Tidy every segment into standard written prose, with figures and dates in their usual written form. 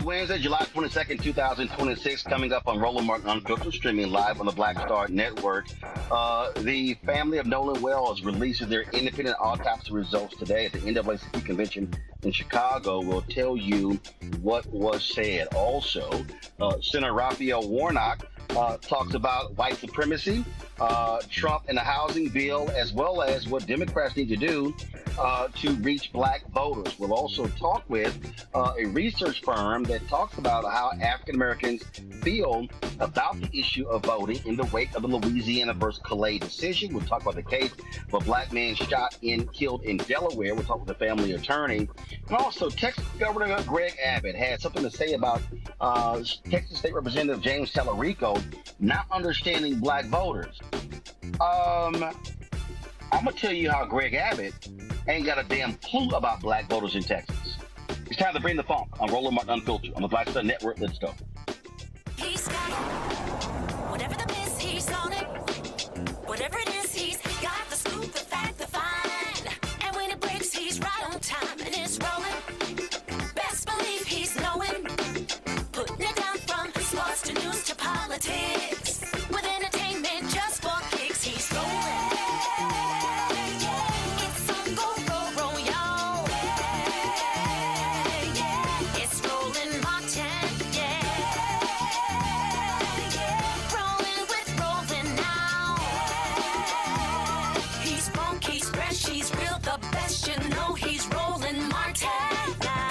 Wednesday, July 22nd, 2026, coming up on Roland Martin Unfiltered, streaming live on the Black Star Network. The family of Nolan Wells releases their independent autopsy results today at the NAACP convention in Chicago. We'll tell you what was said. Also, Senator Raphael Warnock talks about white supremacy, Trump and the housing bill, as well as what Democrats need to do to reach black voters. We'll also talk with a research firm that talks about how African Americans feel about the issue of voting in the wake of the Louisiana versus Callais decision. We'll talk about the case of a black man shot and killed in Delaware. We'll talk with the family attorney. And also, Texas Governor Greg Abbott had something to say about Texas State Representative James Tallarico not understanding black voters. I'm going to tell you how Greg Abbott ain't got a damn clue about black voters in Texas. It's time to bring the funk on Roland Martin Unfiltered on the Black Star Network. Let's go. He's got it. Whatever the miss, he's on it. Whatever it is, he's got the scoop, the fact, the find. And when it breaks, he's right on time and it's rolling. Best believe he's knowing. Putting it down from sports to news to politics. With entertainment just for kicks, he's rolling. It's on roll, y'all. It's Roland Martin, rolling with Roland now. He's funky, he's fresh, he's real, the best, you know he's Roland Martin now.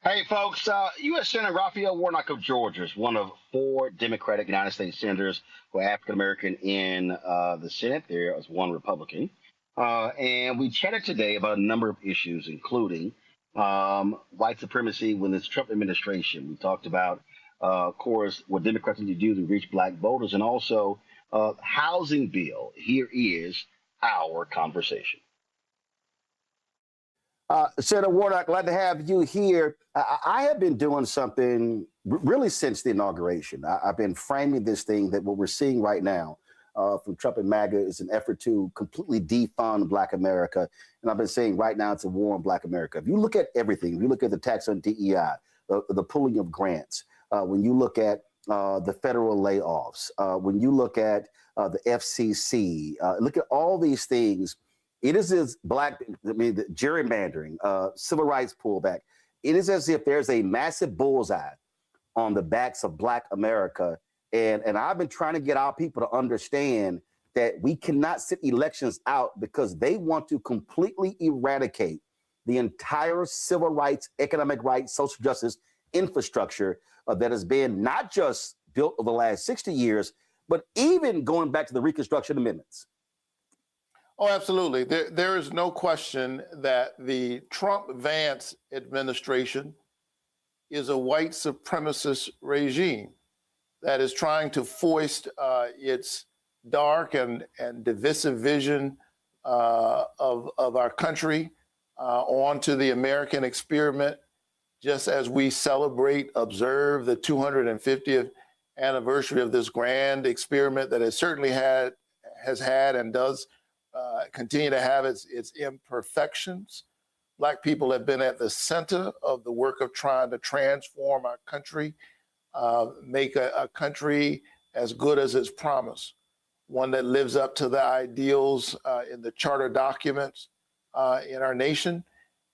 Hey, folks, U.S. Senator Raphael Warnock of Georgia is one of 4 Democratic United States senators who are African-American in the Senate. There is 1 Republican. And we chatted today about a number of issues, including white supremacy within this Trump administration. We talked about, of course, what Democrats need to do to reach black voters, and also housing bill. Here is our conversation. Senator Warnock, glad to have you here. I have been doing something really since the inauguration. I've been framing this thing that what we're seeing right now from Trump and MAGA is an effort to completely defund Black America. And I've been saying right now it's a war on Black America. If you look at everything, if you look at the tax on DEI, the pulling of grants, when you look at the federal layoffs, when you look at the FCC, look at all these things. It is as the gerrymandering, civil rights pullback. It is as if there's a massive bullseye on the backs of Black America. And I've been trying to get our people to understand that we cannot sit elections out because they want to completely eradicate the entire civil rights, economic rights, social justice infrastructure that has been not just built over the last 60 years, but even going back to the Reconstruction Amendments. Oh, absolutely. There is no question that the Trump-Vance administration is a white supremacist regime that is trying to foist its dark and divisive vision of our country onto the American experiment, just as we observe the 250th anniversary of this grand experiment that has certainly has had and does continue to have its imperfections. Black people have been at the center of the work of trying to transform our country, make a country as good as its promise, one that lives up to the ideals in the charter documents in our nation.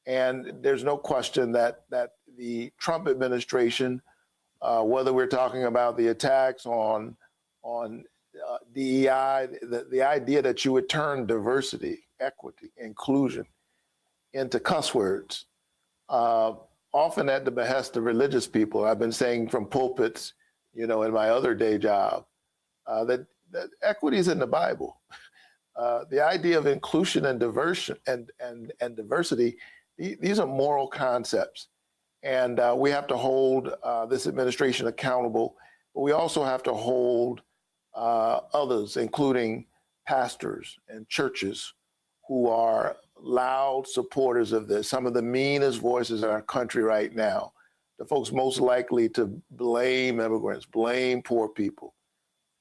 And there's no question that the Trump administration, whether we're talking about the attacks on DEI, the idea that you would turn diversity, equity, inclusion into cuss words, often at the behest of religious people. I've been saying from pulpits, in my other day job, that equity is in the Bible. The idea of inclusion and diversion and diversity, these are moral concepts. And we have to hold this administration accountable, but we also have to hold others, including pastors and churches, who are loud supporters of this, some of the meanest voices in our country right now, the folks most likely to blame immigrants, blame poor people,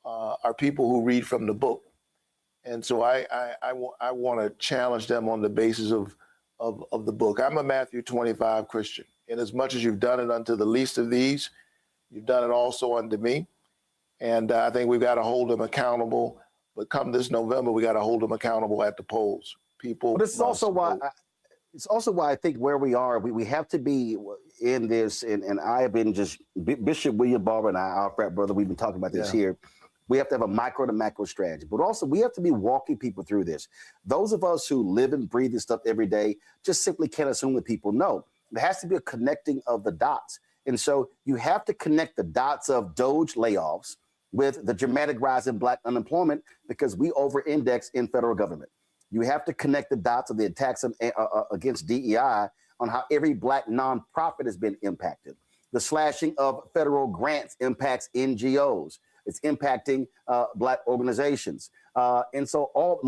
are people who read from the book. And so I want to challenge them on the basis of the book. I'm a Matthew 25 Christian. And as much as you've done it unto the least of these, you've done it also unto me. And I think we've got to hold them accountable. But come this November, we got to hold them accountable at the polls. People. But this is also why. It's also why I think where we are, we have to be in this, and I have been just, Bishop William Barber and I, our frat brother, we've been talking about this here. We have to have a micro to macro strategy, but also we have to be walking people through this. Those of us who live and breathe this stuff every day just simply can't assume that people know. There has to be a connecting of the dots. And so you have to connect the dots of Doge layoffs with the dramatic rise in Black unemployment because we over-index in federal government. You have to connect the dots of the attacks against DEI on how every Black nonprofit has been impacted. The slashing of federal grants impacts NGOs. It's impacting Black organizations. And so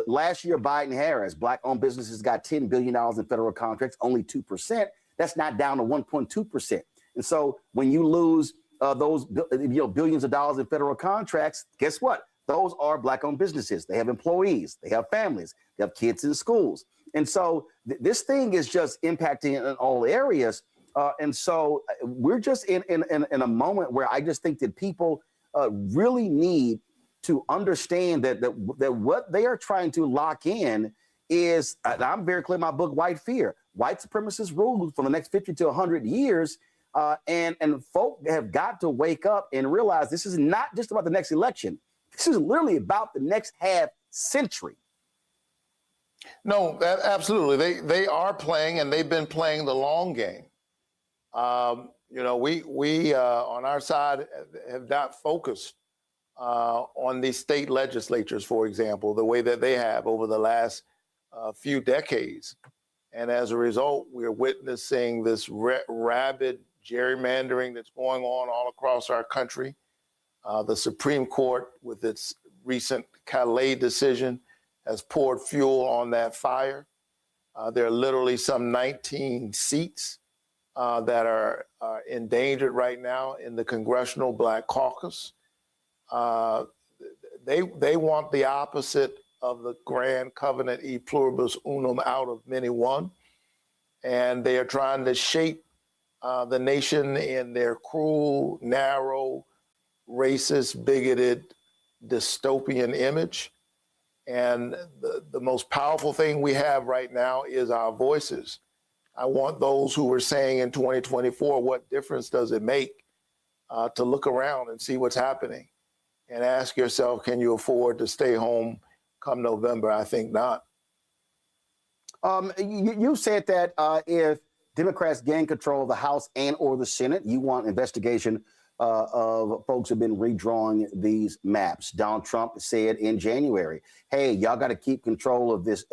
last year, Biden-Harris, Black-owned businesses got $10 billion in federal contracts, only 2%. That's not down to 1.2%. And so when you lose those billions of dollars in federal contracts, guess what? Those are Black-owned businesses. They have employees. They have families. They have kids in schools. And so this thing is just impacting in all areas. And so we're just in a moment where I just think that people really need to understand that what they are trying to lock in is, and I'm very clear in my book, White Fear. White supremacist rule for the next 50 to 100 years. And folk have got to wake up and realize this is not just about the next election. This is literally about the next half century. No, absolutely. They are playing, and they've been playing the long game. We on our side have not focused on the state legislatures, for example, the way that they have over the last few decades. And as a result, we're witnessing this rabid gerrymandering that's going on all across our country. The Supreme Court, with its recent Callais decision, has poured fuel on that fire. There are literally some 19 seats that are endangered right now in the Congressional Black Caucus. They want the opposite of the grand covenant e pluribus unum out of many one, and they are trying to shape the nation in their cruel, narrow, racist, bigoted, dystopian image. And the most powerful thing we have right now is our voices. I want those who are saying in 2024, what difference does it make, to look around and see what's happening and ask yourself, can you afford to stay home come November? I think not. You said that if Democrats gain control of the House and or the Senate, you want investigation of folks who've been redrawing these maps. Donald Trump said in January, hey, y'all got to keep control of this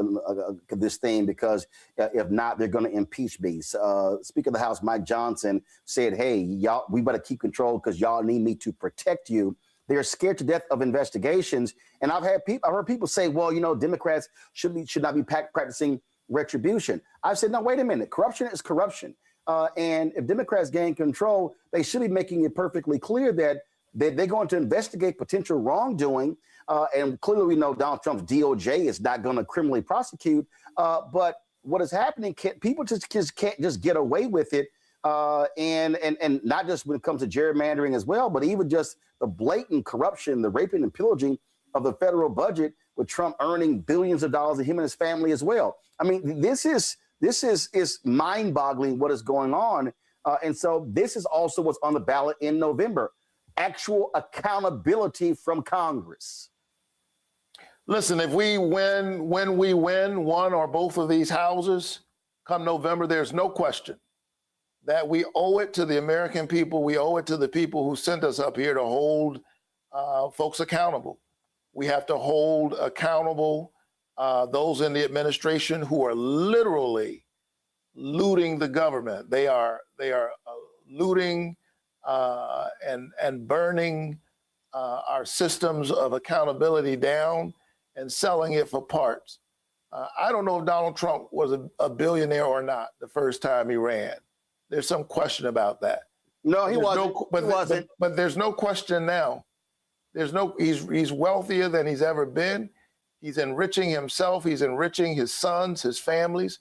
thing because if not, they're going to impeach me. Speaker of the House, Mike Johnson, said, hey, y'all, we better keep control because y'all need me to protect you. They're scared to death of investigations. And I've heard people say, well, Democrats should not be practicing retribution. I've said, no, wait a minute. Corruption is corruption. And if Democrats gain control, they should be making it perfectly clear that they're going to investigate potential wrongdoing. And clearly we know Donald Trump's DOJ is not going to criminally prosecute. But what is happening, people just can't just get away with it. And not just when it comes to gerrymandering as well, but even just the blatant corruption, the raping and pillaging of the federal budget, with Trump earning billions of dollars, and him and his family as well. I mean, this is mind-boggling what is going on. And so this is also what's on the ballot in November, actual accountability from Congress. Listen, if we win, when we win one or both of these houses come November, there's no question that we owe it to the American people. We owe it to the people who sent us up here to hold folks accountable. We have to hold accountable those in the administration who are literally looting the government. They are looting and burning our systems of accountability down and selling it for parts. I don't know if Donald Trump was a billionaire or not the first time he ran, There's some question about that. No, he wasn't. But, he wasn't. But there's no question now. He's wealthier than he's ever been. He's enriching himself. He's enriching his sons, his families.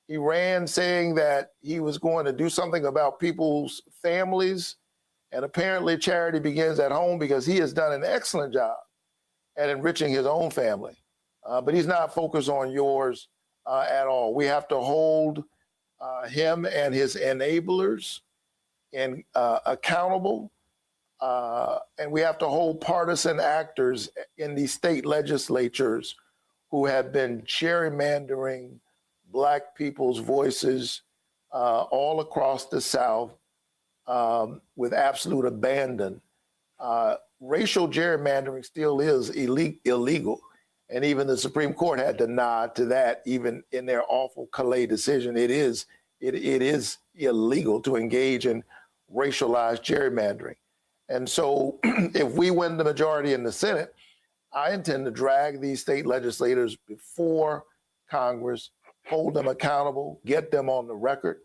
He ran saying that he was going to do something about people's families. And apparently charity begins at home, because he has done an excellent job at enriching his own family. But he's not focused on yours at all. We have to hold him and his enablers accountable. And we have to hold partisan actors in these state legislatures who have been gerrymandering Black people's voices all across the South with absolute abandon. Racial gerrymandering still is illegal. And even the Supreme Court had to nod to that, even in their awful Callais decision. It is illegal to engage in racialized gerrymandering. And so if we win the majority in the Senate, I intend to drag these state legislators before Congress, hold them accountable, get them on the record,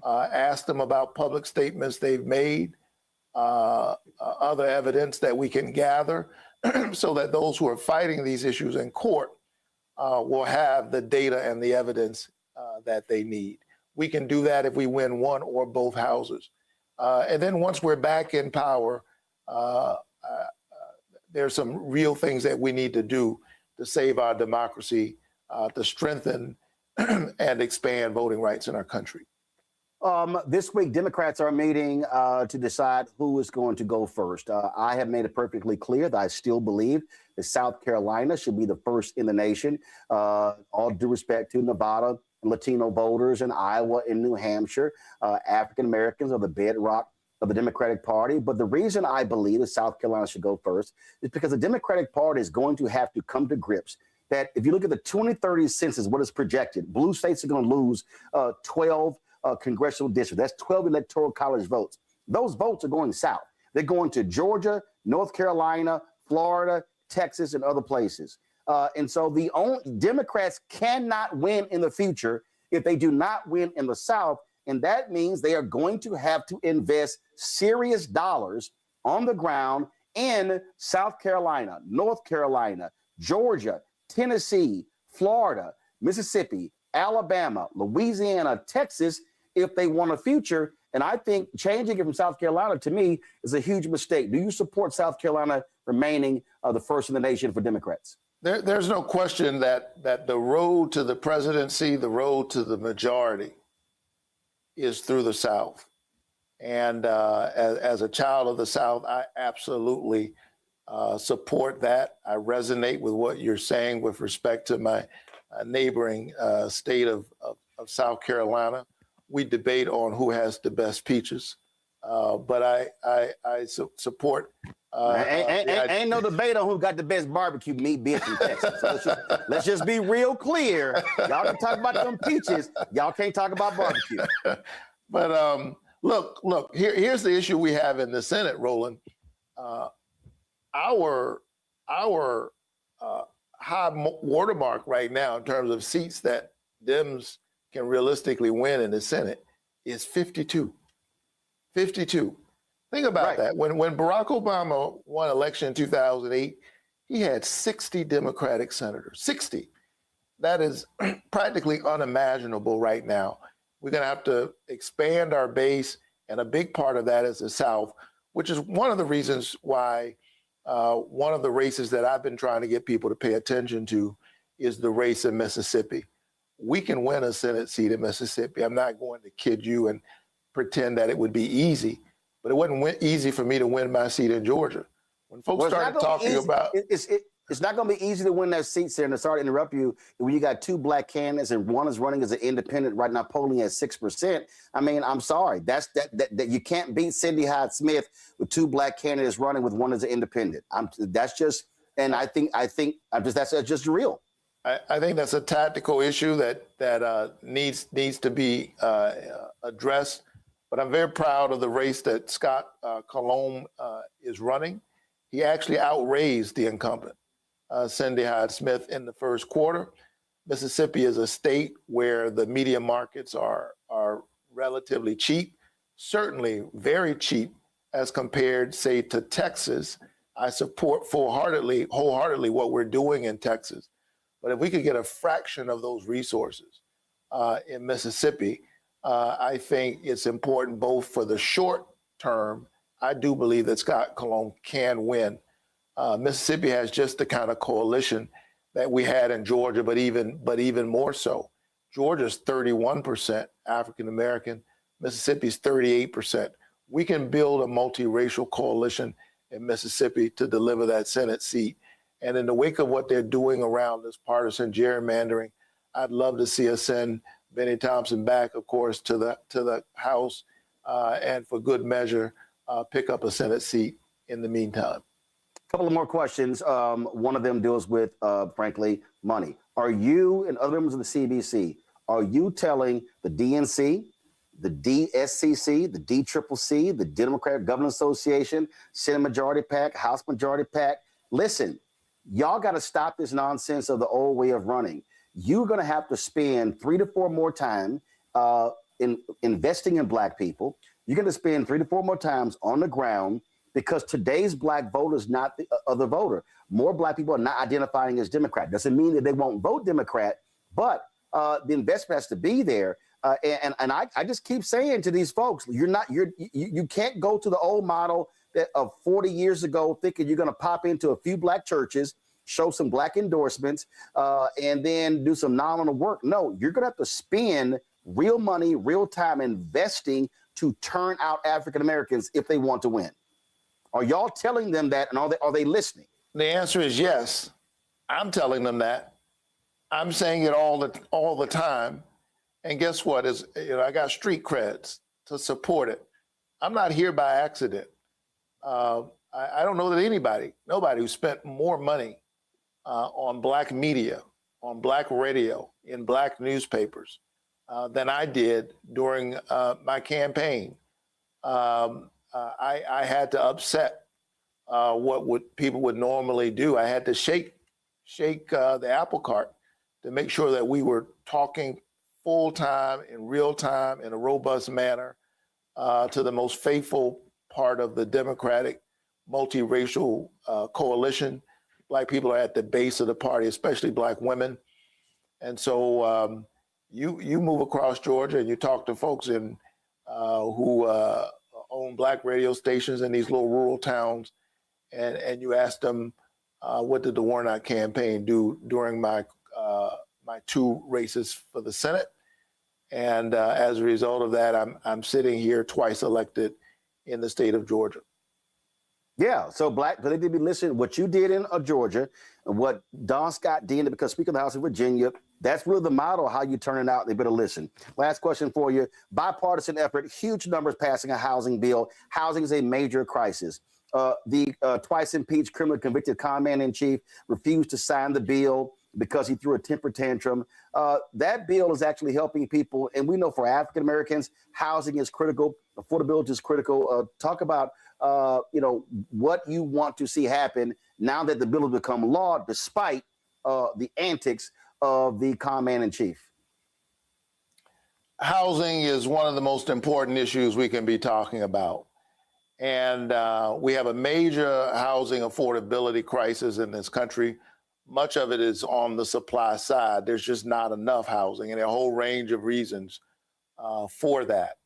ask them about public statements they've made, other evidence that we can gather, so that those who are fighting these issues in court will have the data and the evidence that they need. We can do that if we win one or both houses. And then once we're back in power, there's some real things that we need to do to save our democracy, to strengthen and expand voting rights in our country. This week, Democrats are meeting to decide who is going to go first. I have made it perfectly clear that I still believe that South Carolina should be the first in the nation. All due respect to Nevada and Latino voters in Iowa and New Hampshire, African Americans are the bedrock of the Democratic Party. But the reason I believe that South Carolina should go first is because the Democratic Party is going to have to come to grips that if you look at the 2030 census, what is projected, blue states are going to lose 12 congressional districts. That's 12 electoral college votes. Those votes are going south. They're going to Georgia, North Carolina, Florida, Texas, and other places. And so the Democrats cannot win in the future if they do not win in the South. And that means they are going to have to invest serious dollars on the ground in South Carolina, North Carolina, Georgia, Tennessee, Florida, Mississippi, Alabama, Louisiana, Texas, if they want a future. And I think changing it from South Carolina, to me, is a huge mistake. Do you support South Carolina remaining the first in the nation for Democrats? There's no question that the road to the presidency, the road to the majority, is through the South. And as a child of the South, I absolutely support that. I resonate with what you're saying with respect to my neighboring state of South Carolina. We debate on who has the best peaches, but I support. Ain't no debate on who got the best barbecue meat bitch in Texas. So let's just be real clear. Y'all can talk about them peaches. Y'all can't talk about barbecue. But look. Here's the issue we have in the Senate, Roland. Our high watermark right now in terms of seats that Dems can realistically win in the Senate is 52. 52. Think about that. When Barack Obama won election in 2008, he had 60 Democratic senators. 60. That is practically unimaginable right now. We're going to have to expand our base, and a big part of that is the South, which is one of the reasons why one of the races that I've been trying to get people to pay attention to is the race in Mississippi. We can win a Senate seat in Mississippi. I'm not going to kid you and pretend that it would be easy, but it wasn't easy for me to win my seat in Georgia. When folks started talking about... It's not going to be easy to win that seat, sir. And sorry to interrupt you. When you got two Black candidates and one is running as an independent right now, polling at 6%. I mean, I'm sorry. That you can't beat Cindy Hyde-Smith with two Black candidates running with one as an independent. That's just real. I think that's a tactical issue that needs to be addressed. But I'm very proud of the race that Scott Callais is running. He actually outraised the incumbent, Cindy Hyde-Smith, in the first quarter. Mississippi is a state where the media markets are relatively cheap, certainly very cheap as compared, say, to Texas. I support wholeheartedly what we're doing in Texas. But if we could get a fraction of those resources in Mississippi, I think it's important both for the short term. I do believe that Scott Cologne can win. Mississippi has just the kind of coalition that we had in Georgia, but even more so. Georgia's 31% African American, Mississippi's 38%. We can build a multiracial coalition in Mississippi to deliver that Senate seat. And in the wake of what they're doing around this partisan gerrymandering, I'd love to see us send Benny Thompson back, of course, to the House, and for good measure, pick up a Senate seat in the meantime. A couple of more questions. One of them deals with, frankly, money. Are you and other members of the CBC, are you telling the DNC, the DSCC, the DCCC, the Democratic Government Association, Senate Majority PAC, House Majority PAC, listen, y'all got to stop this nonsense of the old way of running. You're going to have to spend 3 to 4 more times in investing in Black people. You're going to spend 3 to 4 more times on the ground, because today's Black voter is not the other voter. More Black people are not identifying as Democrat. Doesn't mean that they won't vote Democrat, but the investment has to be there. And I just keep saying to these folks, you can't go to the old model of 40 years ago thinking you're going to pop into a few Black churches, show some Black endorsements, and then do some nominal work. No, you're going to have to spend real money, real time investing to turn out African Americans if they want to win. Are y'all telling them that, and are they listening? The answer is yes. I'm telling them that. I'm saying it all the time. And guess what? I got street creds to support it. I'm not here by accident. I don't know that nobody who spent more money on Black media, on Black radio, in Black newspapers than I did during my campaign. I had to upset what people would normally do. I had to shake the apple cart to make sure that we were talking full time, in real time, in a robust manner to the most faithful part of the Democratic multiracial coalition. Black people are at the base of the party, especially Black women. And so you move across Georgia and you talk to folks who own Black radio stations in these little rural towns, and you ask them, what did the Warnock campaign do during my 2 races for the Senate? And as a result of that, I'm sitting here twice elected in the state of Georgia. Yeah, so Black, but they did be listening. What you did in Georgia, and what Don Scott did because Speaker of the House of Virginia, that's really the model of how you turn it out. They better listen. Last question for you. Bipartisan effort, huge numbers passing a housing bill. Housing is a major crisis. The twice impeached criminally convicted commander-in-chief refused to sign the bill because he threw a temper tantrum. That bill is actually helping people. And we know for African Americans, housing is critical. Affordability is critical. Talk about what you want to see happen now that the bill has become law, despite the antics of the commander-in-chief. Housing is one of the most important issues we can be talking about. And we have a major housing affordability crisis in this country. Much of it is on the supply side. There's just not enough housing, and a whole range of reasons for that.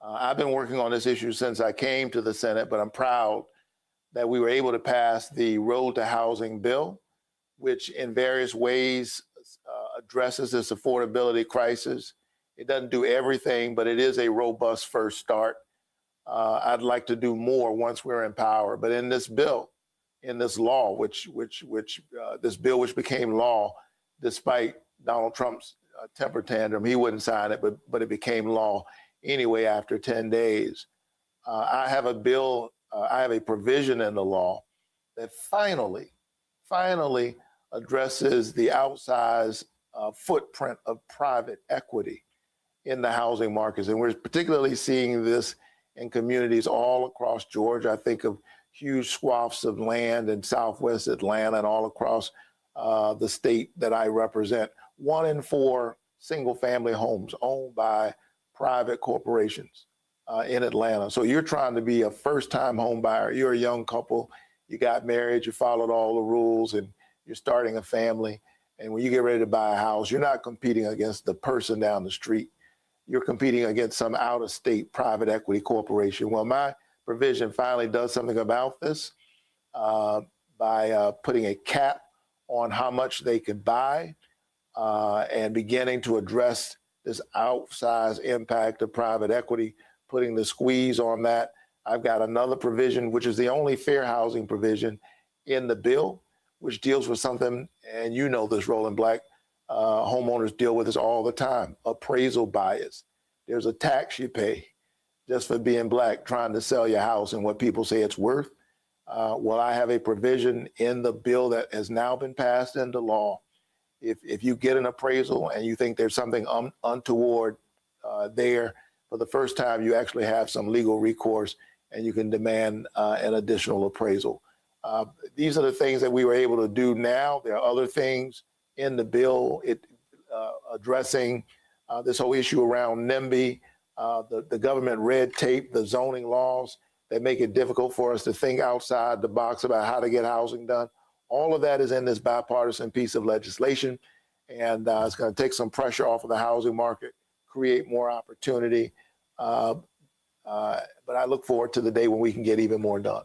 I've been working on this issue since I came to the Senate, but I'm proud that we were able to pass the Road to Housing bill, which in various ways addresses this affordability crisis. It doesn't do everything, but it is a robust first start. I'd like to do more once we're in power. But in this bill, in this law, this bill which became law, despite Donald Trump's temper tantrum, he wouldn't sign it, but it became law anyway after 10 days. I have a provision in the law that finally addresses the outsized footprint of private equity in the housing markets. And we're particularly seeing this in communities all across Georgia. I think of huge swaths of land in Southwest Atlanta and all across the state that I represent. 1 in 4 single-family homes owned by private corporations in Atlanta. So you're trying to be a first-time home buyer. You're a young couple. You got married. You followed all the rules, and you're starting a family. And when you get ready to buy a house, you're not competing against the person down the street. You're competing against some out-of-state private equity corporation. Well, my provision finally does something about this by putting a cap on how much they could buy and beginning to address this outsized impact of private equity, putting the squeeze on that. I've got another provision, which is the only fair housing provision in the bill, which deals with something, and you know this, Roland Black, homeowners deal with this all the time, appraisal bias. There's a tax you pay just for being Black, trying to sell your house and what people say it's worth. Well, I have a provision in the bill that has now been passed into law. If you get an appraisal and you think there's something untoward there, for the first time, you actually have some legal recourse and you can demand an additional appraisal. These are the things that we were able to do now. There are other things in the bill addressing this whole issue around NIMBY, the government red tape, the zoning laws that make it difficult for us to think outside the box about how to get housing done. All of that is in this bipartisan piece of legislation, and it's going to take some pressure off of the housing market, create more opportunity. But I look forward to the day when we can get even more done.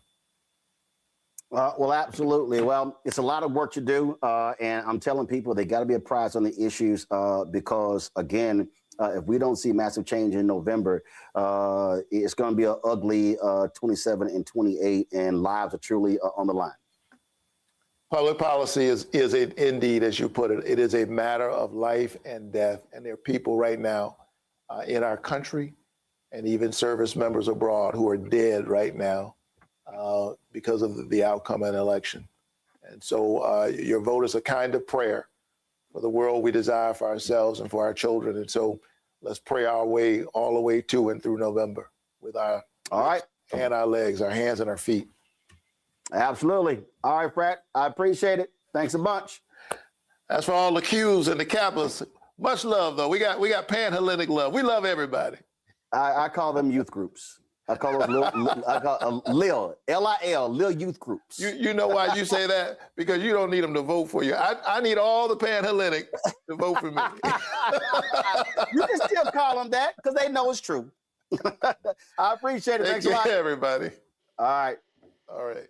Well, absolutely. Well, it's a lot of work to do, and I'm telling people they got to be apprised on the issues because, again, if we don't see massive change in November, it's going to be an ugly 27 and 28, and lives are truly on the line. Public policy is indeed, as you put it, it is a matter of life and death. And there are people right now in our country and even service members abroad who are dead right now because of the outcome of an election. And so your vote is a kind of prayer for the world we desire for ourselves and for our children. And so let's pray our way all the way to and through November with our and our legs, our hands and our feet. Absolutely. All right, Pratt, I appreciate it. Thanks a bunch. As for all the Qs and the Kappas, much love, though. We got pan-Hellenic love. We love everybody. I call them youth groups. I call those L-I-L, Lil Youth Groups. You know why you say that? Because you don't need them to vote for you. I need all the pan-Hellenic to vote for me. You can still call them that because they know it's true. I appreciate it. Thanks a lot. Everybody. All right. All right.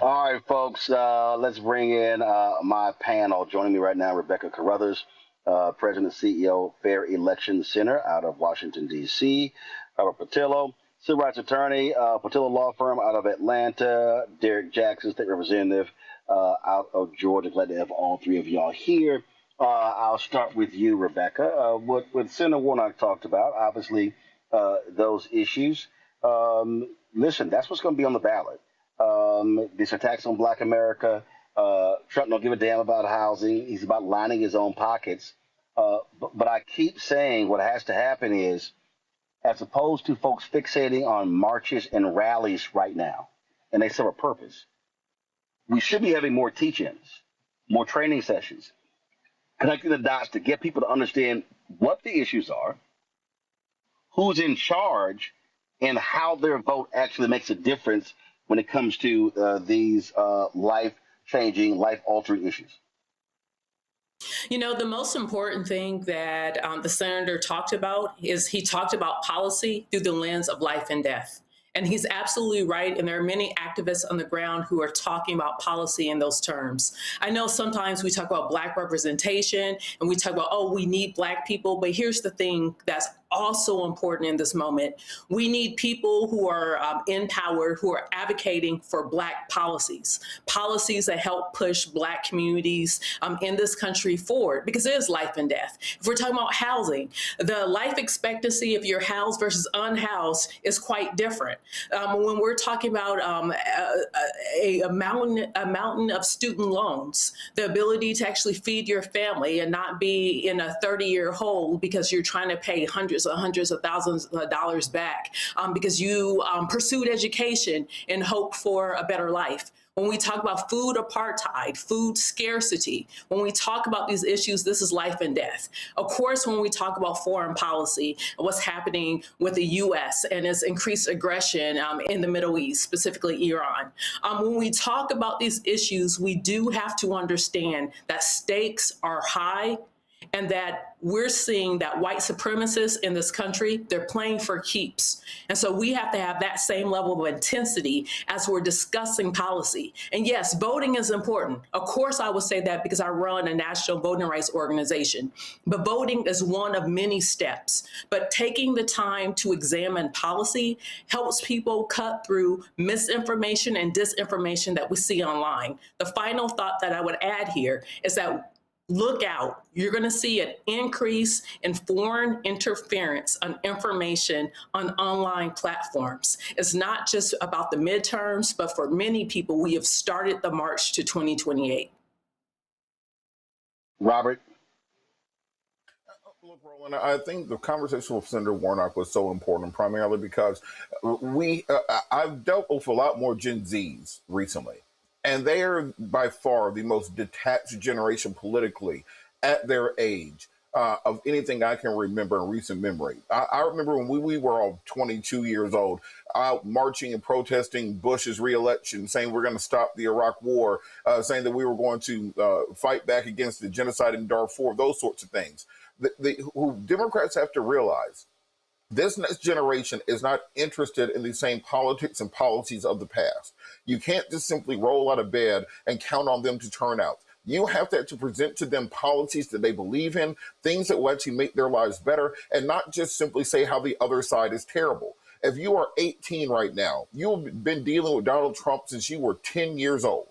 All right, folks, let's bring in my panel. Joining me right now, Rebecca Carruthers, President and CEO, Fair Election Center out of Washington, D.C. Robert Patillo, civil rights attorney, Patillo Law Firm out of Atlanta. Derek Jackson, state representative out of Georgia. Glad to have all three of y'all here. I'll start with you, Rebecca. What Senator Warnock talked about, obviously, those issues. Listen, that's what's going to be on the ballot. These attacks on Black America. Trump don't give a damn about housing. He's about lining his own pockets. But I keep saying what has to happen is, as opposed to folks fixating on marches and rallies right now, and they serve a purpose, we should be having more teach-ins, more training sessions, connecting the dots to get people to understand what the issues are, who's in charge, and how their vote actually makes a difference when it comes to these life-changing, life-altering issues. You know, the most important thing that the senator talked about is he talked about policy through the lens of life and death. And he's absolutely right. And there are many activists on the ground who are talking about policy in those terms. I know sometimes we talk about Black representation and we talk about, oh, we need Black people. But here's the thing that's also important in this moment. We need people who are in power, who are advocating for Black policies that help push Black communities in this country forward, because it is life and death. If we're talking about housing, the life expectancy of your housed versus unhoused is quite different. When we're talking about a mountain of student loans, the ability to actually feed your family and not be in a 30-year hole because you're trying to pay hundreds of thousands of dollars back because you pursued education in hope for a better life. When we talk about food apartheid, food scarcity, when we talk about these issues, this is life and death. Of course, when we talk about foreign policy, what's happening with the U.S. and its increased aggression in the Middle East, specifically Iran. When we talk about these issues, we do have to understand that stakes are high, and that we're seeing that white supremacists in this country, they're playing for keeps. And so we have to have that same level of intensity as we're discussing policy. And yes, voting is important. Of course, I would say that because I run a national voting rights organization. But voting is one of many steps. But taking the time to examine policy helps people cut through misinformation and disinformation that we see online. The final thought that I would add here is that look out. You're going to see an increase in foreign interference on information on online platforms. It's not just about the midterms, but for many people, we have started the march to 2028. Robert? Look, Roland, I think the conversation with Senator Warnock was so important, primarily because I've dealt with a lot more Gen Zs recently. And they are by far the most detached generation politically at their age of anything I can remember in recent memory. I remember when we were all 22 years old, out marching and protesting Bush's reelection, saying we're going to stop the Iraq war, saying that we were going to fight back against the genocide in Darfur, those sorts of things. Who Democrats have to realize, this next generation is not interested in the same politics and policies of the past. You can't just simply roll out of bed and count on them to turn out. You have to present to them policies that they believe in, things that will actually make their lives better, and not just simply say how the other side is terrible. If you are 18 right now, you've been dealing with Donald Trump since you were 10 years old.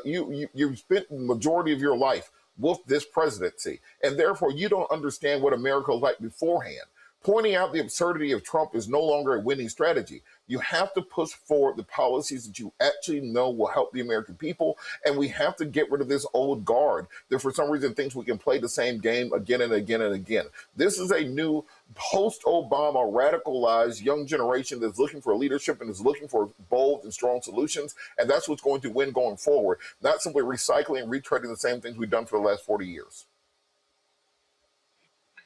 You've spent the majority of your life with this presidency, and therefore you don't understand what America was like beforehand. Pointing out the absurdity of Trump is no longer a winning strategy. You have to push forward the policies that you actually know will help the American people, and we have to get rid of this old guard that for some reason thinks we can play the same game again and again and again. This is a new post-Obama radicalized young generation that's looking for leadership and is looking for bold and strong solutions, and that's what's going to win going forward, not simply recycling and retreading the same things we've done for the last 40 years.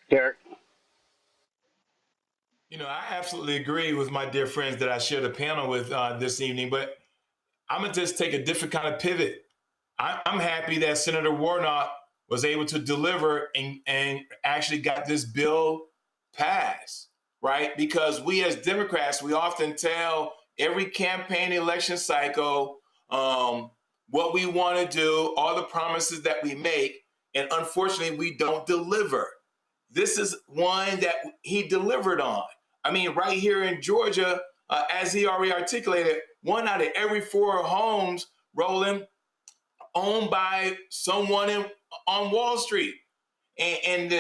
Derek? You know, I absolutely agree with my dear friends that I shared a panel with this evening, but I'm going to just take a different kind of pivot. I'm happy that Senator Warnock was able to deliver and actually got this bill passed, right? Because we as Democrats, we often tell every campaign election cycle what we want to do, all the promises that we make, and unfortunately, we don't deliver. This is one that he delivered on. I mean, right here in Georgia, as he already articulated, 1 out of every 4 homes, Roland, owned by someone on Wall Street, and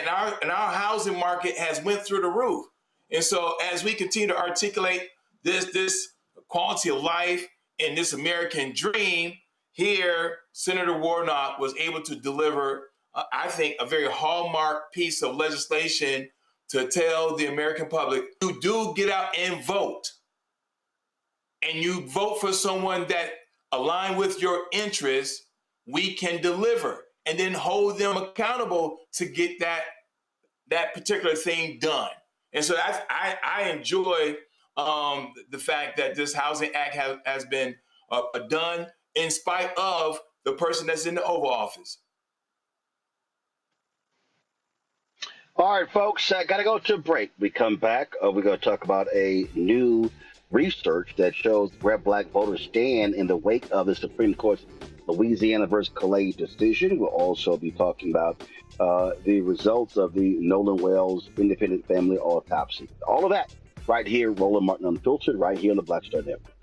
our housing market has went through the roof. And so, as we continue to articulate this quality of life and this American dream, here Senator Warnock was able to deliver, I think, a very hallmark piece of legislation to tell the American public, you do get out and vote, and you vote for someone that align with your interests, we can deliver, and then hold them accountable to get that particular thing done. And so I enjoy the fact that this Housing Act has been done in spite of the person that's in the Oval Office. All right, folks, got to go to a break. We come back. We're going to talk about a new research that shows where black voters stand in the wake of the Supreme Court's Louisiana versus Callais decision. We'll also be talking about the results of the Nolan Wells independent family autopsy. All of that right here, Roland Martin Unfiltered, right here on the Black Star Network.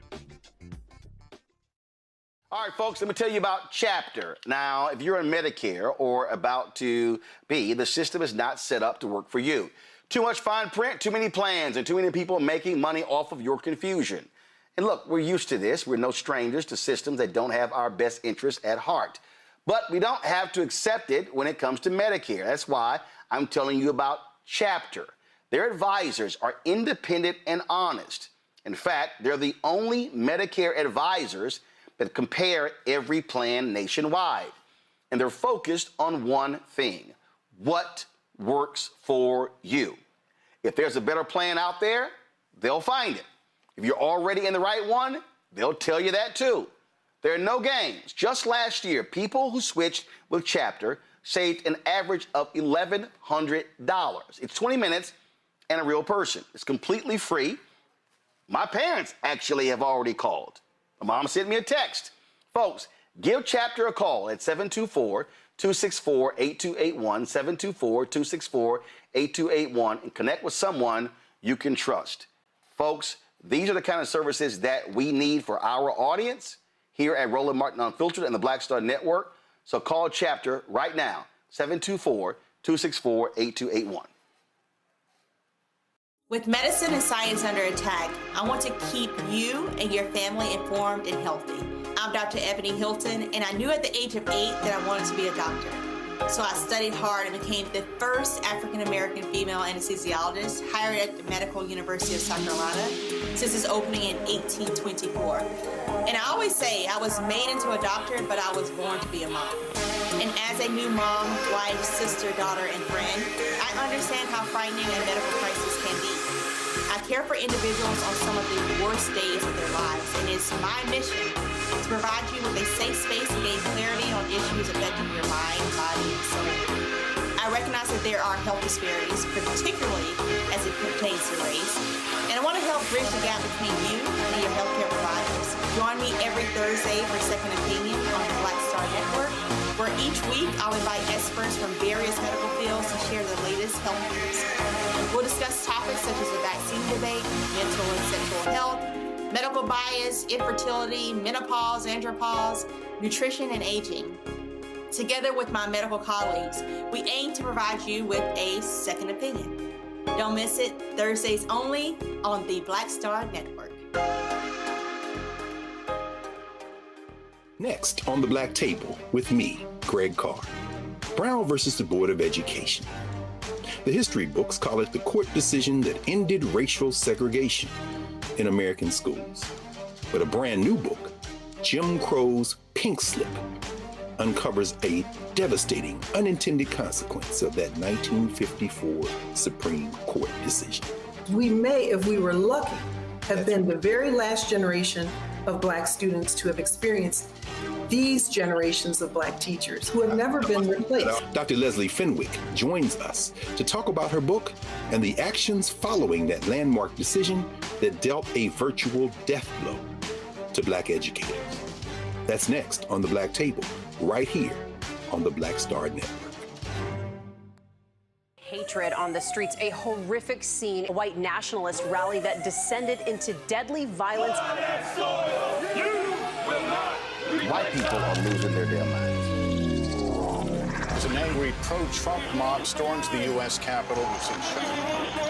All right, folks, let me tell you about Chapter. Now, if you're on Medicare or about to be, the system is not set up to work for you. Too much fine print, too many plans, and too many people making money off of your confusion. And look, we're used to this. We're no strangers to systems that don't have our best interests at heart. But we don't have to accept it when it comes to Medicare. That's why I'm telling you about Chapter. Their advisors are independent and honest. In fact, they're the only Medicare advisors that compare every plan nationwide. And they're focused on one thing: what works for you. If there's a better plan out there, they'll find it. If you're already in the right one, they'll tell you that too. There are no games. Just last year, people who switched with Chapter saved an average of $1,100. It's 20 minutes and a real person. It's completely free. My parents actually have already called. My mom sent me a text. Folks, give Chapter a call at 724-264-8281, 724-264-8281, and connect with someone you can trust. Folks, these are the kind of services that we need for our audience here at Roland Martin Unfiltered and the Black Star Network. So call Chapter right now, 724-264-8281. With medicine and science under attack, I want to keep you and your family informed and healthy. I'm Dr. Ebony Hilton, and I knew at the age of 8 that I wanted to be a doctor. So I studied hard and became the first African-American female anesthesiologist hired at the Medical University of South Carolina since its opening in 1824. And I always say I was made into a doctor, but I was born to be a mom. And as a new mom, wife, sister, daughter, and friend, I understand how frightening a medical crisis can be. I care for individuals on some of the worst days of their lives, and it's my mission to provide you with a safe space to gain clarity on issues affecting your mind, body, and soul. I recognize that there are health disparities, particularly as it pertains to race, and I want to help bridge the gap between you and your healthcare providers. Join me every Thursday for Second Opinion on the Black Star Network, where each week I'll invite experts from various medical fields to share the latest health news. We'll discuss topics such as the vaccine debate, mental and sexual health, medical bias, infertility, menopause, andropause, nutrition, and aging. Together with my medical colleagues, we aim to provide you with a second opinion. Don't miss it, Thursdays only on the Black Star Network. Next on the Black Table with me, Greg Carr. Brown versus the Board of Education. The history books call it the court decision that ended racial segregation in American schools. But a brand new book, Jim Crow's Pink Slip, uncovers a devastating unintended consequence of that 1954 Supreme Court decision. We may, if we were lucky, have been the very last generation of Black students to have experienced these generations of Black teachers who have never been replaced. Dr. Leslie Fenwick joins us to talk about her book and the actions following that landmark decision that dealt a virtual death blow to Black educators. That's next on the Black Table, right here on the Black Star Network. Hatred on the streets, a horrific scene, a white nationalist rally that descended into deadly violence. White people are losing their damn minds. As an angry pro-Trump mob storms the U.S. Capitol,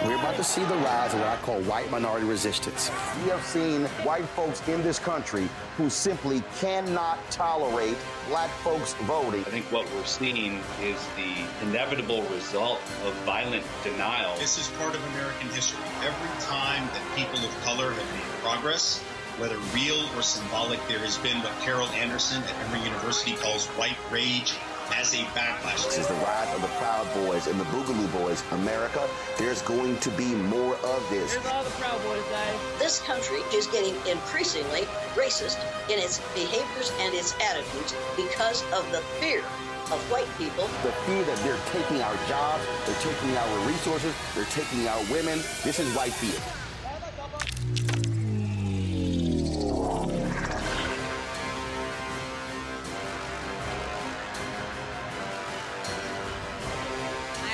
We're about to see the rise of what I call white minority resistance. We have seen white folks in this country who simply cannot tolerate Black folks voting. I think what we're seeing is the inevitable result of violent denial. This is part of American history. Every time that people of color have made progress, whether real or symbolic, there has been what Carol Anderson at Emory University calls white rage as a backlash. This is the rise of the Proud Boys and the Boogaloo Boys. America, there's going to be more of this. Here's all the Proud Boys, guys. This country is getting increasingly racist in its behaviors and its attitudes because of the fear of white people. The fear that they're taking our jobs, they're taking our resources, they're taking our women. This is white fear.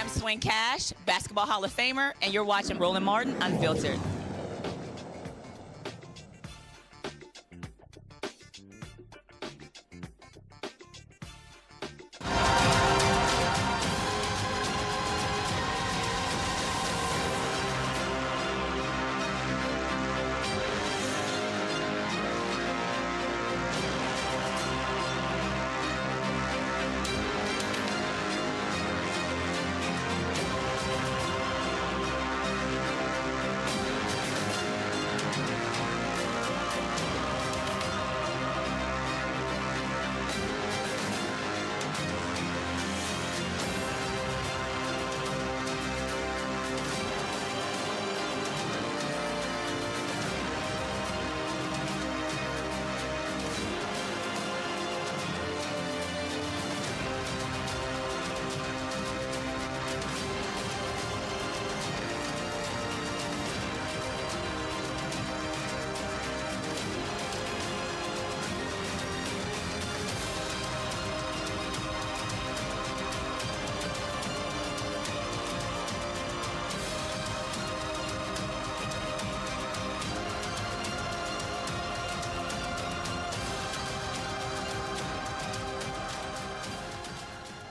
Swing Cash, Basketball Hall of Famer, and you're watching Roland Martin Unfiltered.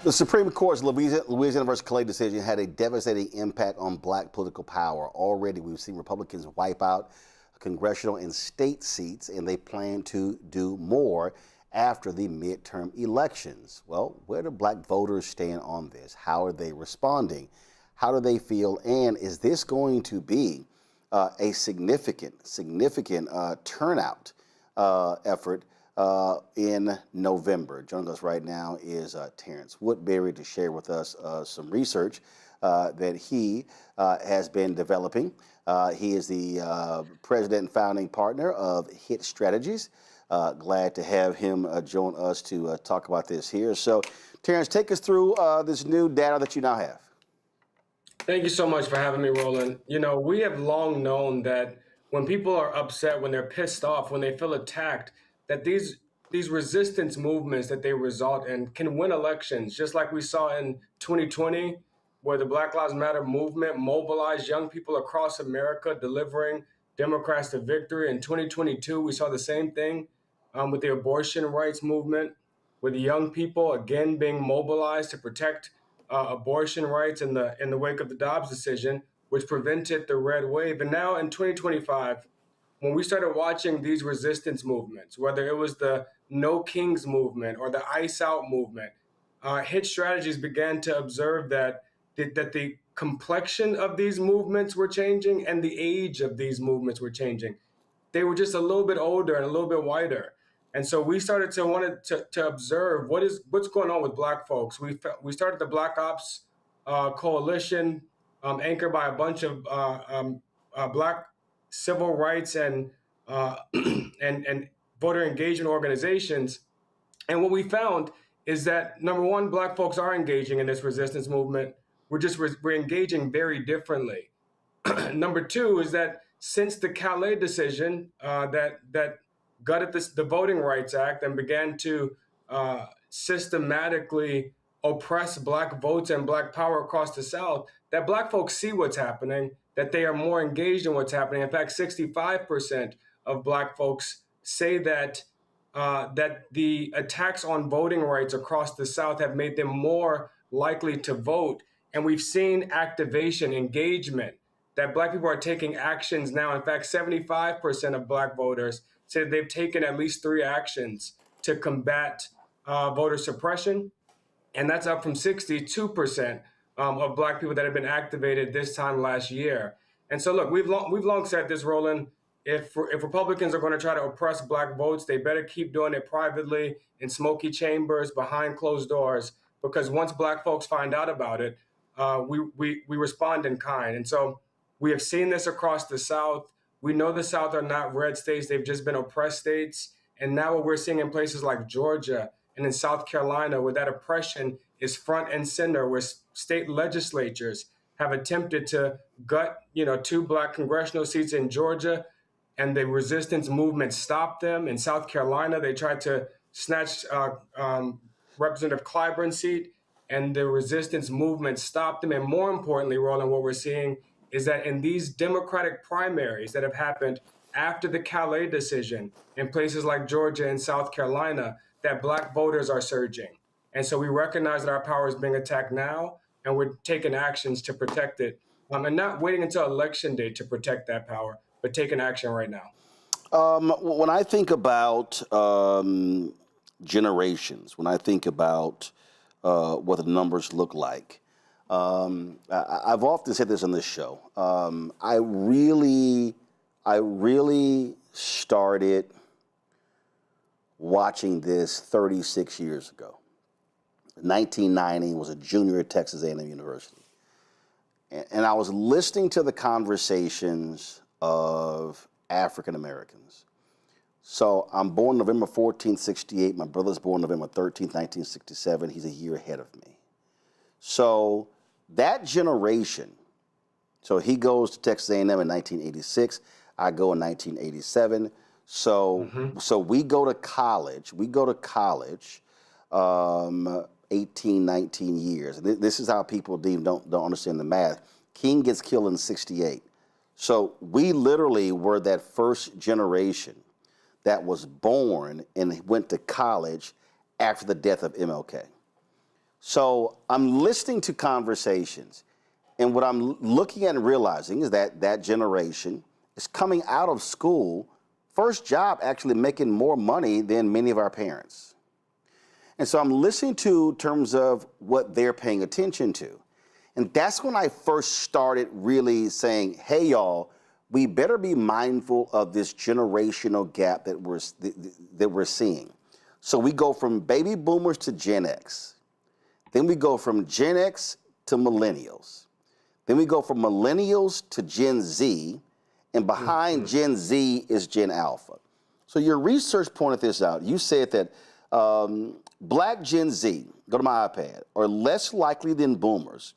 The Supreme Court's Louisiana versus Callais decision had a devastating impact on black political power. Already, we've seen Republicans wipe out congressional and state seats, and they plan to do more after the midterm elections. Well, where do black voters stand on this? How are they responding? How do they feel? And is this going to be a significant turnout effort in November? Joining us right now is Terrence Woodbury to share with us some research that he has been developing. He is the president and founding partner of HIT Strategies. Glad to have him join us to talk about this here. So, Terrence, take us through this new data that you now have. Thank you so much for having me, Roland. You know, we have long known that when people are upset, when they're pissed off, when they feel attacked, that these resistance movements that they result in can win elections, just like we saw in 2020, where the Black Lives Matter movement mobilized young people across America, delivering Democrats to victory. In 2022, we saw the same thing with the abortion rights movement, with the young people again being mobilized to protect abortion rights in the wake of the Dobbs decision, which prevented the red wave. And now in 2025, when we started watching these resistance movements, whether it was the No Kings movement or the Ice Out movement, HIT Strategies began to observe that the complexion of these movements were changing and the age of these movements were changing. They were just a little bit older and a little bit whiter. And so we started to observe what's going on with Black folks. We started the Black Ops Coalition, anchored by a bunch of Black civil rights and voter engagement organizations. And what we found is that, number one, Black folks are engaging in this resistance movement. We're engaging very differently. Number two is that since the Callais decision that gutted the Voting Rights Act and began to systematically oppress Black votes and Black power across the South, that Black folks see what's happening, that they are more engaged in what's happening. In fact, 65% of Black folks say that the attacks on voting rights across the South have made them more likely to vote. And we've seen activation, engagement, that Black people are taking actions now. In fact, 75% of Black voters say that they've taken at least 3 actions to combat voter suppression. And that's up from 62% of Black people that have been activated this time last year. And so, look, we've long said this, Roland. If Republicans are going to try to oppress Black votes, they better keep doing it privately in smoky chambers behind closed doors, because once Black folks find out about it, we respond in kind. And so we have seen this across the South. We know the South are not red states. They've just been oppressed states. And now what we're seeing in places like Georgia and in South Carolina, where that oppression is front and center, where state legislatures have attempted to gut, 2 Black congressional seats in Georgia, and the resistance movement stopped them. In South Carolina, they tried to snatch Representative Clyburn's seat, and the resistance movement stopped them. And more importantly, Roland, what we're seeing is that in these Democratic primaries that have happened after the Callais decision in places like Georgia and South Carolina, that Black voters are surging. And so we recognize that our power is being attacked now, and we're taking actions to protect it, and not waiting until election day to protect that power, but taking action right now. When I think about generations, when I think about what the numbers look like, I've often said this on this show. I really started watching this 36 years ago. 1990, was a junior at Texas A&M University. And I was listening to the conversations of African Americans. So I'm born November 14th, 68. My brother's born November 13th, 1967. He's a year ahead of me. So that generation, so he goes to Texas A&M in 1986. I go in 1987. So we go to college. 18, 19 years. This is how people don't understand the math. King gets killed in 68. So we literally were that first generation that was born and went to college after the death of MLK. So I'm listening to conversations, and what I'm looking at and realizing is that that generation is coming out of school, first job actually making more money than many of our parents. And so I'm listening to terms of what they're paying attention to. And that's when I first started really saying, hey, y'all, we better be mindful of this generational gap that we're seeing. So we go from baby boomers to Gen X. Then we go from Gen X to millennials. Then we go from millennials to Gen Z. And behind Gen Z is Gen Alpha. So your research pointed this out. You said that Black Gen Z, go to my iPad, are less likely than boomers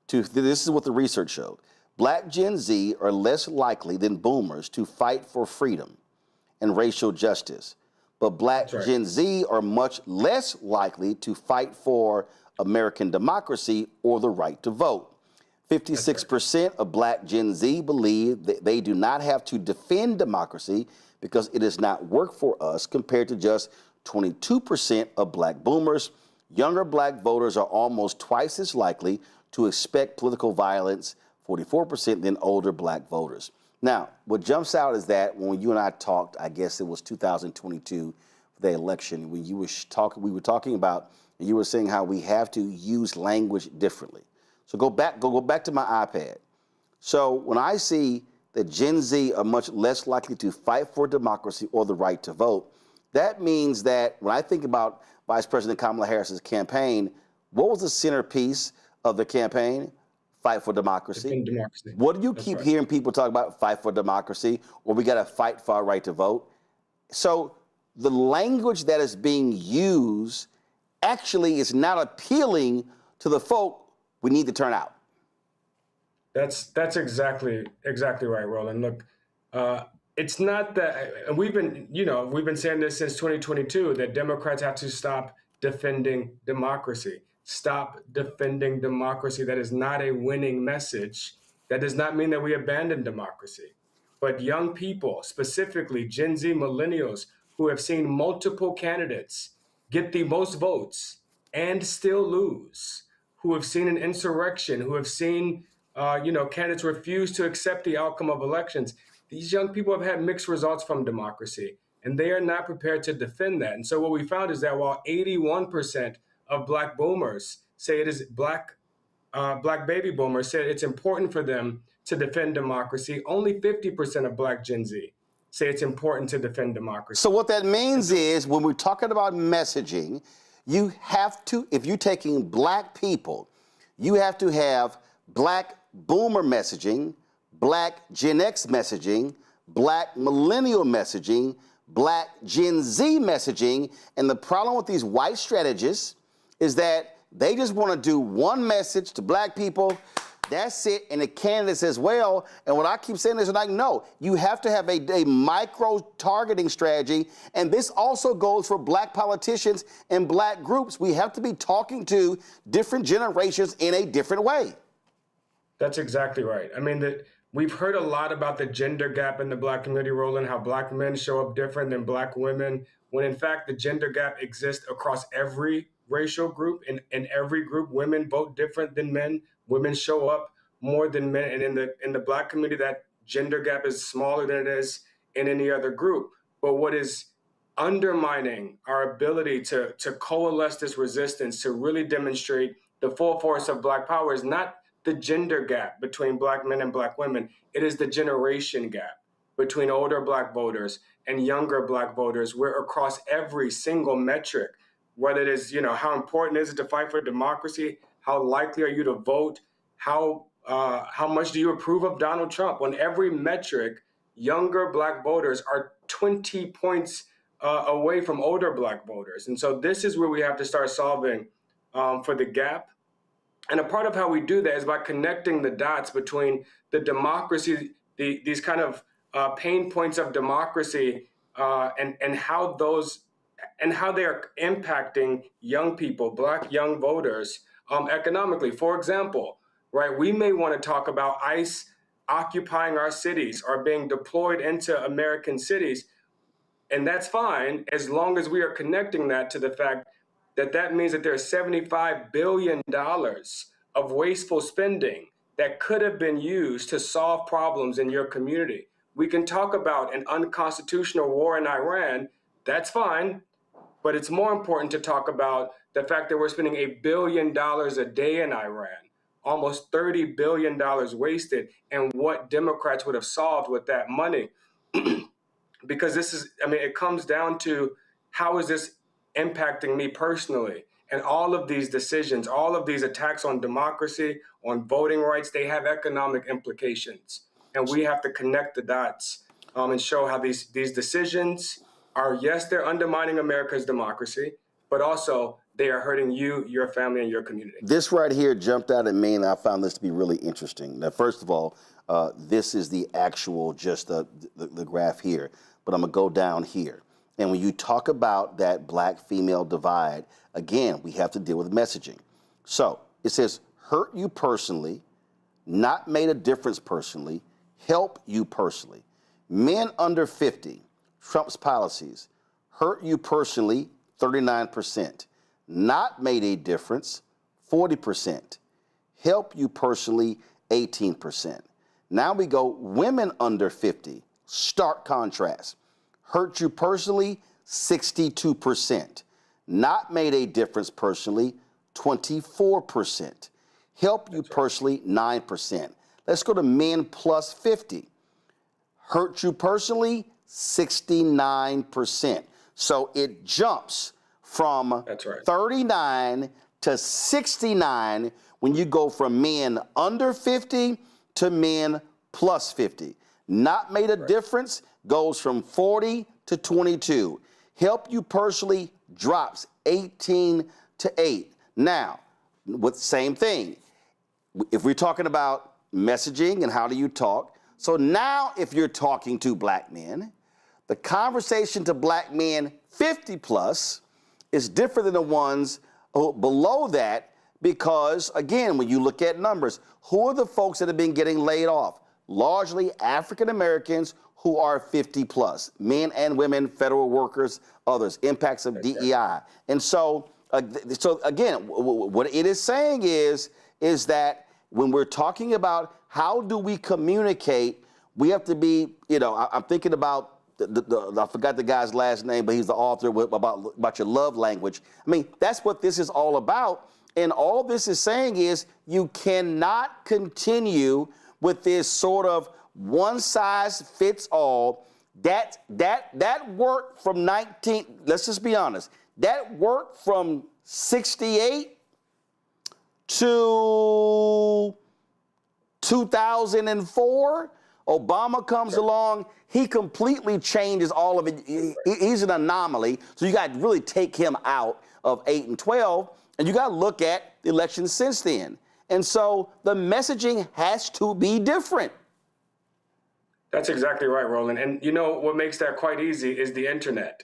to, this is what the research showed, Black Gen Z are less likely than boomers to fight for freedom and racial justice. But Black Gen Z are much less likely to fight for American democracy or the right to vote. 56% of Black Gen Z believe that they do not have to defend democracy because it does not work for us, compared to just 22% of Black boomers. Younger Black voters are almost twice as likely to expect political violence, 44%, than older Black voters. Now, what jumps out is that when you and I talked, I guess it was 2022, the election, when you were talking, we were talking about, you were saying how we have to use language differently. So go back to my iPad. So when I see that Gen Z are much less likely to fight for democracy or the right to vote, that means that when I think about Vice President Kamala Harris's campaign, what was the centerpiece of the campaign? Fight for democracy. What do you keep hearing people talk about? Fight for democracy, or we got to fight for our right to vote. So the language that is being used actually is not appealing to the folk we need to turn out. That's exactly right, Roland. Look, it's not that, and we've been saying this since 2022, that Democrats have to stop defending democracy. Stop defending democracy. That is not a winning message. That does not mean that we abandon democracy. But young people, specifically Gen Z millennials, who have seen multiple candidates get the most votes and still lose, who have seen an insurrection, who have seen candidates refuse to accept the outcome of elections. These young people have had mixed results from democracy, and they are not prepared to defend that. And so what we found is that while 81% of Black boomers say it is Black baby boomers say it's important for them to defend democracy, only 50% of Black Gen Z say it's important to defend democracy. So what that means is, when we're talking about messaging, you have to, if you're taking Black people, you have to have Black boomer messaging, Black Gen X messaging, Black millennial messaging, Black Gen Z messaging. And the problem with these white strategists is that they just want to do one message to Black people. That's it. And the candidates as well. And what I keep saying is, like, no, you have to have a micro targeting strategy. And this also goes for Black politicians and Black groups. We have to be talking to different generations in a different way. That's exactly right. I mean, we've heard a lot about the gender gap in the Black community, Roland, how Black men show up different than Black women, when in fact the gender gap exists across every racial group. In every group, women vote different than men. Women show up more than men. And in the Black community, that gender gap is smaller than it is in any other group. But what is undermining our ability to coalesce this resistance, to really demonstrate the full force of Black power, is not the gender gap between Black men and Black women. It is the generation gap between older Black voters and younger Black voters, where across every single metric, whether it is, how important is it to fight for democracy, how likely are you to vote, how much do you approve of Donald Trump, on every metric, younger Black voters are 20 points away from older Black voters. And so this is where we have to start solving for the gap. And a part of how we do that is by connecting the dots between the democracy, these kind of pain points of democracy, and how they are impacting young people, Black young voters, economically. For example, right, we may want to talk about ICE occupying our cities or being deployed into American cities. And that's fine, as long as we are connecting that to the fact that means that there's $75 billion of wasteful spending that could have been used to solve problems in your community. We can talk about an unconstitutional war in Iran. That's fine. But it's more important to talk about the fact that we're spending $1 billion a day in Iran, almost $30 billion wasted, and what Democrats would have solved with that money. Because this is, I mean, it comes down to how is this impacting me personally? And all of these decisions, all of these attacks on democracy, on voting rights, they have economic implications. And we have to connect the dots and show how these decisions are, yes, they're undermining America's democracy, but also they are hurting you, your family, and your community. This right here jumped out at me, and I found this to be really interesting. Now, first of all, this is the actual, just the graph here, but I'm going to go down here. And when you talk about that black-female divide, again, we have to deal with messaging. So it says, hurt you personally, not made a difference personally, help you personally. Men under 50, Trump's policies, hurt you personally, 39%. Not made a difference, 40%. Help you personally, 18%. Now we go women under 50, stark contrast. Hurt you personally, 62%. Not made a difference personally, 24%. Help you personally, 9%. Let's go to men plus 50. Hurt you personally, 69%. So it jumps from 39 to 69 when you go from men under 50 to men plus 50. Not made a difference goes from 40 to 22. Help you personally drops 18 to 8. Now, with same thing, if we're talking about messaging and how do you talk, so now if you're talking to black men, the conversation to black men 50 plus is different than the ones below that because, again, when you look at numbers, who are the folks that have been getting laid off? Largely African Americans who are 50 plus, men and women, federal workers, others, impacts of DEI. And so again, what it is saying is that when we're talking about how do we communicate, we have to be, I'm thinking about I forgot the guy's last name, but he's the author about your love language. I mean, that's what this is all about. And all this is saying is you cannot continue with this sort of one size fits all. That worked from let's just be honest, that worked from 68 to 2004. Obama comes along, he completely changes all of it. He's an anomaly, so you got to really take him out of 8 and 12, and you got to look at the elections since then. And so the messaging has to be different. That's exactly right, Roland. And what makes that quite easy is the internet.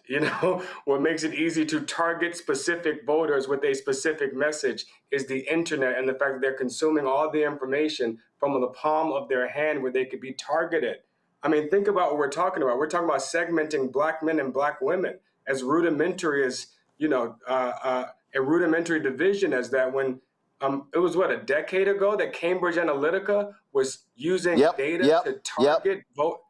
What makes it easy to target specific voters with a specific message is the internet and the fact that they're consuming all the information from the palm of their hand where they could be targeted. I mean, think about what we're talking about. We're talking about segmenting black men and black women as rudimentary as, a rudimentary division as that when it was a decade ago that Cambridge Analytica was using data to target vote,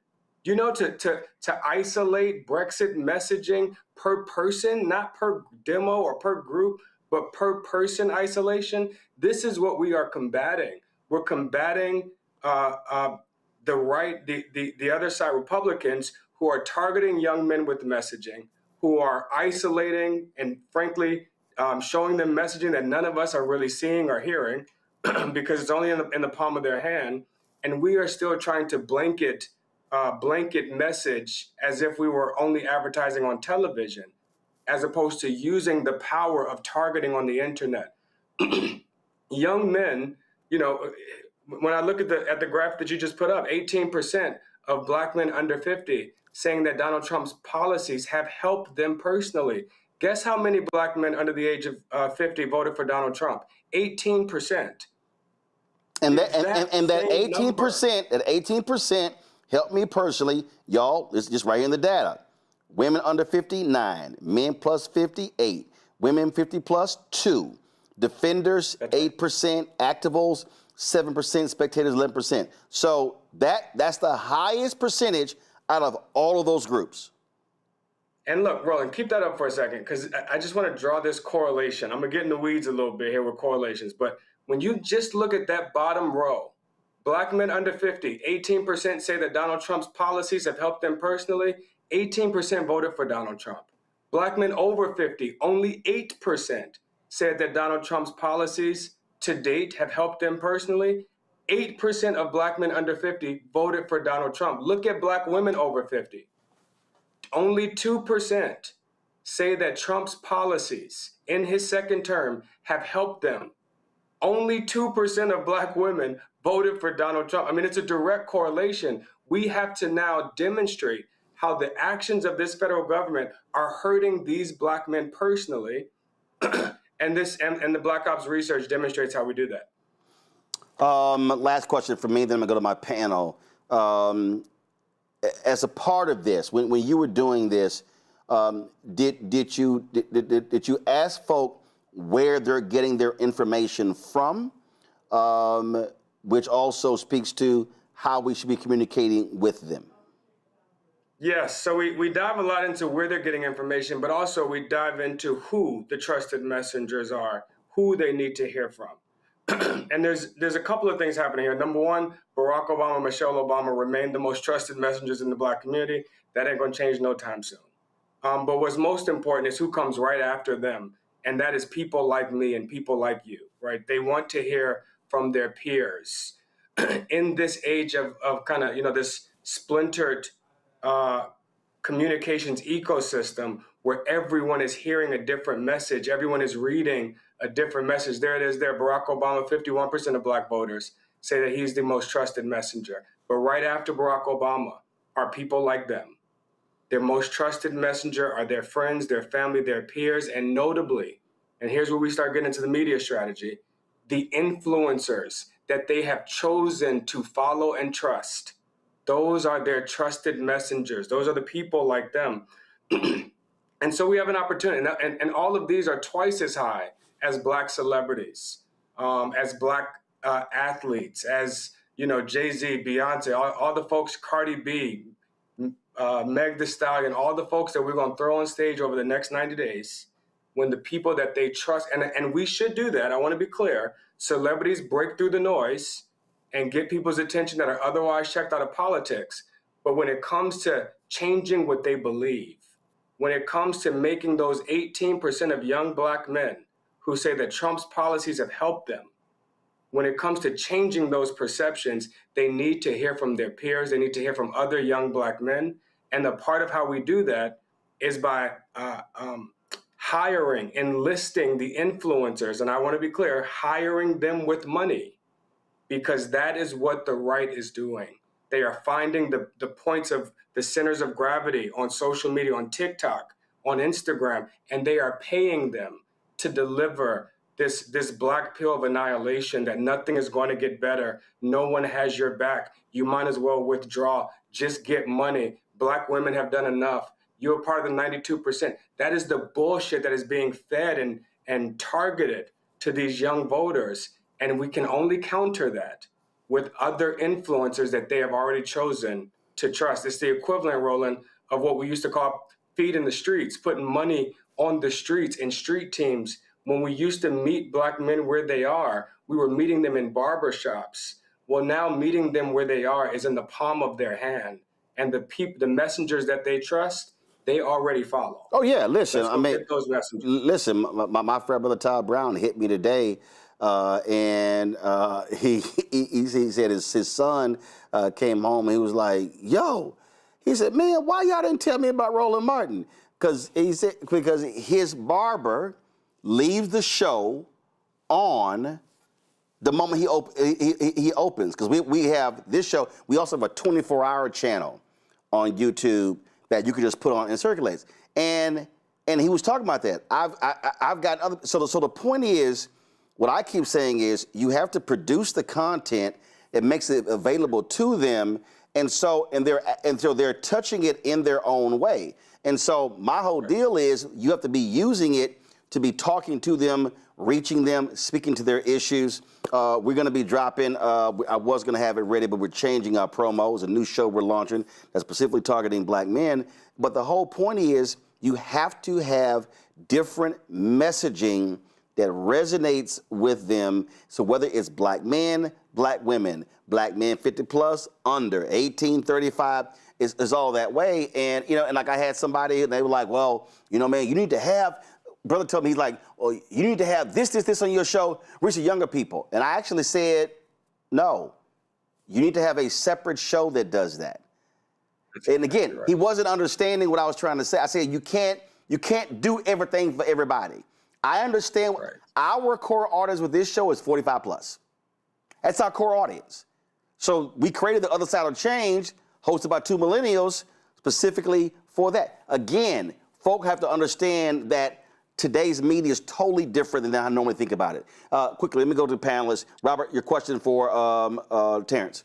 to isolate Brexit messaging per person, not per demo or per group, but per person isolation. This is what we are combating. We're combating the other side, Republicans, who are targeting young men with messaging, who are isolating and frankly, showing them messaging that none of us are really seeing or hearing because it's only in the palm of their hand. And we are still trying to blanket message as if we were only advertising on television, as opposed to using the power of targeting on the internet. Young men, when I look at the graph that you just put up, 18% of black men under 50 saying that Donald Trump's policies have helped them personally. Guess how many black men under the age of 50 voted for Donald Trump? 18%. And that 18% helped me personally. Y'all, it's just right here in the data. Women under 50, 9. Men plus 50, 8. Women 50 plus, 2. Defenders, 8%. Activists, 7%. Spectators, 11%. So that's the highest percentage out of all of those groups. And look, Roland, keep that up for a second, because I just want to draw this correlation. I'm going to get in the weeds a little bit here with correlations. But when you just look at that bottom row, Black men under 50, 18% say that Donald Trump's policies have helped them personally. 18% voted for Donald Trump. Black men over 50, only 8% said that Donald Trump's policies to date have helped them personally. 8% of Black men under 50 voted for Donald Trump. Look at Black women over 50. Only 2% say that Trump's policies in his second term have helped them. Only 2% of Black women voted for Donald Trump. I mean, it's a direct correlation. We have to now demonstrate how the actions of this federal government are hurting these Black men personally. and the Black Ops research demonstrates how we do that. Last question for me, then I'm gonna go to my panel. As a part of this, when you were doing this, did you ask folk where they're getting their information from, which also speaks to how we should be communicating with them? Yes, so we dive a lot into where they're getting information, but also we dive into who the trusted messengers are, who they need to hear from. And there's a couple of things happening here. Number one, Barack Obama and Michelle Obama remain the most trusted messengers in the Black community. That ain't gonna change no time soon. But what's most important is who comes right after them. And that is people like me and people like you, right? They want to hear from their peers. In this age of kind of, this splintered communications ecosystem where everyone is hearing a different message, everyone is reading a different message. There it is there, Barack Obama, 51% of Black voters say that he's the most trusted messenger. But right after Barack Obama are people like them. Their most trusted messenger are their friends, their family, their peers, and notably, and here's where we start getting into the media strategy, the influencers that they have chosen to follow and trust. Those are their trusted messengers. Those are the people like them. And so we have an opportunity, and all of these are twice as high as Black celebrities, as Black athletes, as Jay-Z, Beyonce, all the folks, Cardi B, Meg Thee Stallion, all the folks that we're going to throw on stage over the next 90 days, when the people that they trust, and we should do that, I want to be clear, celebrities break through the noise and get people's attention that are otherwise checked out of politics. But when it comes to changing what they believe, when it comes to making those 18% of young Black men who say that Trump's policies have helped them, when it comes to changing those perceptions, they need to hear from their peers. They need to hear from other young Black men. And a part of how we do that is by hiring, enlisting the influencers. And I want to be clear, hiring them with money, because that is what the right is doing. They are finding the points of the centers of gravity on social media, on TikTok, on Instagram, and they are paying them to deliver this black pill of annihilation that nothing is going to get better. No one has your back. You might as well withdraw. Just get money. Black women have done enough. You're part of the 92%. That is the bullshit that is being fed and targeted to these young voters. And we can only counter that with other influencers that they have already chosen to trust. It's the equivalent, Roland, of what we used to call feeding the streets, putting money on the streets in street teams. When we used to meet Black men where they are, we were meeting them in barbershops. Well, now meeting them where they are is in the palm of their hand. And the messengers that they trust, they already follow. Oh, yeah, listen, I mean, those messengers. Listen, my friend, Brother Todd Brown, hit me today, and he said his son came home and he was like, yo, he said, man, why y'all didn't tell me about Roland Martin? Because his barber leaves the show on the moment he opens. Because we have this show. We also have a 24-hour channel on YouTube that you can just put on and circulates. And he was talking about that. I've got other. So the point is, what I keep saying is, you have to produce the content that makes it available to them, and so they're touching it in their own way. And so my whole deal is, you have to be using it to be talking to them, reaching them, speaking to their issues. We're going to be dropping, I was going to have it ready, but we're changing our promos, a new show we're launching that's specifically targeting black men. But the whole point is you have to have different messaging that resonates with them. So whether it's black men, black women, black men 50 plus, under, 18, 35, is all that way. And, you know, and like I had somebody, they were like, well, you know, man, you need to have, brother told me, he's like, well, you need to have this on your show, reach the younger people. And I actually said, no, you need to have a separate show that does that. And again, he wasn't understanding what I was trying to say. I said, you can't do everything for everybody. I understand our core audience with this show is 45 plus. That's our core audience. So we created the Other Side of Change, hosted by two millennials, specifically for that. Again, folk have to understand that today's media is totally different than I normally think about it. Quickly, let me go to the panelists. Robert, your question for Terrence.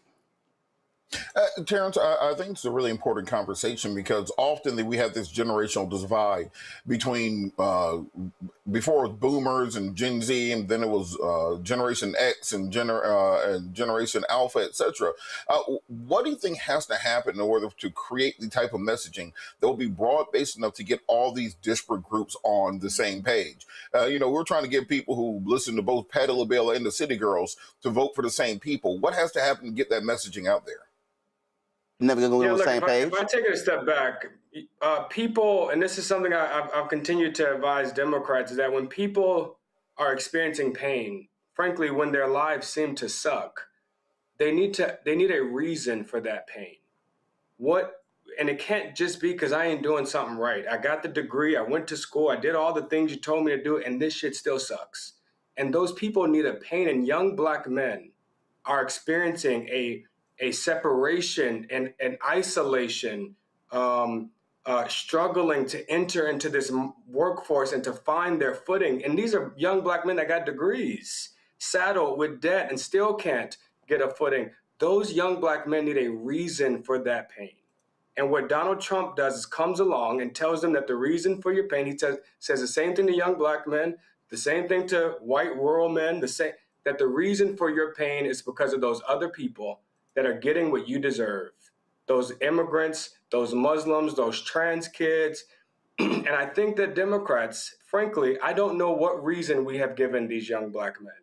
Terrence, I think it's a really important conversation because often we have this generational divide between before it was boomers and Gen Z, and then it was Generation X and Generation Alpha, etc. What do you think has to happen in order to create the type of messaging that will be broad-based enough to get all these disparate groups on the same page? You know, we're trying to get people who listen to both Patti LaBelle and the City Girls to vote for the same people. What has to happen to get that messaging out there? Never gonna go on the same page. If I take it a step back, people, and this is something I've continued to advise Democrats, is that when people are experiencing pain, frankly, when their lives seem to suck, they need a reason for that pain. And it can't just be because I ain't doing something right. I got the degree, I went to school, I did all the things you told me to do, and this shit still sucks. And those people need a pain, and young black men are experiencing a separation and isolation, struggling to enter into this workforce and to find their footing. And these are young black men that got degrees, saddled with debt, and still can't get a footing. Those young black men need a reason for that pain. And what Donald Trump does is comes along and tells them that the reason for your pain, he says the same thing to young black men, the same thing to white rural men, that the reason for your pain is because of those other people that are getting what you deserve. Those immigrants, those Muslims, those trans kids. And I think that Democrats, frankly, I don't know what reason we have given these young black men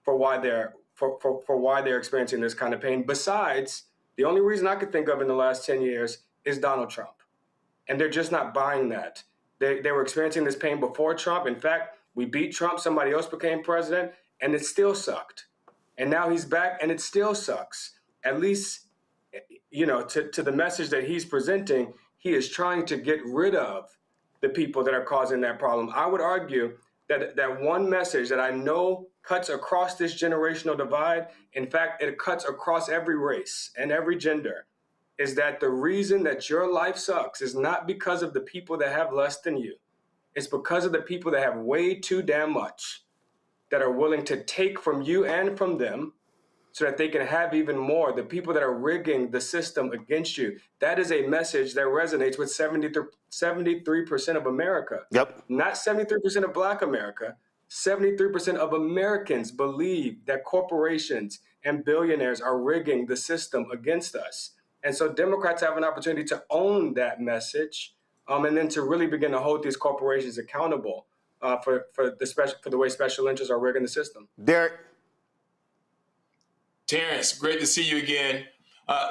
for why they're experiencing this kind of pain. Besides, the only reason I could think of in the last 10 years is Donald Trump. And they're just not buying that. They were experiencing this pain before Trump. In fact, we beat Trump, somebody else became president, and it still sucked. And now he's back and it still sucks. At least, you know, to the message that he's presenting, he is trying to get rid of the people that are causing that problem. I would argue that one message that I know cuts across this generational divide, in fact, it cuts across every race and every gender, is that the reason that your life sucks is not because of the people that have less than you. It's because of the people that have way too damn much, that are willing to take from you and from them, so that they can have even more, the people that are rigging the system against you. That is a message that resonates with 73% of America. Yep. Not 73% of Black America. 73% of Americans believe that corporations and billionaires are rigging the system against us. And so Democrats have an opportunity to own that message, and then to really begin to hold these corporations accountable for the way special interests are rigging the system. Derek. Terrence, great to see you again.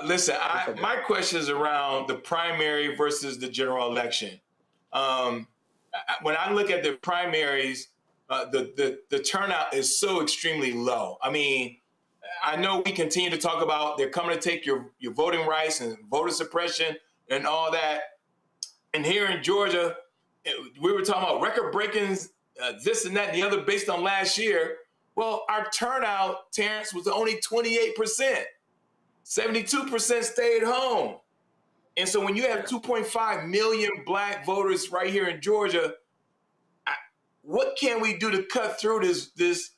Listen, my question is around the primary versus the general election. When I look at the primaries, the turnout is so extremely low. I mean, I know we continue to talk about they're coming to take your voting rights and voter suppression and all that. And here in Georgia, we were talking about record-breaking this and that and the other based on last year. Well, our turnout, Terrence, was only 28%. 72% stayed home. And so when you have 2.5 million Black voters right here in Georgia, what can we do to cut through this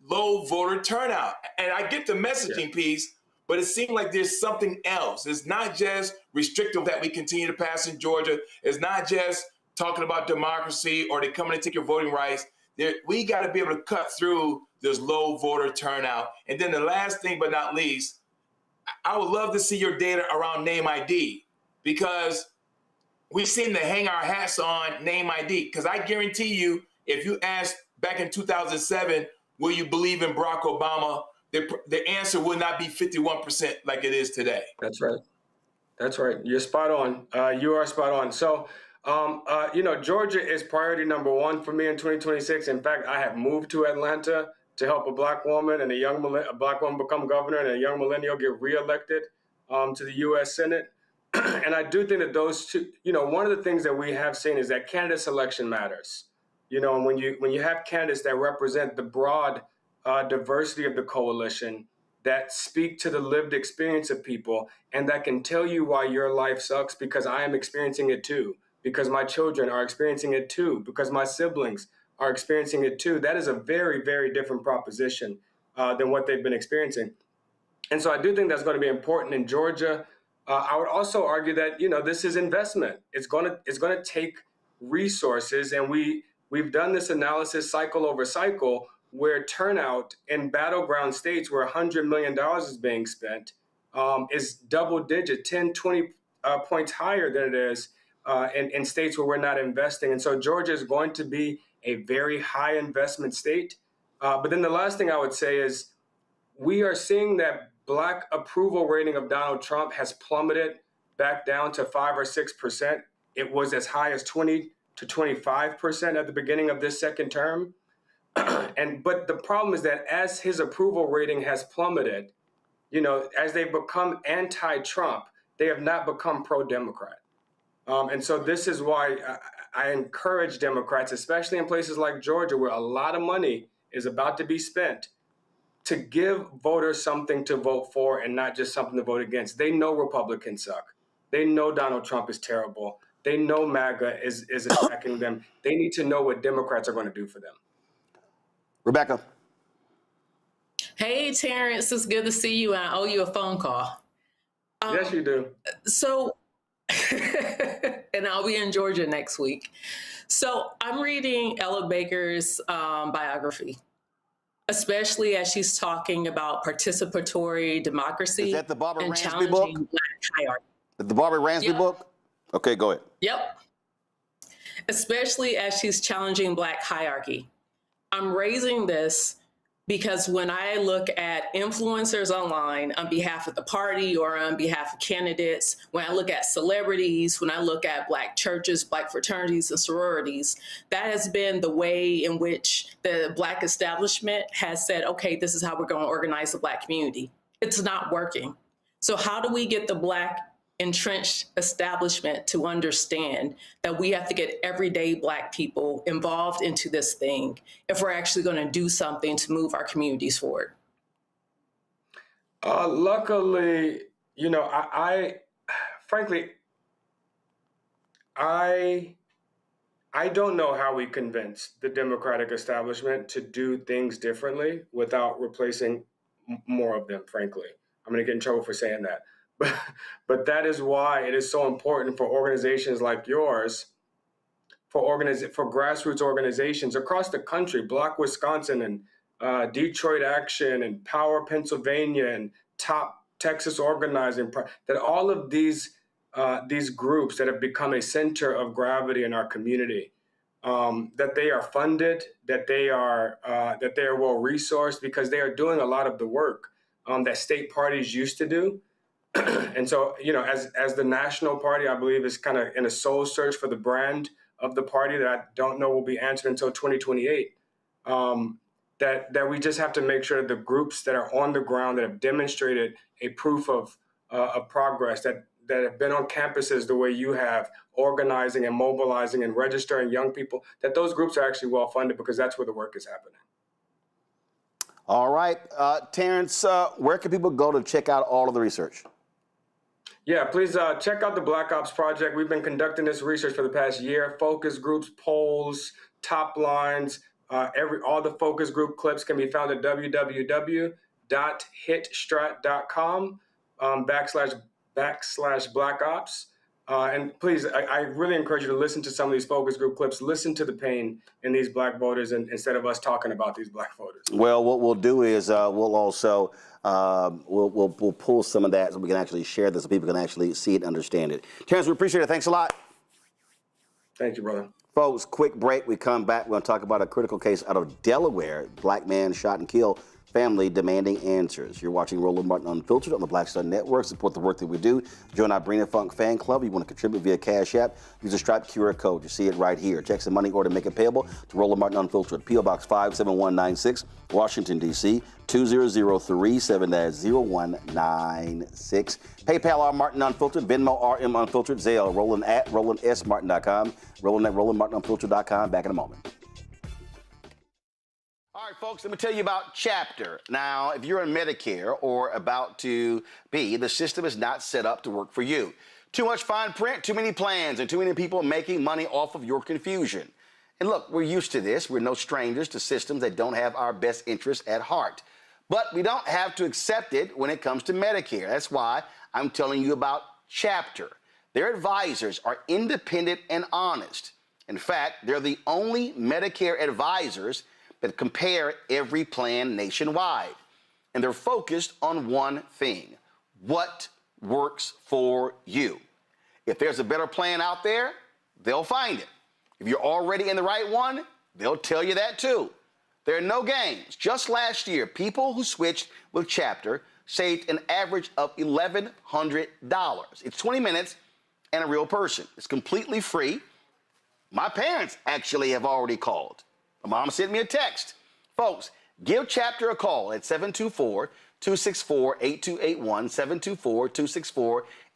low voter turnout? And I get the messaging piece, but it seems like there's something else. It's not just restrictive that we continue to pass in Georgia. It's not just talking about democracy or they come in and take your voting rights. We got to be able to cut through this low voter turnout. And then the last thing but not least, I would love to see your data around name ID, because we seem to hang our hats on name ID. Because I guarantee you, if you asked back in 2007, will you believe in Barack Obama, the answer would not be 51% like it is today. That's right. That's right. You're spot on. You are spot on. So, Georgia is priority number one for me in 2026. In fact, I have moved to Atlanta to help a black woman and a black woman become governor and a young millennial get reelected to the U.S. Senate. And I do think that those two, one of the things that we have seen is that candidate selection matters. And when you have candidates that represent the broad diversity of the coalition, that speak to the lived experience of people, and that can tell you why your life sucks, because I am experiencing it too, because my children are experiencing it too, because my siblings are experiencing it too. That is a very, very different proposition than what they've been experiencing. And so I do think that's going to be important in Georgia. I would also argue that, this is investment. It's going to take resources, and we've done this analysis cycle over cycle, where turnout in battleground states where $100 million is being spent is double digit, 10, 20 points higher than it is in states where we're not investing. And so Georgia is going to be a very high investment state. But then the last thing I would say is we are seeing that Black approval rating of Donald Trump has plummeted back down to 5 or 6%. It was as high as 20 to 25% at the beginning of this second term. But the problem is that as his approval rating has plummeted, as they become anti-Trump, they have not become pro-Democrat. And so this is why I encourage Democrats, especially in places like Georgia, where a lot of money is about to be spent, to give voters something to vote for and not just something to vote against. They know Republicans suck. They know Donald Trump is terrible. They know MAGA is attacking them. They need to know what Democrats are going to do for them. Rebecca. Hey, Terrence, it's good to see you. And I owe you a phone call. Yes, you do. So, and I'll be in Georgia next week. So I'm reading Ella Baker's biography, especially as she's talking about participatory democracy. Is that the Barbara and Ransby book? Black hierarchy. The Barbara Ransby book? Okay, go ahead. Yep. Especially as she's challenging Black hierarchy. I'm raising this because when I look at influencers online on behalf of the party or on behalf of candidates, when I look at celebrities, when I look at Black churches, Black fraternities and sororities, that has been the way in which the Black establishment has said, okay, this is how we're going to organize the Black community. It's not working. So how do we get the Black entrenched establishment to understand that we have to get everyday Black people involved into this thing if we're actually going to do something to move our communities forward? Luckily, frankly, I don't know how we convince the Democratic establishment to do things differently without replacing more of them, frankly. I'm going to get in trouble for saying that. But that is why it is so important for organizations like yours, for grassroots organizations across the country, Block Wisconsin and Detroit Action and Power Pennsylvania and Top Texas Organizing, that all of these groups that have become a center of gravity in our community, that they are funded, that they are well resourced, because they are doing a lot of the work that state parties used to do. And so, as the national party, I believe is kind of in a soul search for the brand of the party that I don't know will be answered until 2028. That we just have to make sure that the groups that are on the ground, that have demonstrated a proof of progress, that have been on campuses the way you have, organizing and mobilizing and registering young people, that those groups are actually well funded, because that's where the work is happening. All right, Terrence, where can people go to check out all of the research? Yeah, please check out the Black Ops Project. We've been conducting this research for the past year. Focus groups, polls, top lines, all the focus group clips can be found at www.hitstrat.com /Black Ops. And please, I really encourage you to listen to some of these focus group clips. Listen to the pain in these black voters instead of us talking about these black voters. Well, what we'll do is we'll also we'll pull some of that so we can actually share this so people can actually see it and understand it. Terrence, we appreciate it. Thanks a lot. Thank you, brother. Folks, quick break. We come back. We're going to talk about a critical case out of Delaware. Black man shot and killed. Family demanding answers. You're watching Roland Martin Unfiltered on the Black Star Network. Support the work that we do. Join our Bring It Funk fan club. You want to contribute via Cash App. Use a Stripe QR code. You see it right here. Text the money order, make it payable to Roland Martin Unfiltered. P.O. Box 57196, Washington, D.C. 20037-0196. PayPal R Martin Unfiltered. Venmo RM Unfiltered. Zelle Roland at RolandSMartin.com. Roland at RolandMartinUnfiltered.com. Back in a moment. All right, folks, let me tell you about Chapter. Now, if you're on Medicare or about to be, the system is not set up to work for you. Too much fine print, too many plans, and too many people making money off of your confusion. And look, we're used to this. We're no strangers to systems that don't have our best interests at heart. But we don't have to accept it when it comes to Medicare. That's why I'm telling you about Chapter. Their advisors are independent and honest. In fact, they're the only Medicare advisors that compare every plan nationwide. And they're focused on one thing: what works for you. If there's a better plan out there, they'll find it. If you're already in the right one, they'll tell you that too. There are no games. Just last year, people who switched with Chapter saved an average of $1,100. It's 20 minutes and a real person. It's completely free. My parents actually have already called. My mom sent me a text. Folks, give Chapter a call at 724-264-8281,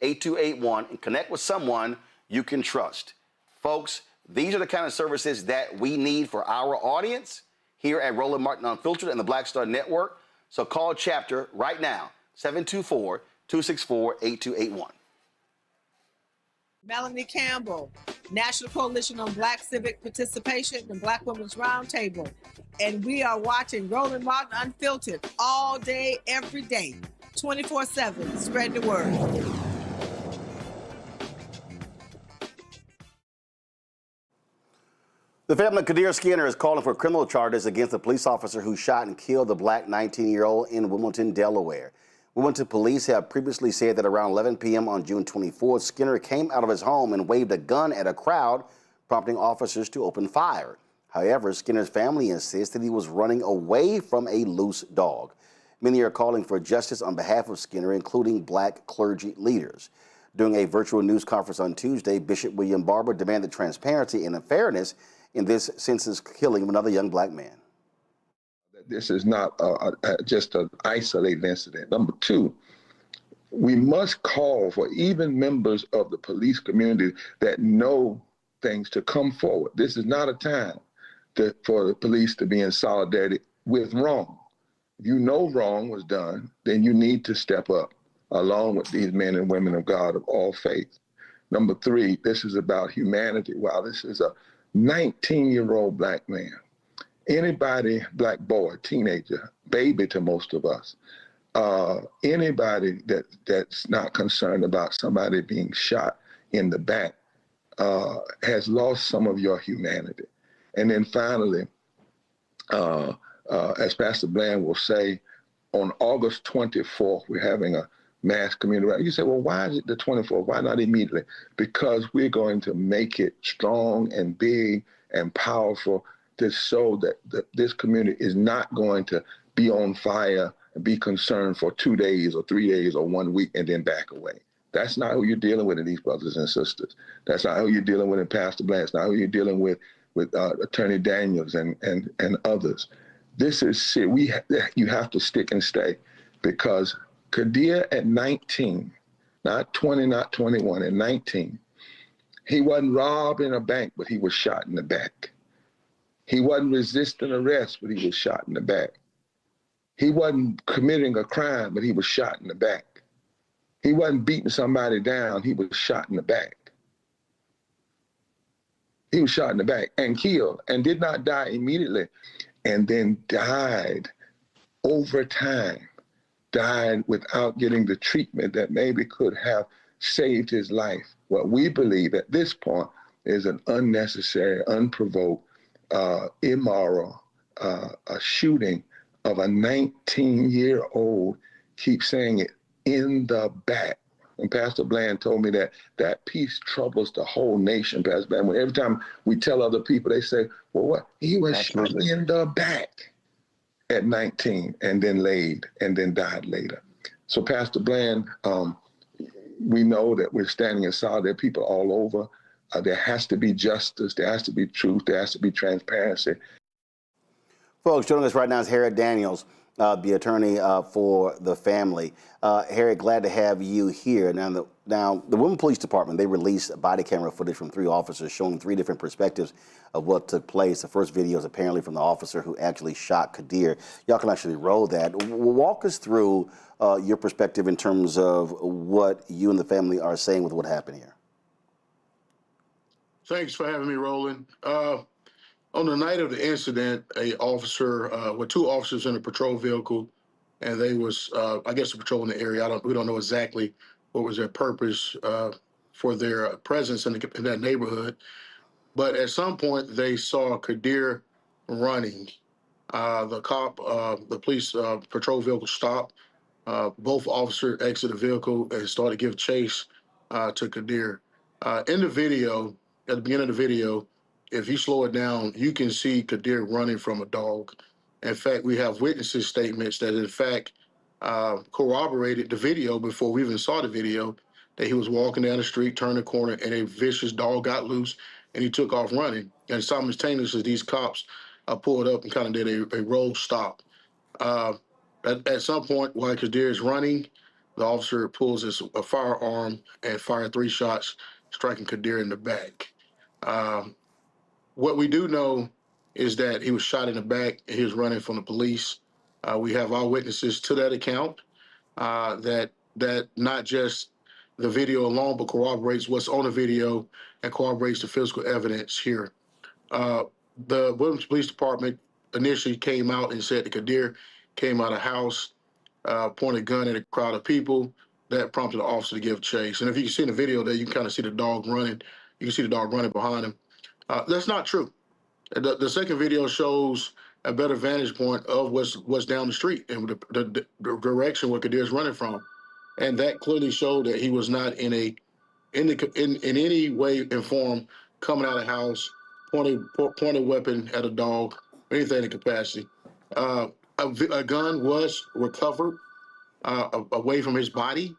724-264-8281, and connect with someone you can trust. Folks, these are the kind of services that we need for our audience here at Roland Martin Unfiltered and the Black Star Network. So call Chapter right now, 724-264-8281. Melanie Campbell, National Coalition on Black Civic Participation and Black Women's Roundtable. And we are watching Roland Martin Unfiltered all day, every day, 24/7. Spread the word. The family of Kadir Skinner is calling for criminal charges against a police officer who shot and killed the black 19-year-old in Wilmington, Delaware. Wilmington police have previously said that around 11 p.m. on June 24th, Skinner came out of his home and waved a gun at a crowd, prompting officers to open fire. However, Skinner's family insists that he was running away from a loose dog. Many are calling for justice on behalf of Skinner, including black clergy leaders. During a virtual news conference on Tuesday, Bishop William Barber demanded transparency and fairness in this senseless killing of another young black man. This is not just an isolated incident. Number two, we must call for even members of the police community that know things to come forward. This is not a time for the police to be in solidarity with wrong. If you know wrong was done, then you need to step up along with these men and women of God of all faith. Number three, this is about humanity. Wow, this is a 19-year-old black man. Anybody, black boy, teenager, baby to most of us, anybody that's not concerned about somebody being shot in the back has lost some of your humanity. And then finally, as Pastor Bland will say, on August 24th, we're having a mass community rally. You say, well, why is it the 24th? Why not immediately? Because we're going to make it strong and big and powerful to show that this community is not going to be on fire and be concerned for 2 days or 3 days or 1 week and then back away. That's not who you're dealing with in these brothers and sisters. That's not who you're dealing with in Pastor Bland. It's not who you're dealing with Attorney Daniels and others. This is you have to stick and stay, because Kadir at 19, not 20, not 21, at 19, he wasn't robbing a bank, but he was shot in the back. He wasn't resisting arrest, but he was shot in the back. He wasn't committing a crime, but he was shot in the back. He wasn't beating somebody down, he was shot in the back. He was shot in the back and killed, and did not die immediately, and then died over time, died without getting the treatment that maybe could have saved his life. What we believe at this point is an unnecessary, unprovoked, immoral a shooting of a 19-year-old, keep saying it, in the back. And Pastor Bland told me that piece troubles the whole nation, Pastor Bland. When every time we tell other people, they say, well, what? He was shot in the back at 19 and then laid and then died later. So Pastor Bland, we know that we're standing in solidarity. There are people all over. There has to be justice. There has to be truth. There has to be transparency. Folks, joining us right now is Harriet Daniels, the attorney for the family. Harriet, glad to have you here. Now, the Women Police Department, they released body camera footage from 3 officers showing 3 different perspectives of what took place. The first video is apparently from the officer who actually shot Kadir. Y'all can actually roll that. Walk us through your perspective in terms of what you and the family are saying with what happened here. Thanks for having me, Roland. On the night of the incident, a officer, with 2 officers in a patrol vehicle, and they was, I guess, patrolling the area. We don't know exactly what was their purpose for their presence in that neighborhood. But at some point, they saw Kadir running. The police patrol vehicle stopped. Both officers exited the vehicle and started to give chase to Kadir. In the video, at the beginning of the video, if you slow it down, you can see Kadir running from a dog. In fact, we have witnesses' statements that, in fact, corroborated the video before we even saw the video, that he was walking down the street, turned the corner, and a vicious dog got loose, and he took off running. And simultaneously, these cops pulled up and kind of did a roll stop. At some point, while Kadir is running, the officer pulls a firearm and fired 3 shots, striking Kadir in the back. What we do know is that he was shot in the back and he was running from the police. We have our witnesses to that account, that not just the video alone, but corroborates what's on the video and corroborates the physical evidence here. The Williams Police Department initially came out and said that Kadir came out of the house, pointed a gun at a crowd of people. That prompted the officer to give chase. And if you can see in the video there, you can kind of see the dog running. You can see the dog running behind him. That's not true. The second video shows a better vantage point of what's down the street and the direction where Kadir's running from, and that clearly showed that he was not in any way and form coming out of the house, pointing a weapon at a dog, anything in capacity. A gun was recovered away from his body.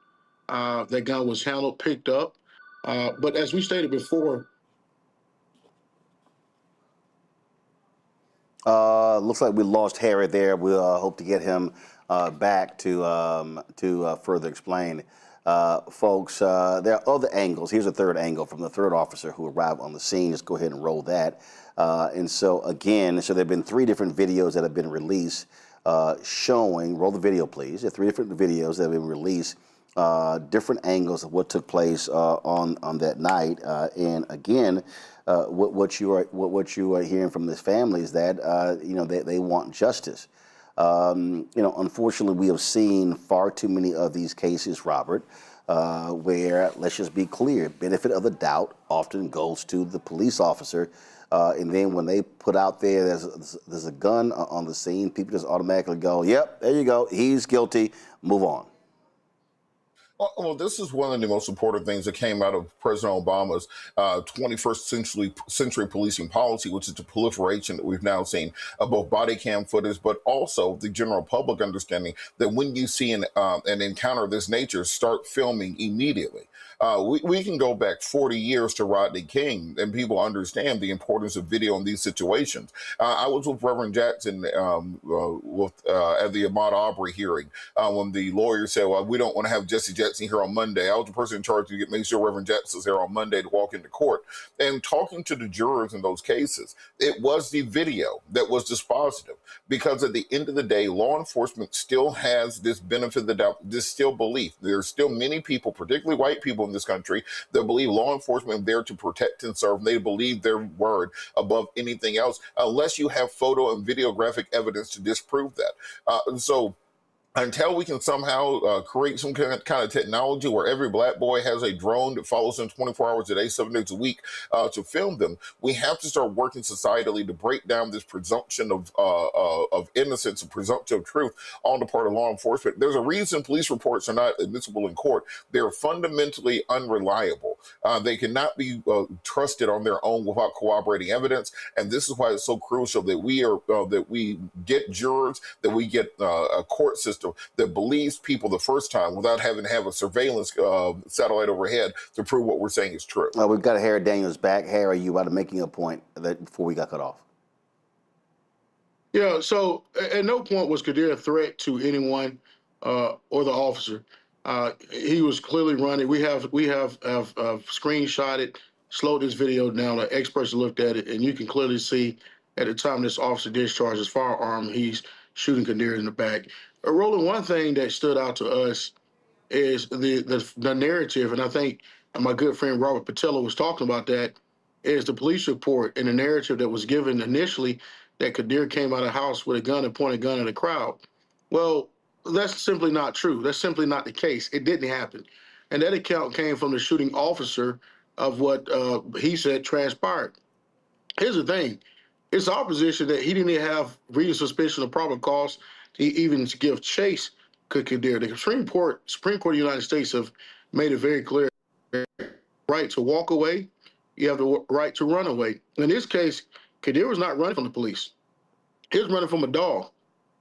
That gun was handled, picked up, but as we stated before. Looks like we lost Harriet there. We'll hope to get him back to further explain. Folks, there are other angles. Here's a third angle from the third officer who arrived on the scene. Just go ahead and roll that. And so again, there have been 3 different videos that have been released showing, roll the video please. There are 3 different videos that have been released, different angles of what took place on that night. And again, what you are hearing from this family is that they want justice. Unfortunately, we have seen far too many of these cases, Robert, where, let's just be clear, benefit of the doubt often goes to the police officer, and then when they put out there there's a gun on the scene, people just automatically go, "Yep, there you go, he's guilty, move on." Well, this is one of the most important things that came out of President Obama's 21st century policing policy, which is the proliferation that we've now seen of both body cam footage, but also the general public understanding that when you see an encounter of this nature, start filming immediately. We can go back 40 years to Rodney King, and people understand the importance of video in these situations. I was with Reverend Jackson at the Ahmaud Arbery hearing when the lawyer said, well, we don't want to have Jesse Jackson here on Monday. I was the person in charge to make sure Reverend Jackson was here on Monday to walk into court. And talking to the jurors in those cases, it was the video that was dispositive, because at the end of the day, law enforcement still has this benefit of the doubt, this still belief. There's still many people, particularly white people in this country, that believe law enforcement is there to protect and serve. They believe their word above anything else, unless you have photo and videographic evidence to disprove that. So until we can somehow create some kind of technology where every black boy has a drone that follows them 24 hours a day, 7 days a week to film them, we have to start working societally to break down this presumption of innocence and presumption of truth on the part of law enforcement. There's a reason police reports are not admissible in court. They're fundamentally unreliable. They cannot be trusted on their own without corroborating evidence, and this is why it's so crucial that we get jurors, that we get a court system that believes people the first time without having to have a surveillance satellite overhead to prove what we're saying is true. We've got Harry Daniels back. Harry, you about to making a point that before we got cut off? Yeah, so at no point was Kadir a threat to anyone or the officer. He was clearly running. We have screenshotted, slowed this video down. The experts looked at it, and you can clearly see at the time this officer discharged his firearm, he's shooting Kadir in the back. Roland, one thing that stood out to us is the narrative, and I think my good friend Robert Patella was talking about that, is the police report and the narrative that was given initially that Kadir came out of the house with a gun and pointed a gun at a crowd. Well, that's simply not true. That's simply not the case. It didn't happen. And that account came from the shooting officer of what he said transpired. Here's the thing. It's our position that he didn't have reasonable suspicion of probable cause to even give chase to Kadir. The Supreme Court of the United States have made it very clear: right to walk away, you have the right to run away. In this case, Kadir was not running from the police. He was running from a dog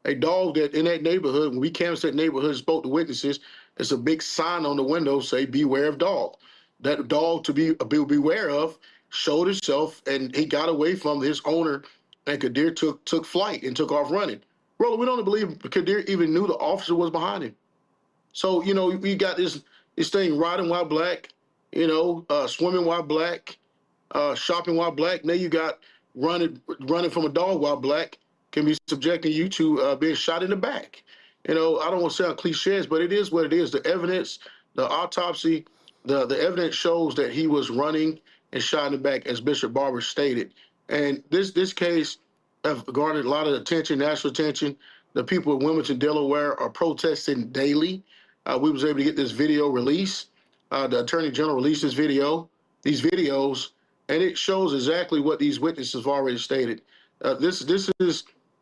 that in that neighborhood, when we canvassed that neighborhood and spoke to witnesses, there's a big sign on the window say, "Beware of dog." That dog to be beware of showed itself, and he got away from his owner, and Kadir took flight and took off running. Roland, we don't believe Kadir even knew the officer was behind him. So, we got this thing riding while black, swimming while black, shopping while black. Now you got running from a dog while black can be subjecting you to being shot in the back. I don't want to sound cliches, but it is what it is. The evidence, the autopsy, the evidence shows that he was running and shot in the back, as Bishop Barber stated. And this case have garnered a lot of attention, national attention. The people of Wilmington, Delaware are protesting daily. We was able to get this video released. The Attorney General released these videos, and it shows exactly what these witnesses have already stated. This is,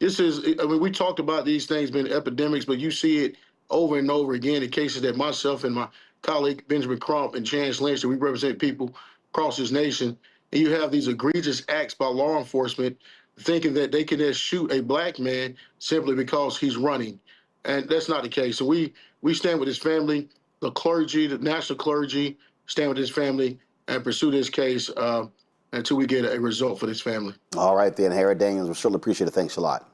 I mean, we talked about these things being epidemics, but you see it over and over again in cases that myself and my colleague Benjamin Crump and Chance Lynch, that we represent people across this nation, and you have these egregious acts by law enforcement thinking that they can just shoot a black man simply because he's running. And that's not the case. So we stand with his family, the clergy, the national clergy, stand with his family and pursue this case until we get a result for this family. All right, then, Harry Daniels, we certainly appreciate it. Thanks a lot.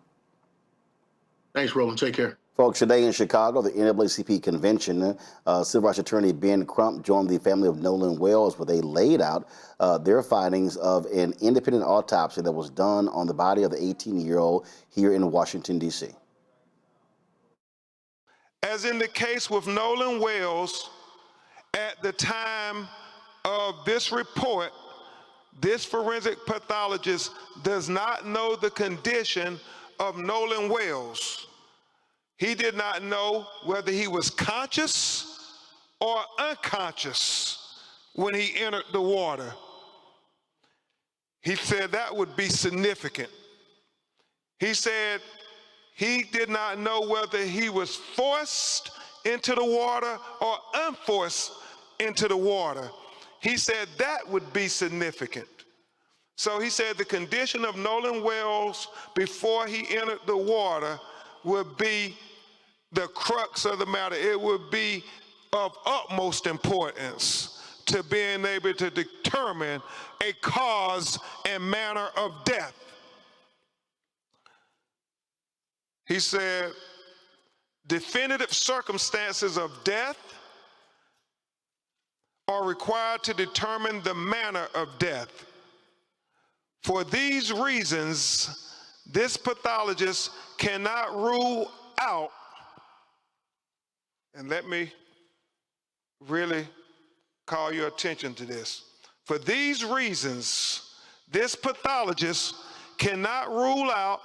Thanks, Roland. Take care. Folks, today in Chicago, the NAACP convention, civil rights attorney Ben Crump joined the family of Nolan Wells, where they laid out their findings of an independent autopsy that was done on the body of the 18-year-old here in Washington, D.C. As in the case with Nolan Wells, at the time of this report, this forensic pathologist does not know the condition of Nolan Wells. He did not know whether he was conscious or unconscious when he entered the water. He said that would be significant. He said he did not know whether he was forced into the water or unforced into the water. He said that would be significant. So he said the condition of Nolan Wells before he entered the water would be the crux of the matter. It would be of utmost importance to being able to determine a cause and manner of death. He said, definitive circumstances of death are required to determine the manner of death. For these reasons, this pathologist cannot rule out, and let me really call your attention to this. For these reasons, this pathologist cannot rule out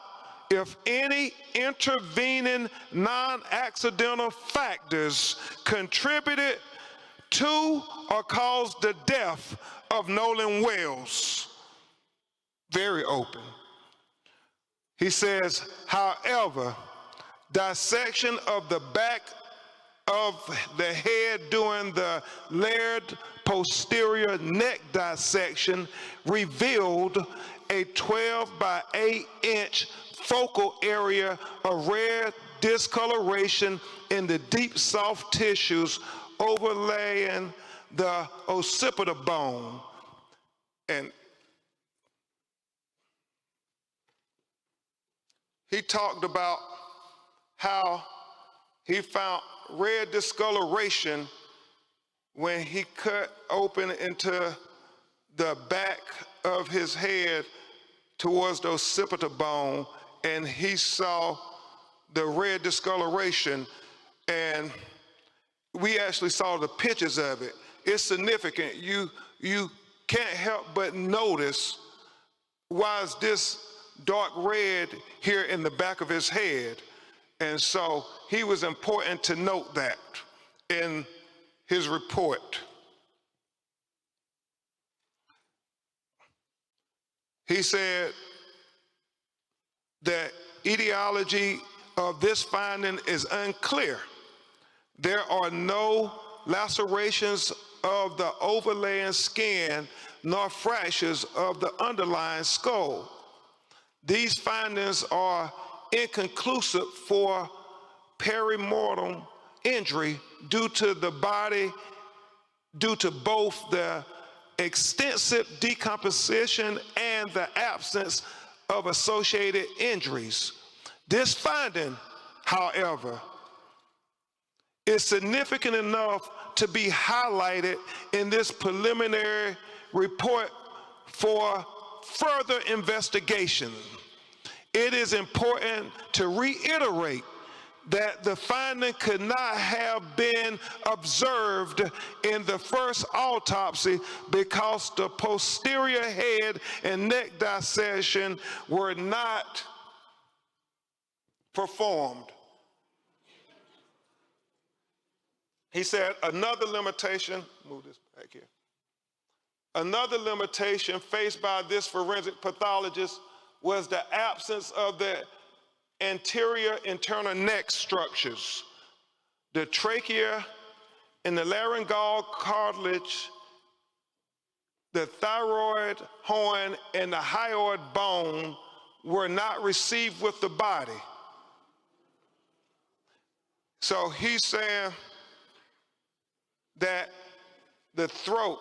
if any intervening non-accidental factors contributed to or caused the death of Nolan Wells. Very open. He says, however, dissection of the back of the head during the layered posterior neck dissection revealed a 12 by 8 inch focal area of red discoloration in the deep soft tissues overlaying the occipital bone. And he talked about how he found red discoloration when he cut open into the back of his head towards the occipital bone, and he saw the red discoloration, and we actually saw the pictures of it. It's significant. You can't help but notice, why is this dark red here in the back of his head? And so he was important to note that in his report. He said that etiology of this finding is unclear. There are no lacerations of the overlaying skin nor fractures of the underlying skull. These findings are inconclusive for perimortem injury due to both the extensive decomposition and the absence of associated injuries. This finding, however, is significant enough to be highlighted in this preliminary report for further investigation. It is important to reiterate that the finding could not have been observed in the first autopsy because the posterior head and neck dissection were not performed. He said another limitation, move this back here. Another limitation faced by this forensic pathologist was the absence of the anterior internal neck structures. The trachea and the laryngeal cartilage, the thyroid horn, and the hyoid bone were not received with the body. So he's saying that the throat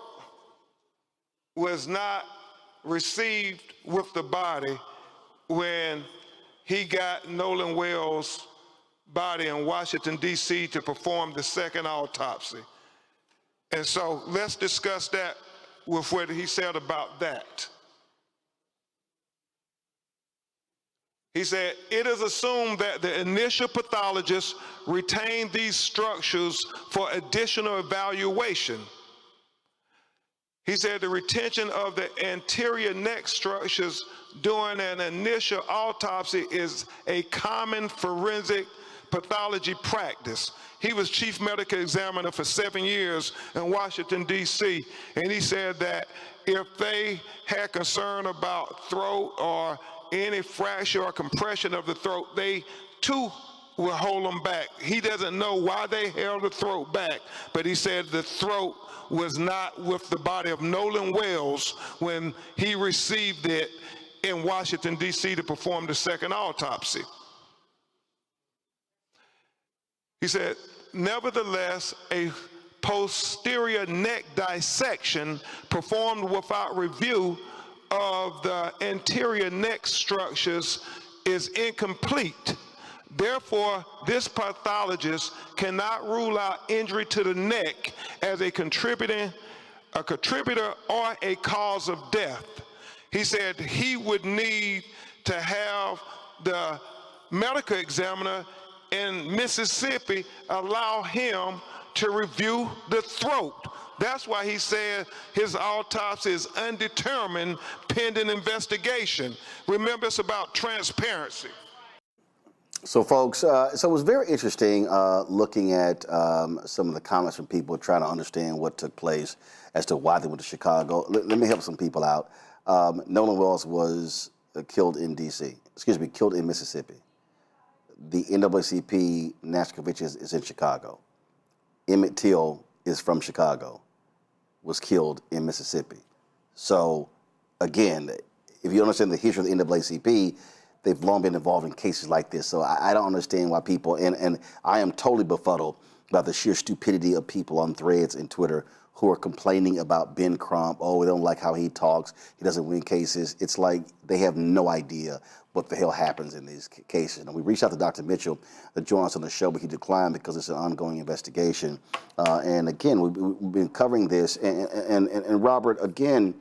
was not received with the body when he got Nolan Wells' body in Washington, D.C. to perform the second autopsy. And so let's discuss that with what he said about that. He said, it is assumed that the initial pathologist retained these structures for additional evaluation. He said the retention of the anterior neck structures during an initial autopsy is a common forensic pathology practice. He was chief medical examiner for 7 years in Washington, D.C., and he said that if they had concern about throat or any fracture or compression of the throat, they too will hold them back. He doesn't know why they held the throat back, but he said the throat was not with the body of Nolan Wells when he received it in Washington, D.C. to perform the second autopsy. He said, nevertheless, a posterior neck dissection performed without review of the anterior neck structures is incomplete. Therefore, this pathologist cannot rule out injury to the neck as a contributor or a cause of death. He said he would need to have the medical examiner in Mississippi allow him to review the throat. That's why he said his autopsy is undetermined pending investigation. Remember, it's about transparency. So, folks, so it was very interesting looking at some of the comments from people trying to understand what took place as to why they went to Chicago. Let me help some people out. Nolan Wells was killed in killed in Mississippi. The NAACP National Convention is in Chicago. Emmett Till is from Chicago, was killed in Mississippi. So, again, if you understand the history of the NAACP, they've long been involved in cases like this. So I don't understand why people, and I am totally befuddled about the sheer stupidity of people on threads and Twitter who are complaining about Ben Crump. Oh, we don't like how he talks. He doesn't win cases. It's like they have no idea what the hell happens in these cases. And we reached out to Dr. Mitchell to join us on the show, but he declined because it's an ongoing investigation. And again, we've been covering this. And Robert, again,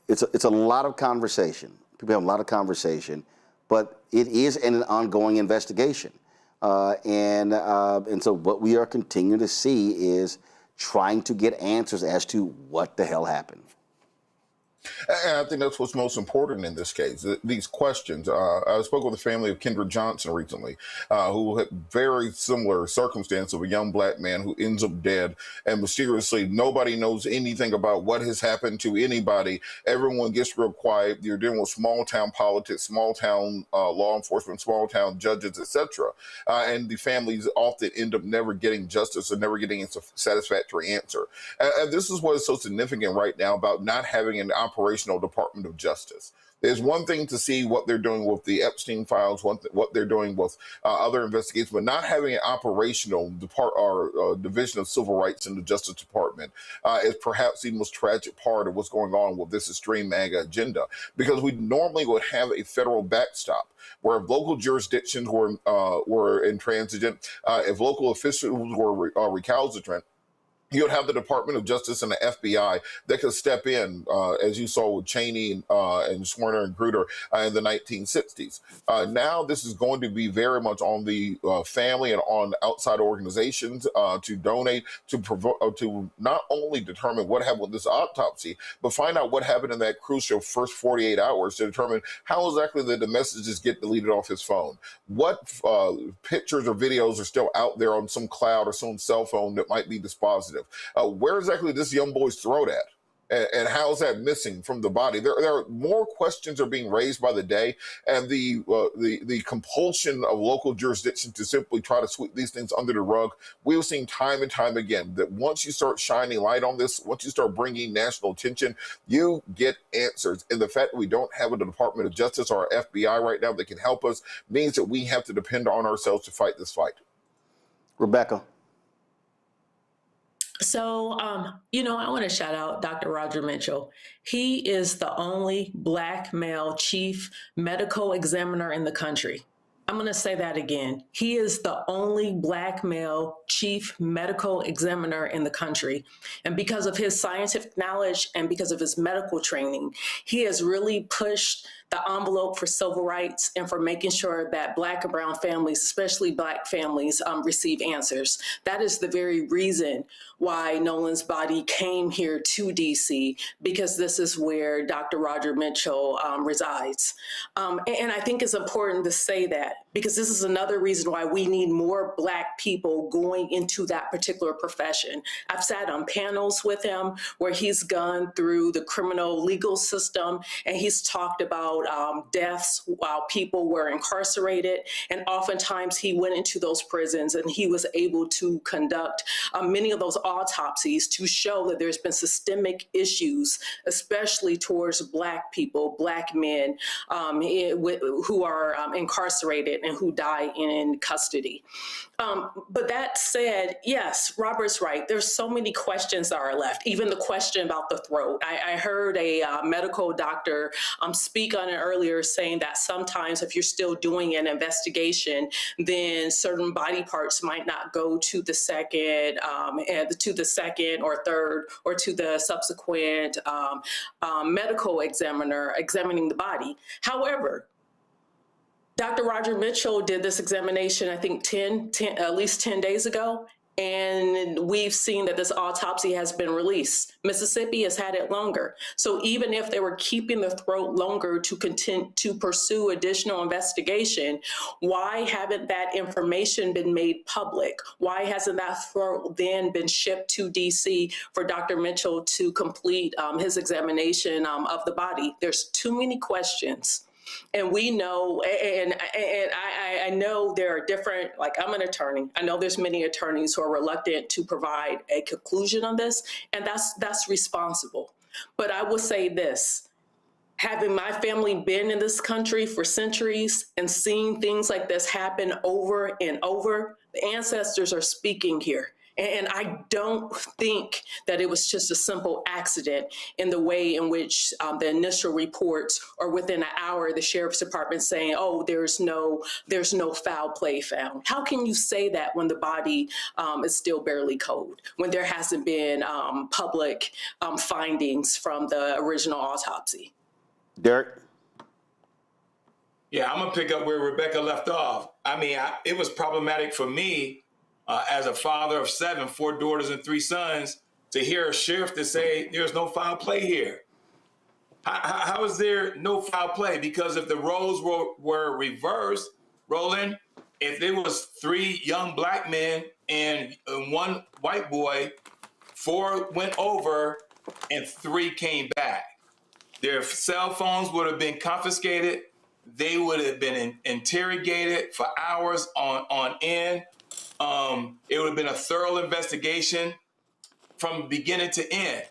it's a lot of conversation. People have a lot of conversation, but it is an ongoing investigation. And so what we are continuing to see is trying to get answers as to what the hell happened. And I think that's what's most important in this case, these questions. I spoke with the family of Kendra Johnson recently, who had very similar circumstance of a young black man who ends up dead, and mysteriously nobody knows anything about what has happened to anybody. Everyone gets real quiet. You're dealing with small town politics, small town law enforcement, small town judges, etc. And the families often end up never getting justice or never getting a satisfactory answer. And this is what is so significant right now about not having an operational Department of Justice. There's one thing to see what they're doing with the Epstein files, what they're doing with other investigations, but not having an operational division of civil rights in the Justice Department is perhaps the most tragic part of what's going on with this extreme MAGA agenda, because we normally would have a federal backstop where if local jurisdictions were intransigent, if local officials were recalcitrant, you would have the Department of Justice and the FBI that could step in, as you saw with Cheney and Swerner and Grutter in the 1960s. Now this is going to be very much on the family and on outside organizations to donate, to not only determine what happened with this autopsy, but find out what happened in that crucial first 48 hours to determine how exactly did the messages get deleted off his phone. What pictures or videos are still out there on some cloud or some cell phone that might be dispositive? Where exactly this young boy's throat at? And how is that missing from the body? There are more questions are being raised by the day, and the compulsion of local jurisdictions to simply try to sweep these things under the rug. We've seen time and time again that once you start shining light on this, once you start bringing national attention, you get answers. And the fact that we don't have a Department of Justice or FBI right now that can help us means that we have to depend on ourselves to fight this fight. Rebecca. So, I want to shout out Dr. Roger Mitchell. He is the only Black male chief medical examiner in the country. I'm going to say that again. He is the only Black male chief medical examiner in the country. And because of his scientific knowledge and because of his medical training, he has really pushed the envelope for civil rights and for making sure that Black and brown families, especially Black families, receive answers. That is the very reason why Nolan's body came here to DC, because this is where Dr. Roger Mitchell resides. And I think it's important to say that, because this is another reason why we need more Black people going into that particular profession. I've sat on panels with him where he's gone through the criminal legal system, and he's talked about deaths while people were incarcerated. And oftentimes he went into those prisons and he was able to conduct many of those autopsies to show that there's been systemic issues, especially towards Black people, Black men who are incarcerated and who die in custody. But that said, yes, Robert's right. There's so many questions that are left, even the question about the throat. I heard a medical doctor speak on it earlier, saying that sometimes if you're still doing an investigation, then certain body parts might not go to the second or third or to the subsequent medical examiner examining the body. However, Dr. Roger Mitchell did this examination, I think at least 10 days ago, And we've seen that this autopsy has been released. Mississippi has had it longer. So even if they were keeping the throat longer to continue to pursue additional investigation, why haven't that information been made public? Why hasn't that throat then been shipped to DC for Dr. Mitchell to complete his examination of the body? There's too many questions. And we know, and I know there are different, like I'm an attorney. I know there's many attorneys who are reluctant to provide a conclusion on this, and that's responsible. But I will say this, having my family been in this country for centuries and seeing things like this happen over and over, the ancestors are speaking here. And I don't think that it was just a simple accident in the way in which the initial reports, or within an hour, the sheriff's department saying, oh, there's no foul play found. How can you say that when the body is still barely cold, when there hasn't been public findings from the original autopsy? Derek? Yeah, I'm going to pick up where Rebecca left off. I mean, it was problematic for me as a father of 7, 4 daughters and 3 sons, to hear a sheriff to say there's no foul play here. How is there no foul play? Because if the roles were reversed, Roland, if there was 3 young black men and 1 white boy, 4 went over and 3 came back. Their cell phones would have been confiscated. They would have been interrogated for hours on end. It would have been a thorough investigation from beginning to end.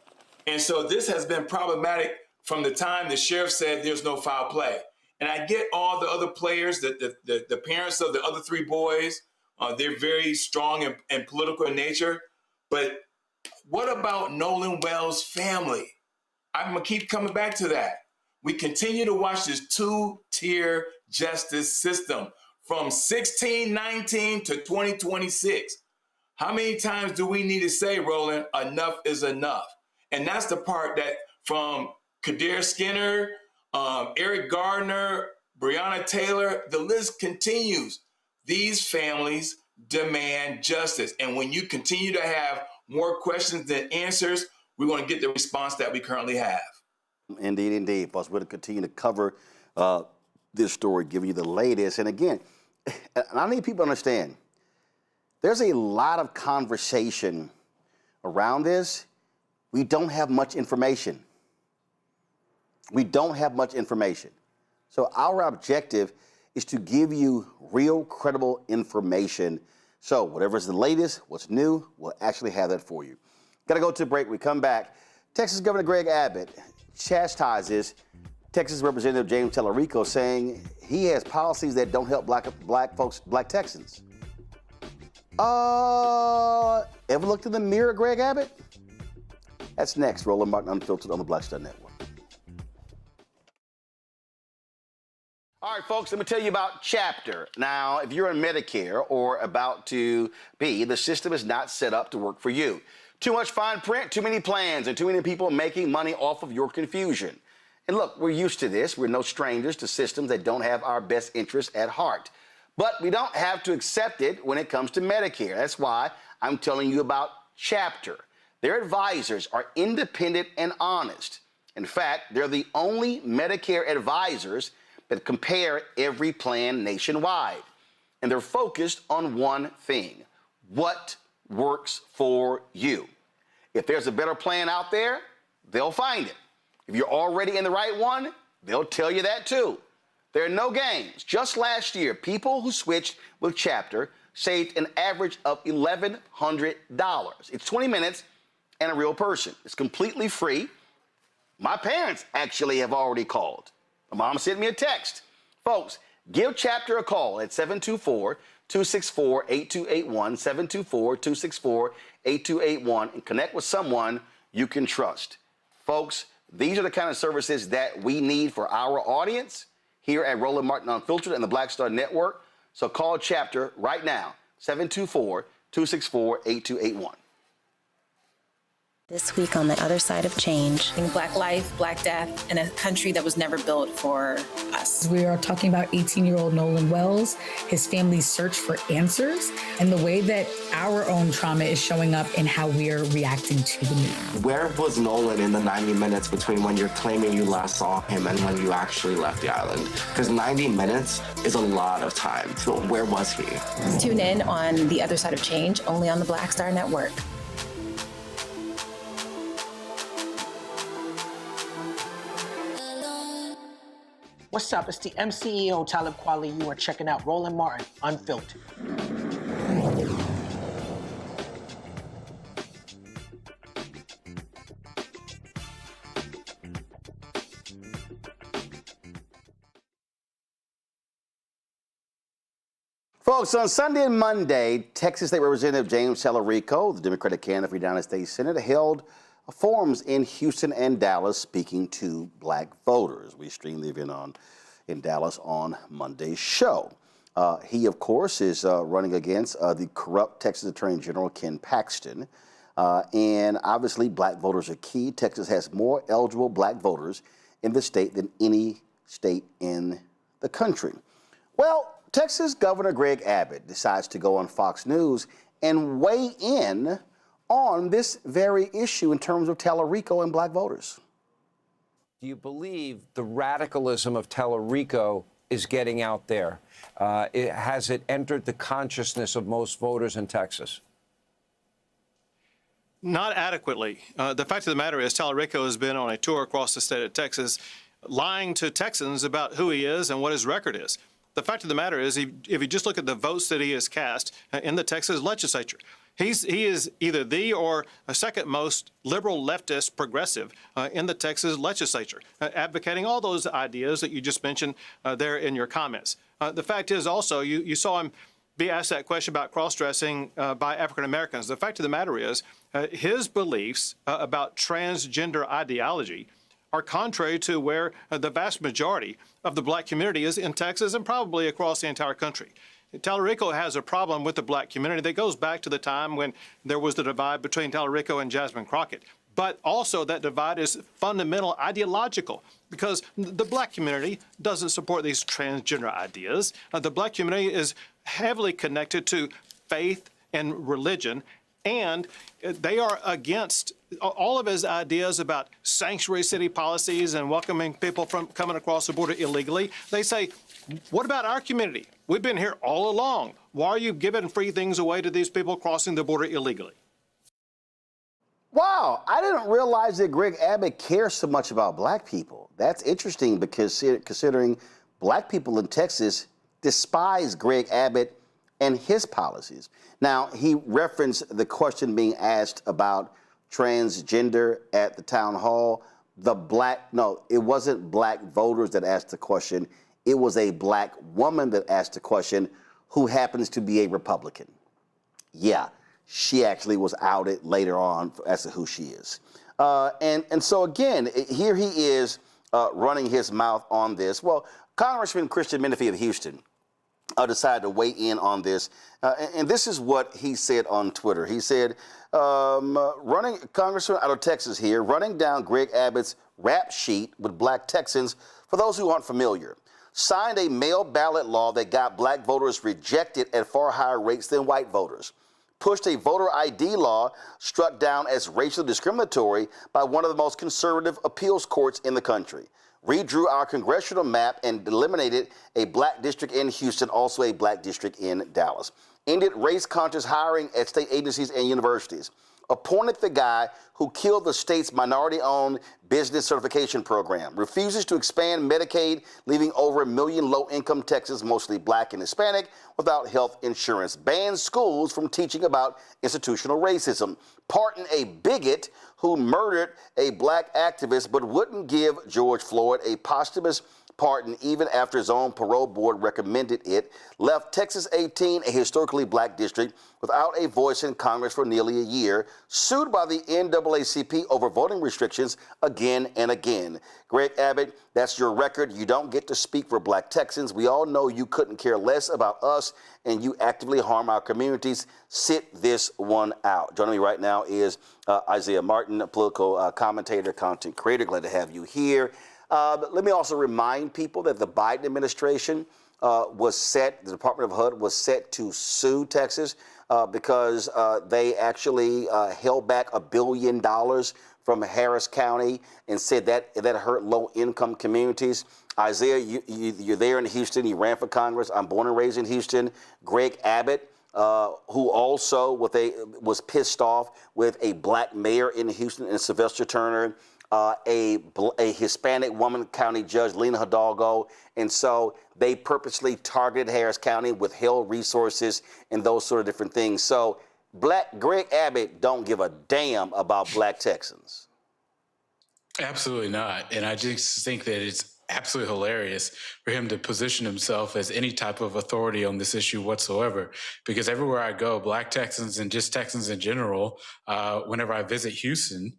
And so this has been problematic from the time the sheriff said there's no foul play. And I get all the other players, the parents of the other 3 boys, they're very strong and political in nature. But what about Nolan Wells' family? I'm going to keep coming back to that. We continue to watch this 2-tier justice system from 1619 to 2026. How many times do we need to say, Roland, enough is enough? And that's the part that from Kadir Skinner, Eric Gardner, Breonna Taylor, the list continues. These families demand justice. And when you continue to have more questions than answers, we're going to get the response that we currently have. Indeed, indeed. Plus, we're going to continue to cover this story, giving you the latest. And again, I need people to understand, there's a lot of conversation around this. We don't have much information. We don't have much information. So our objective is to give you real, credible information. So whatever's the latest, what's new, we'll actually have that for you. Got to go to a break. We come back. Texas Governor Greg Abbott chastises Texas Representative James Tallarico, saying he has policies that don't help black folks, black Texans. Ever looked in the mirror, Greg Abbott? That's next. Roland Martin Unfiltered on the Black Star Network. All right, folks, let me tell you about Chapter. Now, if you're on Medicare or about to be, the system is not set up to work for you. Too much fine print, too many plans, and too many people making money off of your confusion. And look, we're used to this. We're no strangers to systems that don't have our best interests at heart. But we don't have to accept it when it comes to Medicare. That's why I'm telling you about Chapter. Their advisors are independent and honest. In fact, they're the only Medicare advisors that compare every plan nationwide. And they're focused on one thing: what works for you. If there's a better plan out there, they'll find it. If you're already in the right one, they'll tell you that too. There are no games. Just last year, people who switched with Chapter saved an average of $1,100. It's 20 minutes and a real person. It's completely free. My parents actually have already called. My mom sent me a text. Folks, give Chapter a call at 724-264-8281, 724-264-8281, and connect with someone you can trust. Folks, these are the kind of services that we need for our audience here at Roland Martin Unfiltered and the Black Star Network. So call Chapter right now, 724-264-8281. This week on The Other Side of Change. Black life, Black death, in a country that was never built for us. We are talking about 18-year-old Nolan Wells, his family's search for answers, and the way that our own trauma is showing up in how we are reacting to the news. Where was Nolan in the 90 minutes between when you're claiming you last saw him and when you actually left the island? Because 90 minutes is a lot of time. So where was he? Tune in on The Other Side of Change, only on the Black Star Network. What's up? It's the MCEO Talib Kweli. You are checking out Roland Martin Unfiltered. Folks, on Sunday and Monday, Texas State Representative James Tallarico, the Democratic candidate for the United States Senate, held forums in Houston and Dallas speaking to black voters. We streamed the event in Dallas on Monday's show. He, of course, is running against the corrupt Texas Attorney General Ken Paxton. And obviously, black voters are key. Texas has more eligible black voters in the state than any state in the country. Well, Texas Governor Greg Abbott decides to go on Fox News and weigh in on this very issue in terms of Tallarico and black voters. Do you believe the radicalism of Tallarico is getting out there? Has it entered the consciousness of most voters in Texas? Not adequately. The fact of the matter is Tallarico has been on a tour across the state of Texas, lying to Texans about who he is and what his record is. The fact of the matter is, if you just look at the votes that he has cast in the Texas legislature, he is either the or a second most liberal, leftist, progressive in the Texas legislature, advocating all those ideas that you just mentioned there in your comments. The fact is also, you saw him be asked that question about cross-dressing by African Americans. The fact of the matter is, his beliefs about transgender ideology are contrary to where the vast majority of the black community is in Texas and probably across the entire country. Tallarico has a problem with the black community that goes back to the time when there was the divide between Tallarico and Jasmine Crockett. But also that divide is fundamental ideological because the black community doesn't support these transgender ideas. The black community is heavily connected to faith and religion, and they are against all of his ideas about sanctuary city policies and welcoming people from coming across the border illegally. They say, what about our community? We've been here all along. Why are you giving free things away to these people crossing the border illegally? Wow, I didn't realize that Greg Abbott cares so much about black people. That's interesting because considering black people in Texas despise Greg Abbott and his policies. Now, he referenced the question being asked about transgender at the town hall. It wasn't black voters that asked the question. It was a black woman that asked the question who happens to be a Republican. Yeah, she actually was outed later on as to who she is. And so again, here he is running his mouth on this. Well, Congressman Christian Menifee of Houston decided to weigh in on this. And this is what he said on Twitter. He said, Congressman out of Texas here, running down Greg Abbott's rap sheet with black Texans, for those who aren't familiar, signed a mail ballot law that got black voters rejected at far higher rates than white voters, pushed a voter ID law struck down as racially discriminatory by one of the most conservative appeals courts in the country, redrew our congressional map and eliminated a black district in Houston, also a black district in Dallas, ended race-conscious hiring at state agencies and universities, appointed the guy who killed the state's minority-owned business certification program, refuses to expand Medicaid, leaving over 1 million low-income Texans, mostly black and Hispanic, without health insurance, bans schools from teaching about institutional racism, pardoned a bigot who murdered a black activist but wouldn't give George Floyd a posthumous pardon even after his own parole board recommended it, left Texas 18, a historically black district, without a voice in Congress for nearly a year, sued by the NAACP over voting restrictions again and again. Greg Abbott, that's your record. You don't get to speak for black Texans. We all know you couldn't care less about us, and you actively harm our communities. Sit this one out. Joining me right now is Isaiah Martin, a political commentator, content creator. Glad to have you here. Let me also remind people that the Biden administration the Department of HUD was set to sue Texas because they actually held back $1 billion from Harris County and said that hurt low-income communities. Isaiah, you're there in Houston. You ran for Congress. I'm born and raised in Houston. Greg Abbott, who also was pissed off with a black mayor in Houston and Sylvester Turner, a Hispanic woman county judge, Lena Hidalgo, and so they purposely targeted Harris County, withheld resources, and those sort of different things. So Greg Abbott don't give a damn about black Texans. Absolutely not. And I just think that it's absolutely hilarious for him to position himself as any type of authority on this issue whatsoever, because everywhere I go, black Texans and just Texans in general, whenever I visit Houston,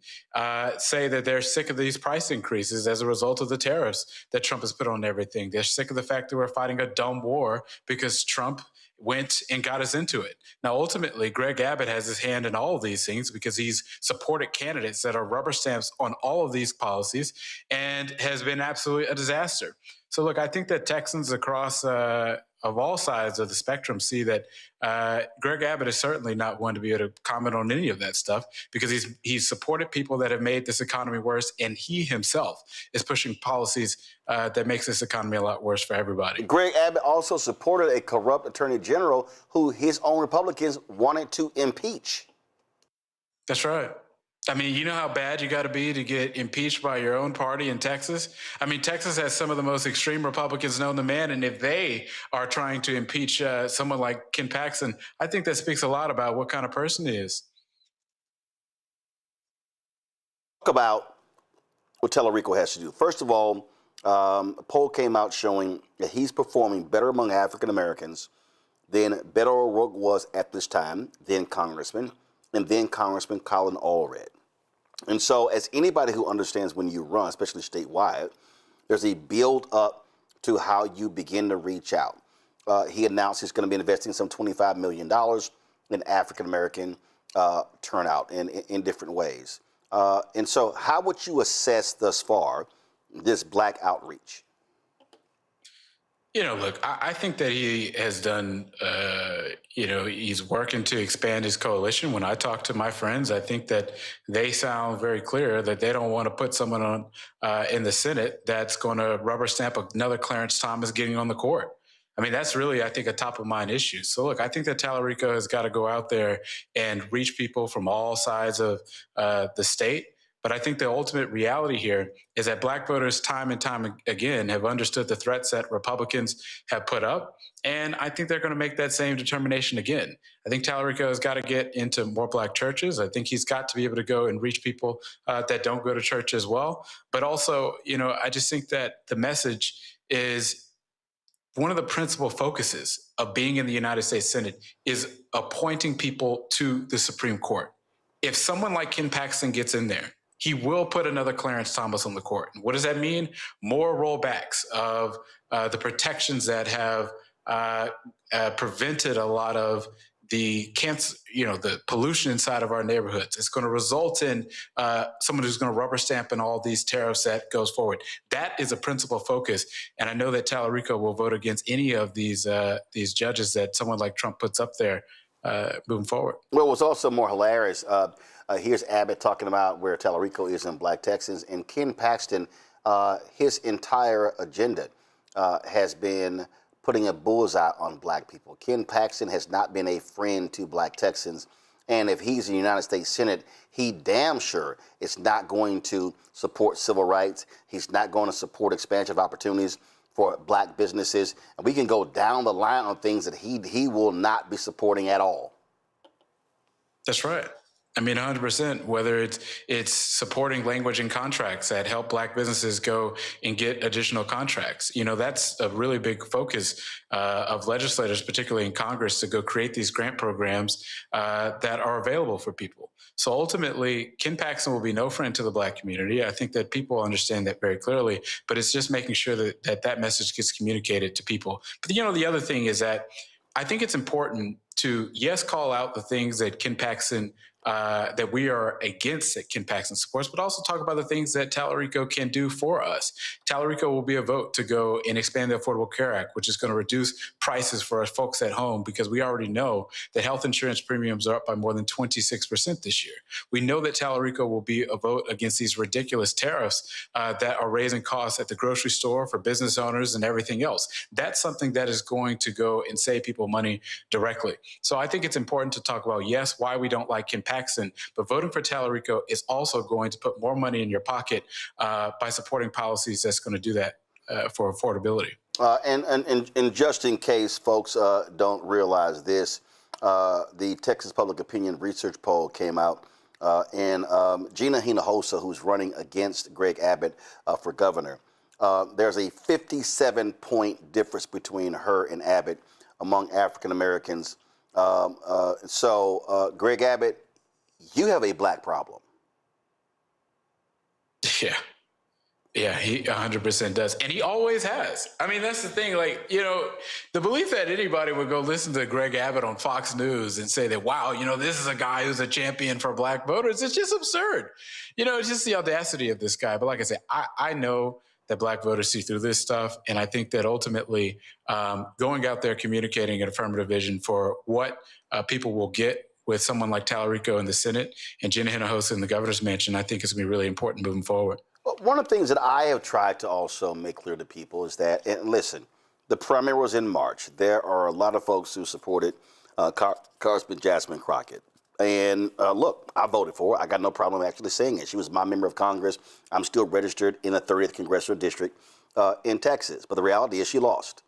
say that they're sick of these price increases as a result of the tariffs that Trump has put on everything. They're sick of the fact that we're fighting a dumb war because Trump went and got us into it. Now, ultimately, Greg Abbott has his hand in all of these things because he's supported candidates that are rubber stamps on all of these policies and has been absolutely a disaster. So, look, I think that Texans across of all sides of the spectrum see that Greg Abbott is certainly not one to be able to comment on any of that stuff because he's supported people that have made this economy worse, and he himself is pushing policies that makes this economy a lot worse for everybody. Greg Abbott also supported a corrupt attorney general who his own Republicans wanted to impeach. That's right. I mean, you know how bad you got to be to get impeached by your own party in Texas? I mean, Texas has some of the most extreme Republicans known to man, and if they are trying to impeach someone like Ken Paxton, I think that speaks a lot about what kind of person he is. Talk about what Tellerico has to do. First of all, a poll came out showing that he's performing better among African Americans than Beto O'Rourke was at this time, then Congressman, and then Congressman Colin Allred. And so as anybody who understands when you run, especially statewide, there's a build up to how you begin to reach out. He announced he's going to be investing some $25 million in African-American turnout in different ways. And so how would you assess thus far this black outreach? You know, look, I think that he has done, he's working to expand his coalition. When I talk to my friends, I think that they sound very clear that they don't want to put someone on in the Senate that's going to rubber stamp another Clarence Thomas getting on the court. I mean, that's really, I think, a top of mind issue. So, look, I think that Tellerico has got to go out there and reach people from all sides of the state. But I think the ultimate reality here is that black voters time and time again have understood the threats that Republicans have put up. And I think they're going to make that same determination again. I think Tellerico has got to get into more black churches. I think he's got to be able to go and reach people that don't go to church as well. But also, I just think that the message is one of the principal focuses of being in the United States Senate is appointing people to the Supreme Court. If someone like Ken Paxton gets in there, he will put another Clarence Thomas on the court. And what does that mean? More rollbacks of the protections that have prevented a lot of the cancer, the pollution inside of our neighborhoods. It's going to result in someone who's going to rubber stamp in all these tariffs that goes forward. That is a principal focus. And I know that Tellerico will vote against any of these judges that someone like Trump puts up there moving forward. Well, what's also more hilarious, here's Abbott talking about where Tellerico is in black Texans, and Ken Paxton, his entire agenda has been putting a bullseye on black people. Ken Paxton has not been a friend to black Texans, and if he's in the United States Senate, he damn sure is not going to support civil rights. He's not going to support expansion of opportunities for black businesses. And we can go down the line on things that he will not be supporting at all. That's right. I mean, 100%, whether it's supporting language and contracts that help Black businesses go and get additional contracts. You know, that's a really big focus of legislators, particularly in Congress, to go create these grant programs that are available for people. So ultimately, Ken Paxton will be no friend to the Black community. I think that people understand that very clearly, but it's just making sure that message gets communicated to people. But, you know, the other thing is that I think it's important to, yes, call out the things that Ken Paxton that we are against that Ken Paxton supports, but also talk about the things that Tallarico can do for us. Tallarico will be a vote to go and expand the Affordable Care Act, which is going to reduce prices for us folks at home, because we already know that health insurance premiums are up by more than 26% this year. We know that Tallarico will be a vote against these ridiculous tariffs that are raising costs at the grocery store for business owners and everything else. That's something that is going to go and save people money directly. So I think it's important to talk about, yes, why we don't like Ken Paxton, but voting for Tallarico is also going to put more money in your pocket by supporting policies that's going to do that for affordability. And just in case folks don't realize this, the Texas Public Opinion Research Poll came out, and Gina Hinojosa, who's running against Greg Abbott for governor, there's a 57-point difference between her and Abbott among African Americans. So Greg Abbott, you have a Black problem. Yeah, he 100% does. And he always has. I mean, that's the thing. Like, you know, the belief that anybody would go listen to Greg Abbott on Fox News and say that, wow, you know, this is a guy who's a champion for Black voters, it's just absurd. You know, it's just the audacity of this guy. But like I said, I know that Black voters see through this stuff. And I think that ultimately going out there, communicating an affirmative vision for what people will get with someone like Tallarico in the Senate and Gina Hinojosa in the governor's mansion, I think is going to be really important moving forward. One of the things that I have tried to also make clear to people is that, and listen, the primary was in March. There are a lot of folks who supported Congressman Jasmine Crockett. And look, I voted for her. I got no problem actually saying it. She was my member of Congress. I'm still registered in the 30th Congressional District in Texas. But the reality is she lost.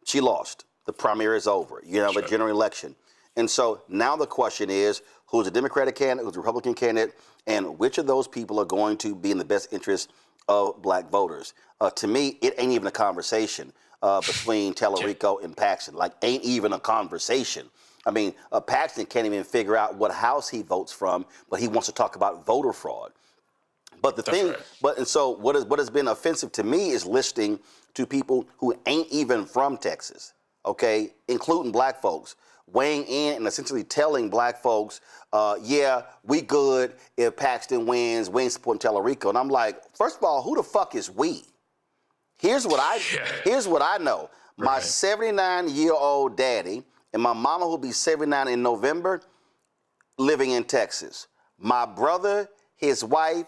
She lost. The primary is over. You have a general election. And so now the question is, who's a Democratic candidate, who's a Republican candidate, and which of those people are going to be in the best interest of Black voters? To me, it ain't even a conversation between Tallarico and Paxton. Like, ain't even a conversation. I mean, Paxton can't even figure out what house he votes from, but he wants to talk about voter fraud. But the thing, and so what has been offensive to me is listening to people who ain't even from Texas, okay, including Black folks, weighing in and essentially telling Black folks, yeah, we good if Paxton wins, we ain't supporting Tallarico. And I'm like, first of all, who the fuck is we? Here's what I know. My 79-year-old daddy and my mama, who'll be 79 in November, living in Texas. My brother, his wife,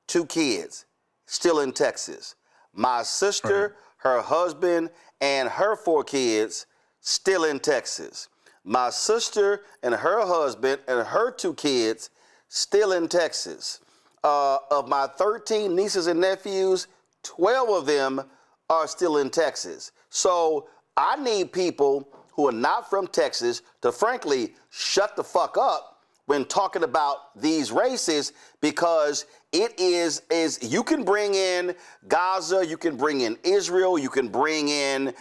2 kids, still in Texas. My sister, her husband, and her 4 kids, still in Texas. My sister and her husband and her 2 kids, still in Texas. Of my 13 nieces and nephews, 12 of them are still in Texas. So I need people who are not from Texas to frankly shut the fuck up when talking about these races, because it is you can bring in Gaza, you can bring in Israel, you can bring in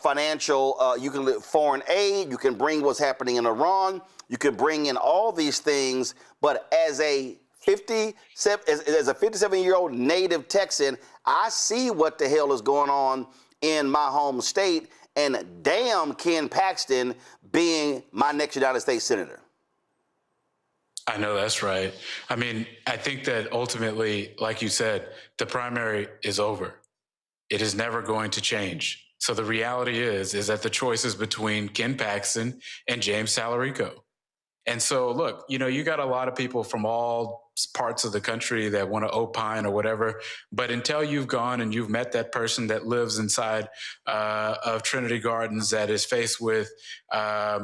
financial, you can foreign aid, you can bring what's happening in Iran, you can bring in all these things, but as a 57-year-old native Texan, I see what the hell is going on in my home state, and damn Ken Paxton being my next United States Senator. I know that's right. I mean, I think that ultimately, like you said, the primary is over. It is never going to change. So the reality is that the choice is between Ken Paxton and James Tallarico. And so, look, you know, you got a lot of people from all parts of the country that want to opine or whatever. But until you've gone and you've met that person that lives inside of Trinity Gardens that is faced with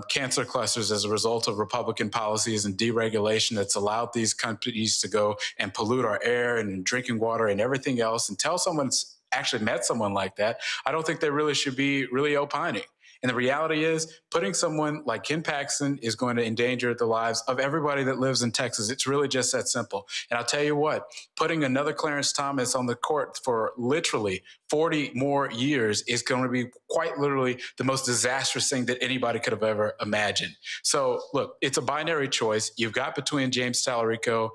cancer clusters as a result of Republican policies and deregulation that's allowed these companies to go and pollute our air and drinking water and everything else, until someone's actually met someone like that, I don't think they really should be really opining. And the reality is, putting someone like Ken Paxton is going to endanger the lives of everybody that lives in Texas. It's really just that simple. And I'll tell you what, putting another Clarence Thomas on the court for literally 40 more years is going to be quite literally the most disastrous thing that anybody could have ever imagined. So look, it's a binary choice. You've got between James Tallarico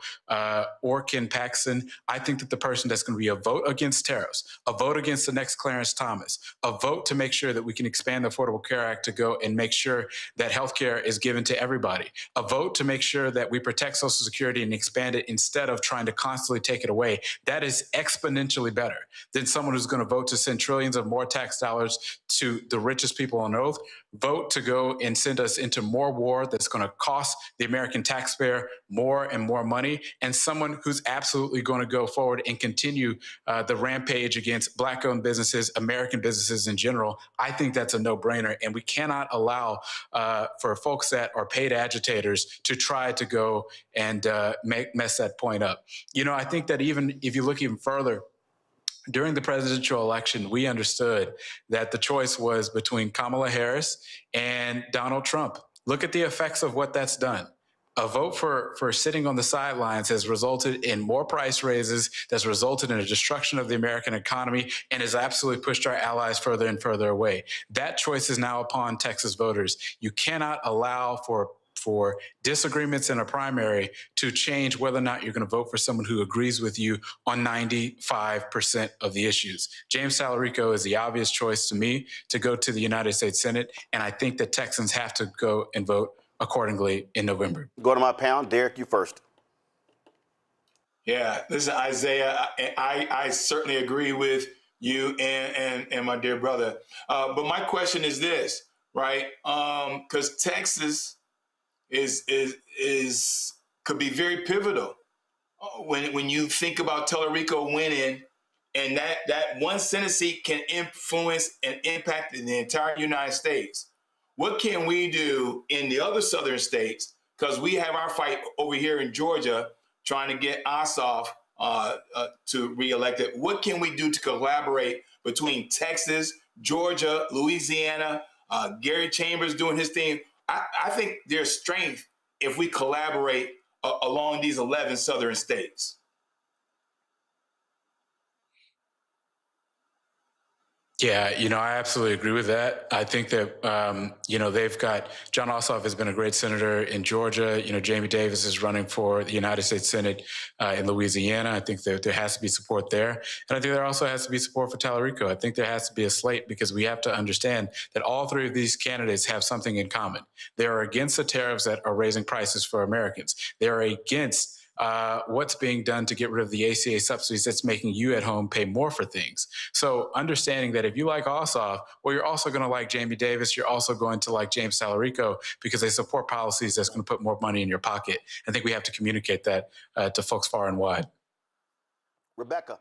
or Ken Paxton. I think that the person that's going to be a vote against tariffs, a vote against the next Clarence Thomas, a vote to make sure that we can expand the Affordable Care Act to go and make sure that health care is given to everybody, a vote to make sure that we protect Social Security and expand it instead of trying to constantly take it away. That is exponentially better than someone who's going to vote to send trillions of more tax dollars to the richest people on earth, vote to go and send us into more war that's going to cost the American taxpayer more and more money, and someone who's absolutely going to go forward and continue the rampage against Black-owned businesses, American businesses in general. I think that's a no-brainer, and we cannot allow for folks that are paid agitators to try to go and mess that point up. You know, I think that even if you look even further, during the presidential election, we understood that the choice was between Kamala Harris and Donald Trump. Look at the effects of what that's done. A vote for sitting on the sidelines has resulted in more price raises, that's resulted in a destruction of the American economy, and has absolutely pushed our allies further and further away. That choice is now upon Texas voters. You cannot allow for disagreements in a primary to change whether or not you're going to vote for someone who agrees with you on 95% of the issues. James Tallarico is the obvious choice to me to go to the United States Senate, and I think that Texans have to go and vote accordingly in November. Go to my pound. Derek, you first. Yeah, listen, Isaiah, I certainly agree with you and my dear brother. But my question is this, right? Because Texas could be very pivotal when you think about Tallarico winning, and that one Senate seat can influence and impact the entire United States. What can we do in the other southern states? Because we have our fight over here in Georgia trying to get Ossoff to reelected. What can we do to collaborate between Texas, Georgia, Louisiana, Gary Chambers doing his thing? I think there's strength if we collaborate along these 11 southern states. Yeah, you know, I absolutely agree with that. I think that, you know, they've got, John Ossoff has been a great senator in Georgia. You know, Jamie Davis is running for the United States Senate in Louisiana. I think that there has to be support there. And I think there also has to be support for Tallarico. I think there has to be a slate, because we have to understand that all three of these candidates have something in common. They are against the tariffs that are raising prices for Americans. They are against what's being done to get rid of the ACA subsidies that's making you at home pay more for things. So understanding that if you like Ossoff, well, you're also going to like Jamie Davis. You're also going to like James Tallarico, because they support policies that's going to put more money in your pocket. I think we have to communicate that to folks far and wide. Rebecca.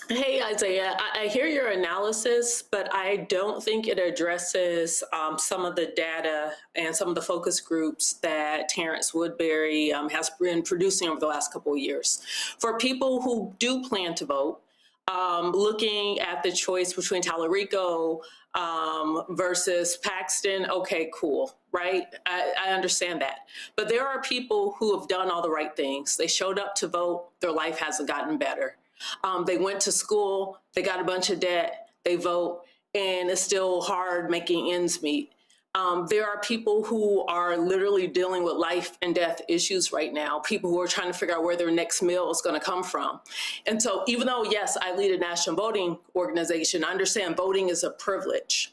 Hey, Isaiah, I hear your analysis, but I don't think it addresses some of the data and some of the focus groups that Terrence Woodbury has been producing over the last couple of years. For people who do plan to vote, looking at the choice between Tallarico versus Paxton, okay, cool, right? I understand that. But there are people who have done all the right things. They showed up to vote, their life hasn't gotten better. They went to school, they got a bunch of debt, they vote, and it's still hard making ends meet. There are people who are literally dealing with life and death issues right now, people who are trying to figure out where their next meal is going to come from. And so even though, yes, I lead a national voting organization, I understand voting is a privilege.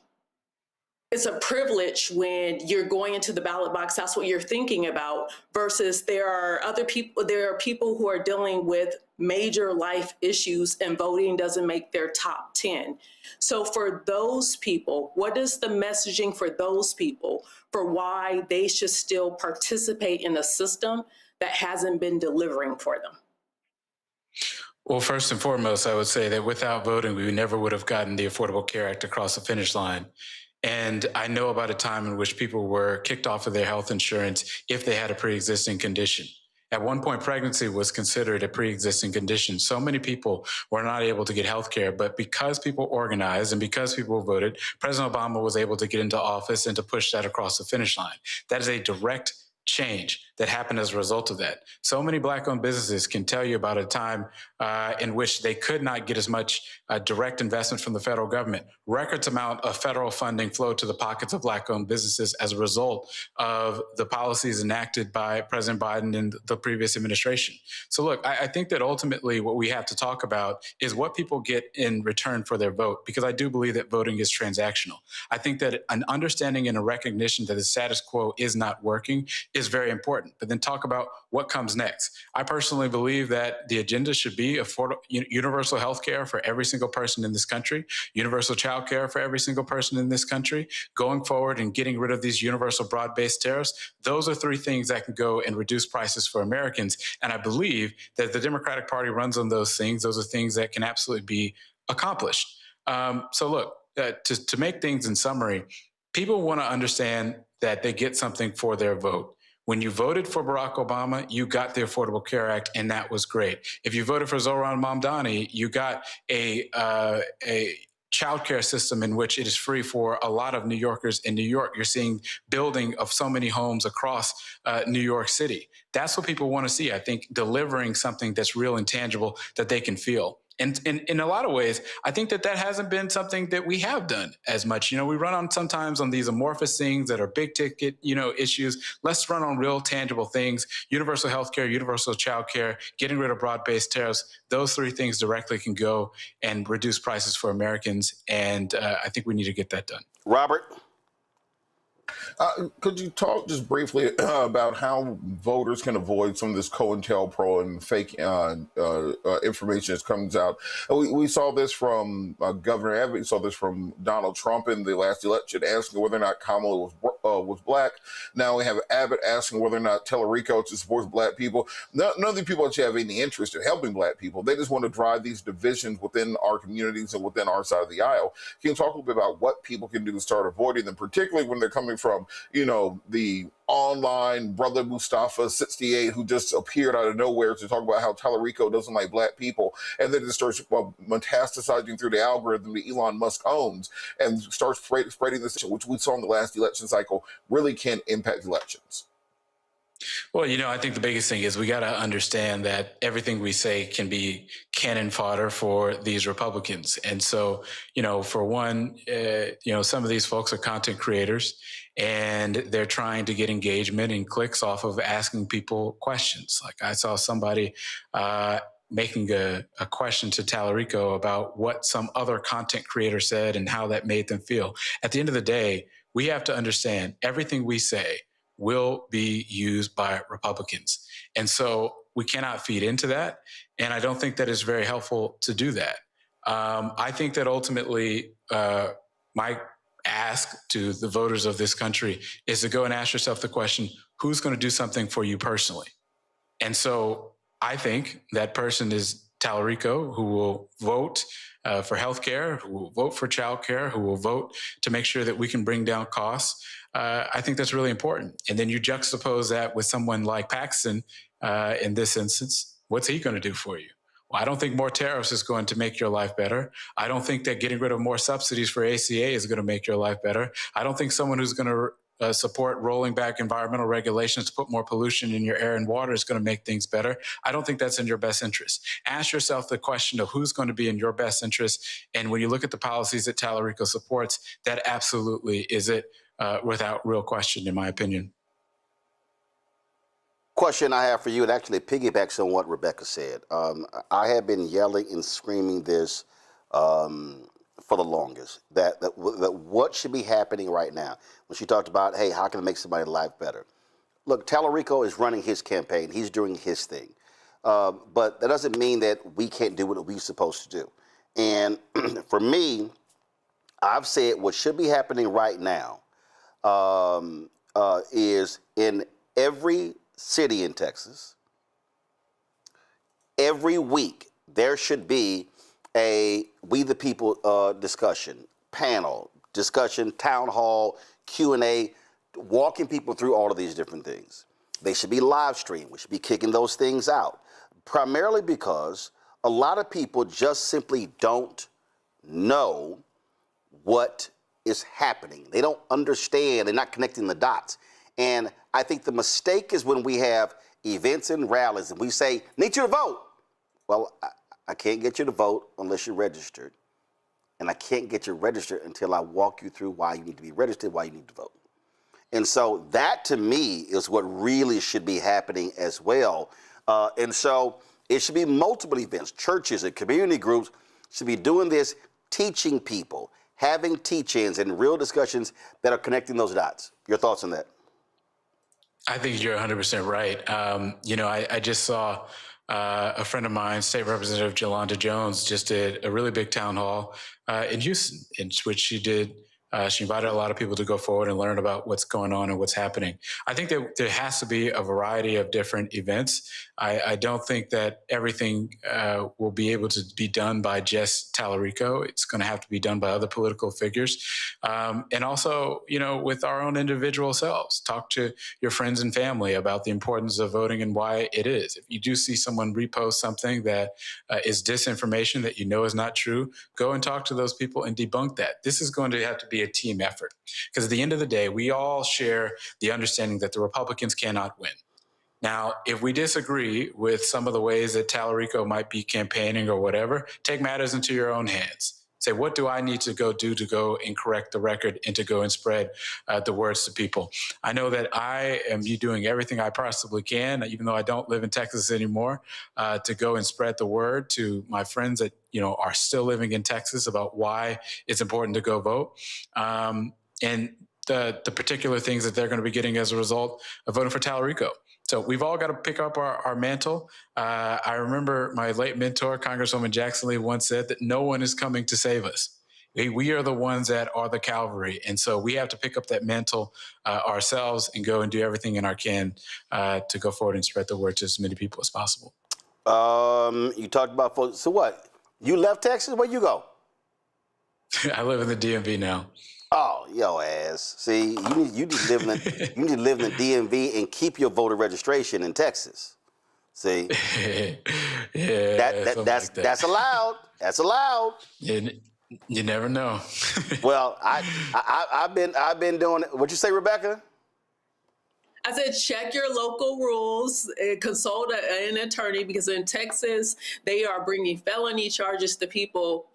It's a privilege when you're going into the ballot box, that's what you're thinking about, versus there are people who are dealing with major life issues and voting doesn't make their top 10. So for those people, what is the messaging for those people for why they should still participate in a system that hasn't been delivering for them? Well, first and foremost, I would say that without voting, we never would have gotten the Affordable Care Act across the finish line. And I know about a time in which people were kicked off of their health insurance if they had a pre-existing condition. At one point, pregnancy was considered a pre-existing condition. So many people were not able to get health care, but because people organized and because people voted, President Obama was able to get into office and to push that across the finish line. That is a direct change that happened as a result of that. So many Black-owned businesses can tell you about a time in which they could not get as much direct investment from the federal government. Records amount of federal funding flowed to the pockets of Black-owned businesses as a result of the policies enacted by President Biden and the previous administration. So look, I think that ultimately what we have to talk about is what people get in return for their vote, because I do believe that voting is transactional. I think that an understanding and a recognition that the status quo is not working is very important. But then talk about what comes next. I personally believe that the agenda should be affordable, universal health care for every single person in this country, universal child care for every single person in this country, going forward and getting rid of these universal broad-based tariffs. Those are three things that can go and reduce prices for Americans. And I believe that the Democratic Party runs on those things. Those are things that can absolutely be accomplished. So look, to make things in summary, people want to understand that they get something for their vote. When you voted for Barack Obama, you got the Affordable Care Act, and that was great. If you voted for Zohran Mamdani, you got a child care system in which it is free for a lot of New Yorkers in New York. You're seeing building of so many homes across New York City. That's what people want to see, I think, delivering something that's real and tangible that they can feel. And in a lot of ways, I think that hasn't been something that we have done as much. We run on sometimes on these amorphous things that are big ticket, issues. Let's run on real tangible things: universal health care, universal child care, getting rid of broad-based tariffs. Those three things directly can go and reduce prices for Americans. And I think we need to get that done. Robert? Could you talk just briefly about how voters can avoid some of this COINTELPRO and fake information that comes out? We saw this from Governor Abbott. We saw this from Donald Trump in the last election, asking whether or not Kamala was Black. Now we have Abbott asking whether or not Tellerico supports Black people. None of the people actually have any interest in helping Black people. They just want to drive these divisions within our communities and within our side of the aisle. Can you talk a little bit about what people can do to start avoiding them, particularly when they're coming from, the online Brother Mustafa 68 who just appeared out of nowhere to talk about how Tellerico doesn't like Black people, and then it starts metastasizing through the algorithm that Elon Musk owns and starts spreading this, which we saw in the last election cycle, really can impact elections. Well, I think the biggest thing is we got to understand that everything we say can be cannon fodder for these Republicans. And so, for one, some of these folks are content creators, and they're trying to get engagement and clicks off of asking people questions. Like I saw somebody making a question to Tellerico about what some other content creator said and how that made them feel. At the end of the day, we have to understand everything we say will be used by Republicans. And so we cannot feed into that. And I don't think that is very helpful to do that. I think that ultimately my ask to the voters of this country is to go and ask yourself the question, who's going to do something for you personally? And so I think that person is Tellerico, who will vote for healthcare, who will vote for childcare, who will vote to make sure that we can bring down costs. I think that's really important. And then you juxtapose that with someone like Paxton in this instance. What's he going to do for you? Well, I don't think more tariffs is going to make your life better. I don't think that getting rid of more subsidies for ACA is going to make your life better. I don't think someone who's going to support rolling back environmental regulations to put more pollution in your air and water is going to make things better. I don't think that's in your best interest. Ask yourself the question of who's going to be in your best interest. And when you look at the policies that Tellerico supports, that absolutely is it, without real question, in my opinion. Question I have for you, it actually piggybacks on what Rebecca said. I have been yelling and screaming this for the longest, that what should be happening right now. When she talked about, hey, how can I make somebody's life better? Look, Tellerico is running his campaign. He's doing his thing. But that doesn't mean that we can't do what we're supposed to do. And for me, I've said what should be happening right now is in every city in Texas, every week there should be a We the People discussion, panel, discussion, town hall, Q&A, walking people through all of these different things. they should be live streamed. We should be kicking those things out, primarily because a lot of people just simply don't know what is happening. They don't understand. They're not connecting the dots. And I think the mistake is when we have events and rallies and we say, need you to vote. Well, I can't get you to vote unless you're registered. And I can't get you registered until I walk you through why you need to be registered, why you need to vote. And so that, to me, is what really should be happening as well. And so it should be multiple events. Churches and community groups should be doing this, teaching people, having teach-ins and real discussions that are connecting those dots. Your thoughts on that? I think you're 100% right. I just saw a friend of mine, State Representative Jolanda Jones, just did a really big town hall in Houston, in which she did. She invited a lot of people to go forward and learn about what's going on and what's happening. I think that there has to be a variety of different events. I don't think that everything will be able to be done by just Tallarico. It's going to have to be done by other political figures. And also, with our own individual selves. Talk to your friends and family about the importance of voting and why it is. If you do see someone repost something that is disinformation that is not true, go and talk to those people and debunk that. This is going to have to be a team effort, because at the end of the day, we all share the understanding that the Republicans cannot win. Now, if we disagree with some of the ways that Tallarico might be campaigning or whatever, take matters into your own hands. Say, what do I need to go do to go and correct the record and to go and spread the words to people? I know that I am doing everything I possibly can, even though I don't live in Texas anymore, to go and spread the word to my friends that, are still living in Texas about why it's important to go vote. And the particular things that they're going to be getting as a result of voting for Tallarico. So we've all got to pick up our mantle. I remember my late mentor, Congresswoman Jackson Lee, once said that no one is coming to save us. We are the ones that are the cavalry. And so we have to pick up that mantle ourselves and go and do everything in our can to go forward and spread the word to as many people as possible. You talked about folks. So what? You left Texas? Where you go? I live in the DMV now. Oh, yo ass. See, you need to live in the DMV and keep your voter registration in Texas. See, that's allowed. That's allowed. You never know. Well, I've been doing it. What'd you say, Rebecca? I said, check your local rules, consult an attorney, because in Texas, they are bringing felony charges to people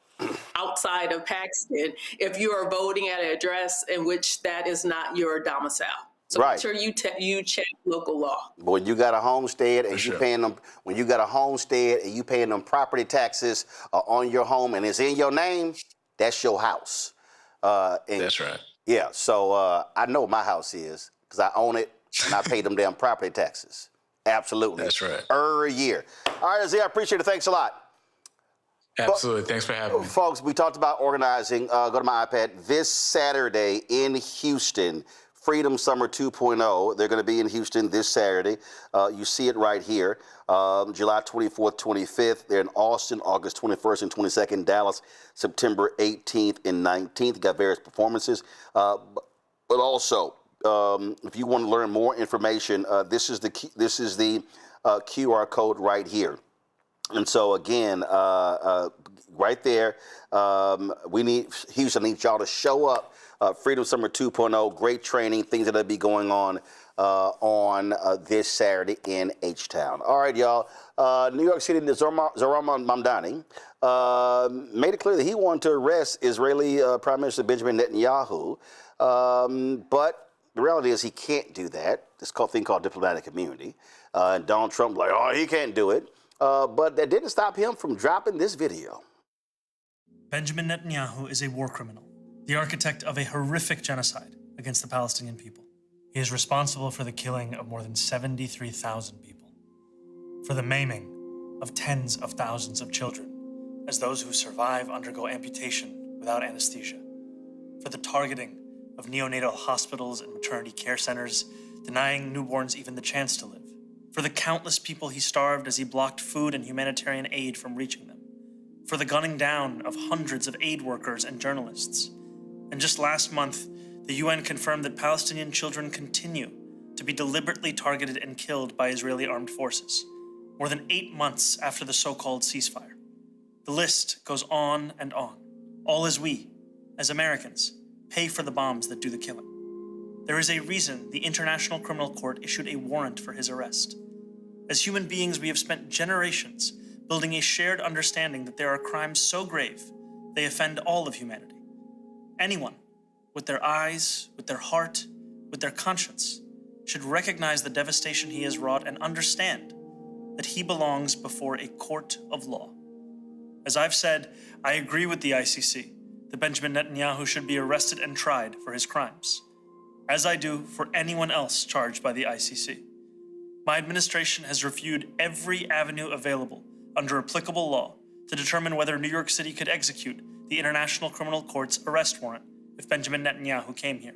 outside of Paxton if you are voting at an address in which that is not your domicile. So right. Make sure you check local law. When you got a homestead and sure. you paying them, when you got a homestead and you paying them property taxes on your home and it's in your name, that's your house. That's right. Yeah. So I know my house is because I own it and I pay them damn property taxes. Absolutely. That's right. Every year. All right, Azia, I appreciate it. Thanks a lot. Absolutely. Thanks for having me. Folks, we talked about organizing. Go to my iPad. This Saturday in Houston, Freedom Summer 2.0. They're going to be in Houston this Saturday. You see it right here. July 24th, 25th. They're in Austin, August 21st and 22nd. Dallas, September 18th and 19th. Got various performances. But also, if you want to learn more information, this is the QR code right here. And so again, right there, Houston needs y'all to show up. Freedom Summer 2.0, great training, things that'll be going on this Saturday in H-Town. All right, y'all. New York City, Zohran Mamdani made it clear that he wanted to arrest Israeli Prime Minister Benjamin Netanyahu, but the reality is he can't do that. This thing called diplomatic immunity. And Donald Trump like, oh, he can't do it. But that didn't stop him from dropping this video. Benjamin Netanyahu is a war criminal, the architect of a horrific genocide against the Palestinian people. He is responsible for the killing of more than 73,000 people, for the maiming of tens of thousands of children, as those who survive undergo amputation without anesthesia, for the targeting of neonatal hospitals and maternity care centers, denying newborns even the chance to live, for the countless people he starved as he blocked food and humanitarian aid from reaching them, for the gunning down of hundreds of aid workers and journalists. And just last month, the UN confirmed that Palestinian children continue to be deliberately targeted and killed by Israeli armed forces, more than 8 months after the so-called ceasefire. The list goes on and on, all as we, as Americans, pay for the bombs that do the killing. There is a reason the International Criminal Court issued a warrant for his arrest. As human beings, we have spent generations building a shared understanding that there are crimes so grave they offend all of humanity. Anyone, with their eyes, with their heart, with their conscience, should recognize the devastation he has wrought and understand that he belongs before a court of law. As I've said, I agree with the ICC that Benjamin Netanyahu should be arrested and tried for his crimes, as I do for anyone else charged by the ICC. My administration has reviewed every avenue available under applicable law to determine whether New York City could execute the International Criminal Court's arrest warrant if Benjamin Netanyahu came here.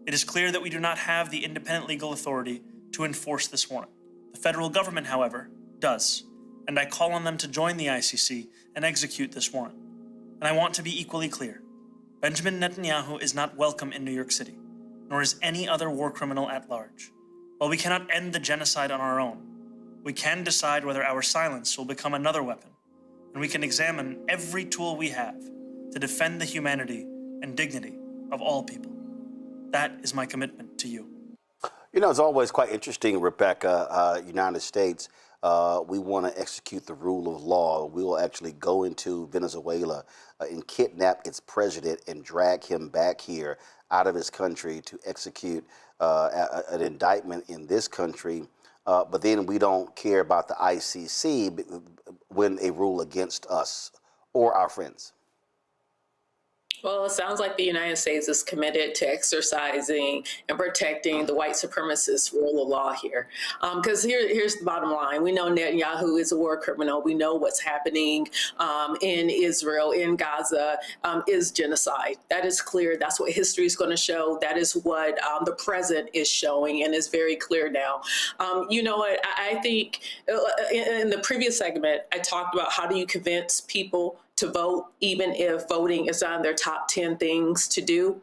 It is clear that we do not have the independent legal authority to enforce this warrant. The federal government, however, does, and I call on them to join the ICC and execute this warrant. And I want to be equally clear. Benjamin Netanyahu is not welcome in New York City, nor is any other war criminal at large. While we cannot end the genocide on our own, we can decide whether our silence will become another weapon, and we can examine every tool we have to defend the humanity and dignity of all people. That is my commitment to you. You know, it's always quite interesting, Rebecca, United States, we want to execute the rule of law. We will actually go into Venezuela and kidnap its president and drag him back here out of his country to execute an indictment in this country. But then we don't care about the ICC when they rule against us or our friends. Well, it sounds like the United States is committed to exercising and protecting the white supremacist rule of law here. Because here's the bottom line. We know Netanyahu is a war criminal. We know what's happening in Israel, in Gaza, is genocide. That is clear. That's what history is going to show. That is what the present is showing, and is very clear now. You know what? I think in the previous segment, I talked about how do you convince people to vote, even if voting is on their top 10 things to do.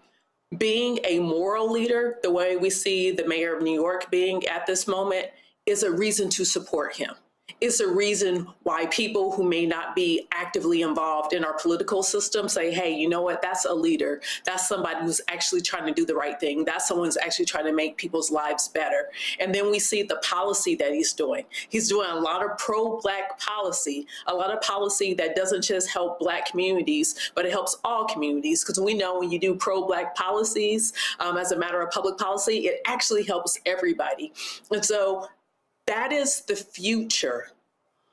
Being a moral leader, the way we see the mayor of New York being at this moment, is a reason to support him. It's a reason why people who may not be actively involved in our political system say, hey, you know what, that's a leader. That's somebody who's actually trying to do the right thing. That's someone who's actually trying to make people's lives better. And then we see the policy that he's doing. He's doing a lot of pro-Black policy, a lot of policy that doesn't just help Black communities, but it helps all communities. Because we know when you do pro-Black policies as a matter of public policy, it actually helps everybody. And so that is the future.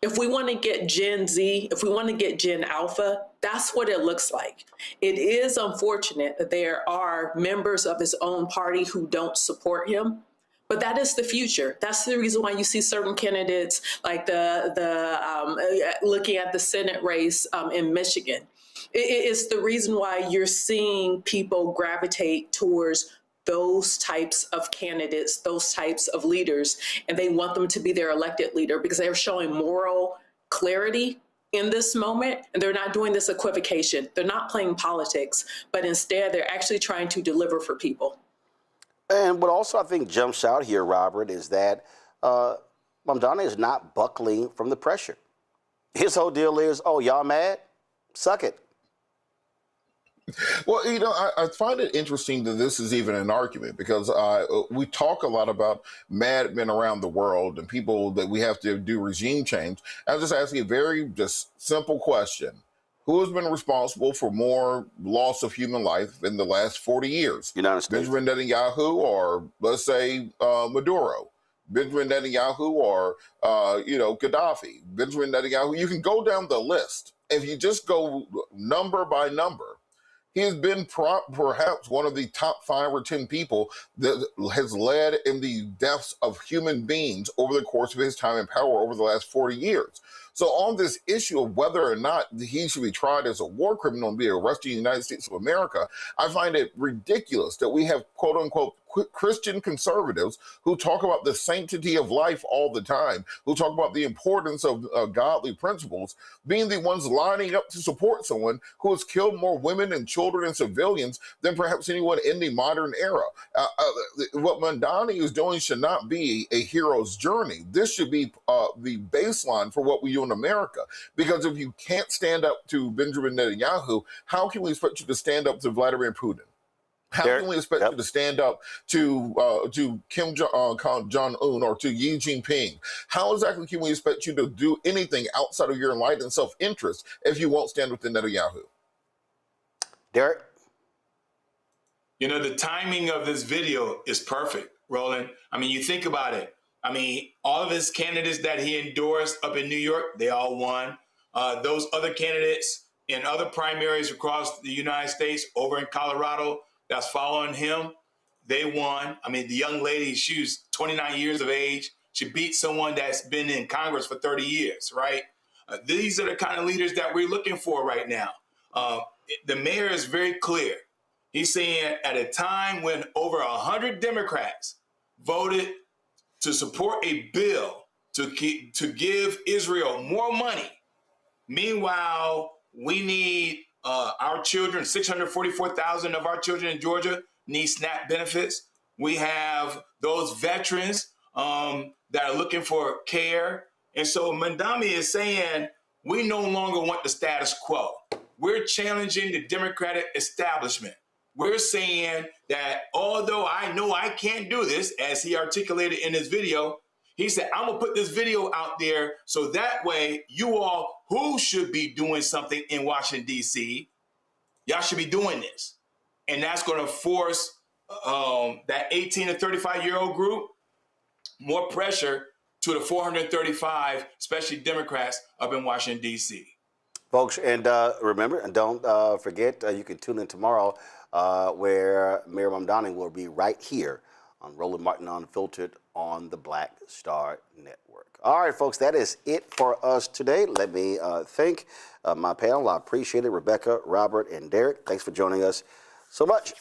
If we want to get Gen Z, if we want to get Gen Alpha, that's what it looks like. It is unfortunate that there are members of his own party who don't support him, but that is the future. That's the reason why you see certain candidates like looking at the Senate race in Michigan. It's the reason why you're seeing people gravitate towards those types of candidates, those types of leaders, and they want them to be their elected leader because they're showing moral clarity in this moment, and they're not doing this equivocation. They're not playing politics, but instead they're actually trying to deliver for people. And what also I think jumps out here, Robert, is that Mamdani is not buckling from the pressure. His whole deal is, oh, y'all mad? Suck it. Well, you know, I find it interesting that this is even an argument because we talk a lot about madmen around the world and people that we have to do regime change. I'm just asking a very just simple question. Who has been responsible for more loss of human life in the last 40 years? United States. Benjamin Netanyahu or, let's say, Maduro? Benjamin Netanyahu or, Gaddafi? Benjamin Netanyahu? You can go down the list. If you just go number by number, he has been perhaps one of the top 5 or 10 people that has led in the deaths of human beings over the course of his time in power over the last 40 years. So on this issue of whether or not he should be tried as a war criminal and be arrested in the United States of America, I find it ridiculous that we have quote unquote Christian conservatives who talk about the sanctity of life all the time, who talk about the importance of godly principles, being the ones lining up to support someone who has killed more women and children and civilians than perhaps anyone in the modern era. What Mamdani is doing should not be a hero's journey. This should be the baseline for what we do in America. Because if you can't stand up to Benjamin Netanyahu, how can we expect you to stand up to Vladimir Putin? How can we expect you to stand up to Kim Jong-un or to Xi Jinping? How exactly can we expect you to do anything outside of your enlightened self-interest if you won't stand with the Netanyahu? Derek? You know, the timing of this video is perfect, Roland. I mean, you think about it. I mean, all of his candidates that he endorsed up in New York, they all won. Those other candidates in other primaries across the United States, over in Colorado, that's following him, they won. I mean, the young lady, she was 29 years of age. She beat someone that's been in Congress for 30 years, right? These are the kind of leaders that we're looking for right now. The mayor is very clear. He's saying at a time when over 100 Democrats voted to support a bill to give Israel more money. Meanwhile, we need our children, 644,000 of our children in Georgia need SNAP benefits. We have those veterans that are looking for care. And so Mamdani is saying we no longer want the status quo. We're challenging the Democratic establishment. We're saying that although I know I can't do this, as he articulated in his video, he said, I'm going to put this video out there so that way you all who should be doing something in Washington, D.C., y'all should be doing this. And that's going to force that 18 to 35-year-old group more pressure to the 435, especially Democrats up in Washington, D.C. Folks, and remember, and don't forget, you can tune in tomorrow where Mayor Mamdani will be right here on Roland Martin Unfiltered on the Black Star Network. All right, folks, that is it for us today. Let me thank my panel. I appreciate it. Rebecca, Robert, and Derek, thanks for joining us so much.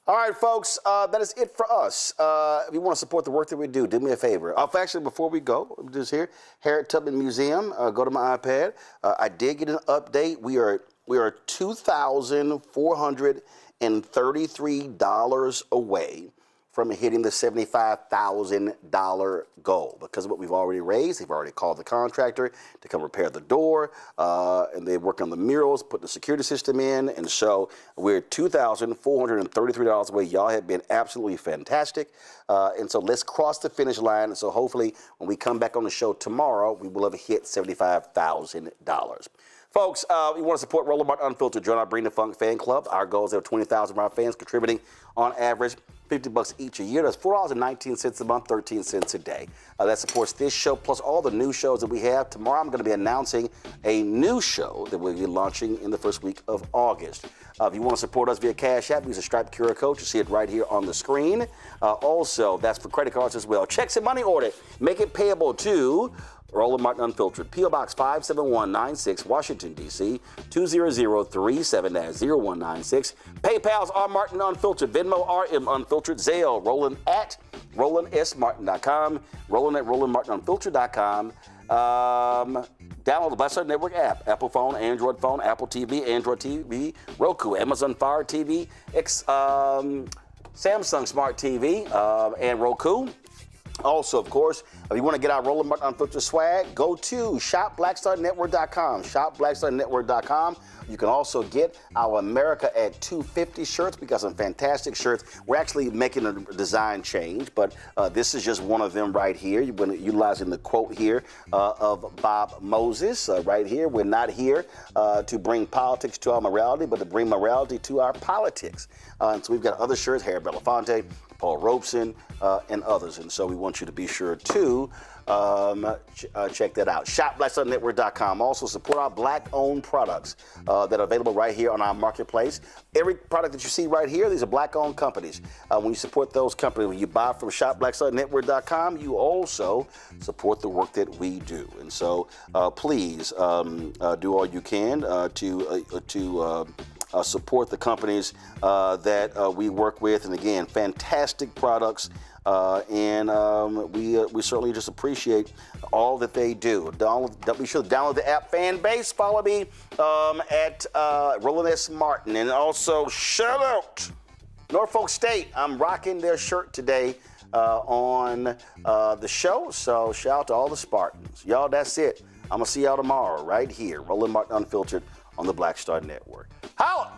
All right, folks, that is it for us. If you want to support the work that we do me a favor. Actually, before we go, just here, Harriet Tubman Museum, go to my iPad. I did get an update. We are $2,433 away from hitting the $75,000 goal because of what we've already raised. They've already called the contractor to come repair the door, and they work on the murals, put the security system in, and so we're $2,433 away. Y'all have been absolutely fantastic, and so let's cross the finish line, and so hopefully when we come back on the show tomorrow, we will have hit $75,000. Folks, we want to support Roland Martin Unfiltered. Join our Bring the Funk fan club. Our goal is to have 20,000 of our fans contributing on average $50 each a year. That's $4.19 a month, 13 cents a day. That supports this show plus all the new shows that we have. Tomorrow I'm going to be announcing a new show that we'll be launching in the first week of August. If you want to support us via Cash App, use a Stripe QR code. You see it right here on the screen. Also, that's for credit cards as well. Checks and money order. Make it payable to Roland Martin Unfiltered, P.O. Box 57196, Washington, D.C., 20037-0196. PayPal's R. Martin Unfiltered, Venmo RM Unfiltered, Zelle, Roland at RolandSMartin.com, Roland at RolandMartinUnfiltered.com. Download the Black Star Network app, Apple phone, Android phone, Apple TV, Android TV, Roku, Amazon Fire TV, Samsung Smart TV, and Roku. Also, of course, if you want to get our Roland Martin Unfiltered swag, go to shopblackstarnetwork.com, shopblackstarnetwork.com. You can also get our America at 250 shirts. We got some fantastic shirts. We're actually making a design change, but this is just one of them right here. You're utilizing the quote here of Bob Moses right here. We're not here to bring politics to our morality, but to bring morality to our politics. And so we've got other shirts, Harry Belafonte, Paul Robeson, and others. And so we want you to be sure to check that out. ShopBlackStarNetwork.com. Also support our Black-owned products that are available right here on our marketplace. Every product that you see right here, these are Black-owned companies. When you support those companies, when you buy from ShopBlackStarNetwork.com, you also support the work that we do. And so please do all you can to support the companies that we work with. And again, fantastic products. And we certainly just appreciate all that they do. Be sure to download the app Fan Base. Follow me at Roland S. Martin. And also, shout out Norfolk State. I'm rocking their shirt today on the show. So shout out to all the Spartans. Y'all, that's it. I'm going to see y'all tomorrow right here. Roland Martin Unfiltered on the Black Star Network. Holla!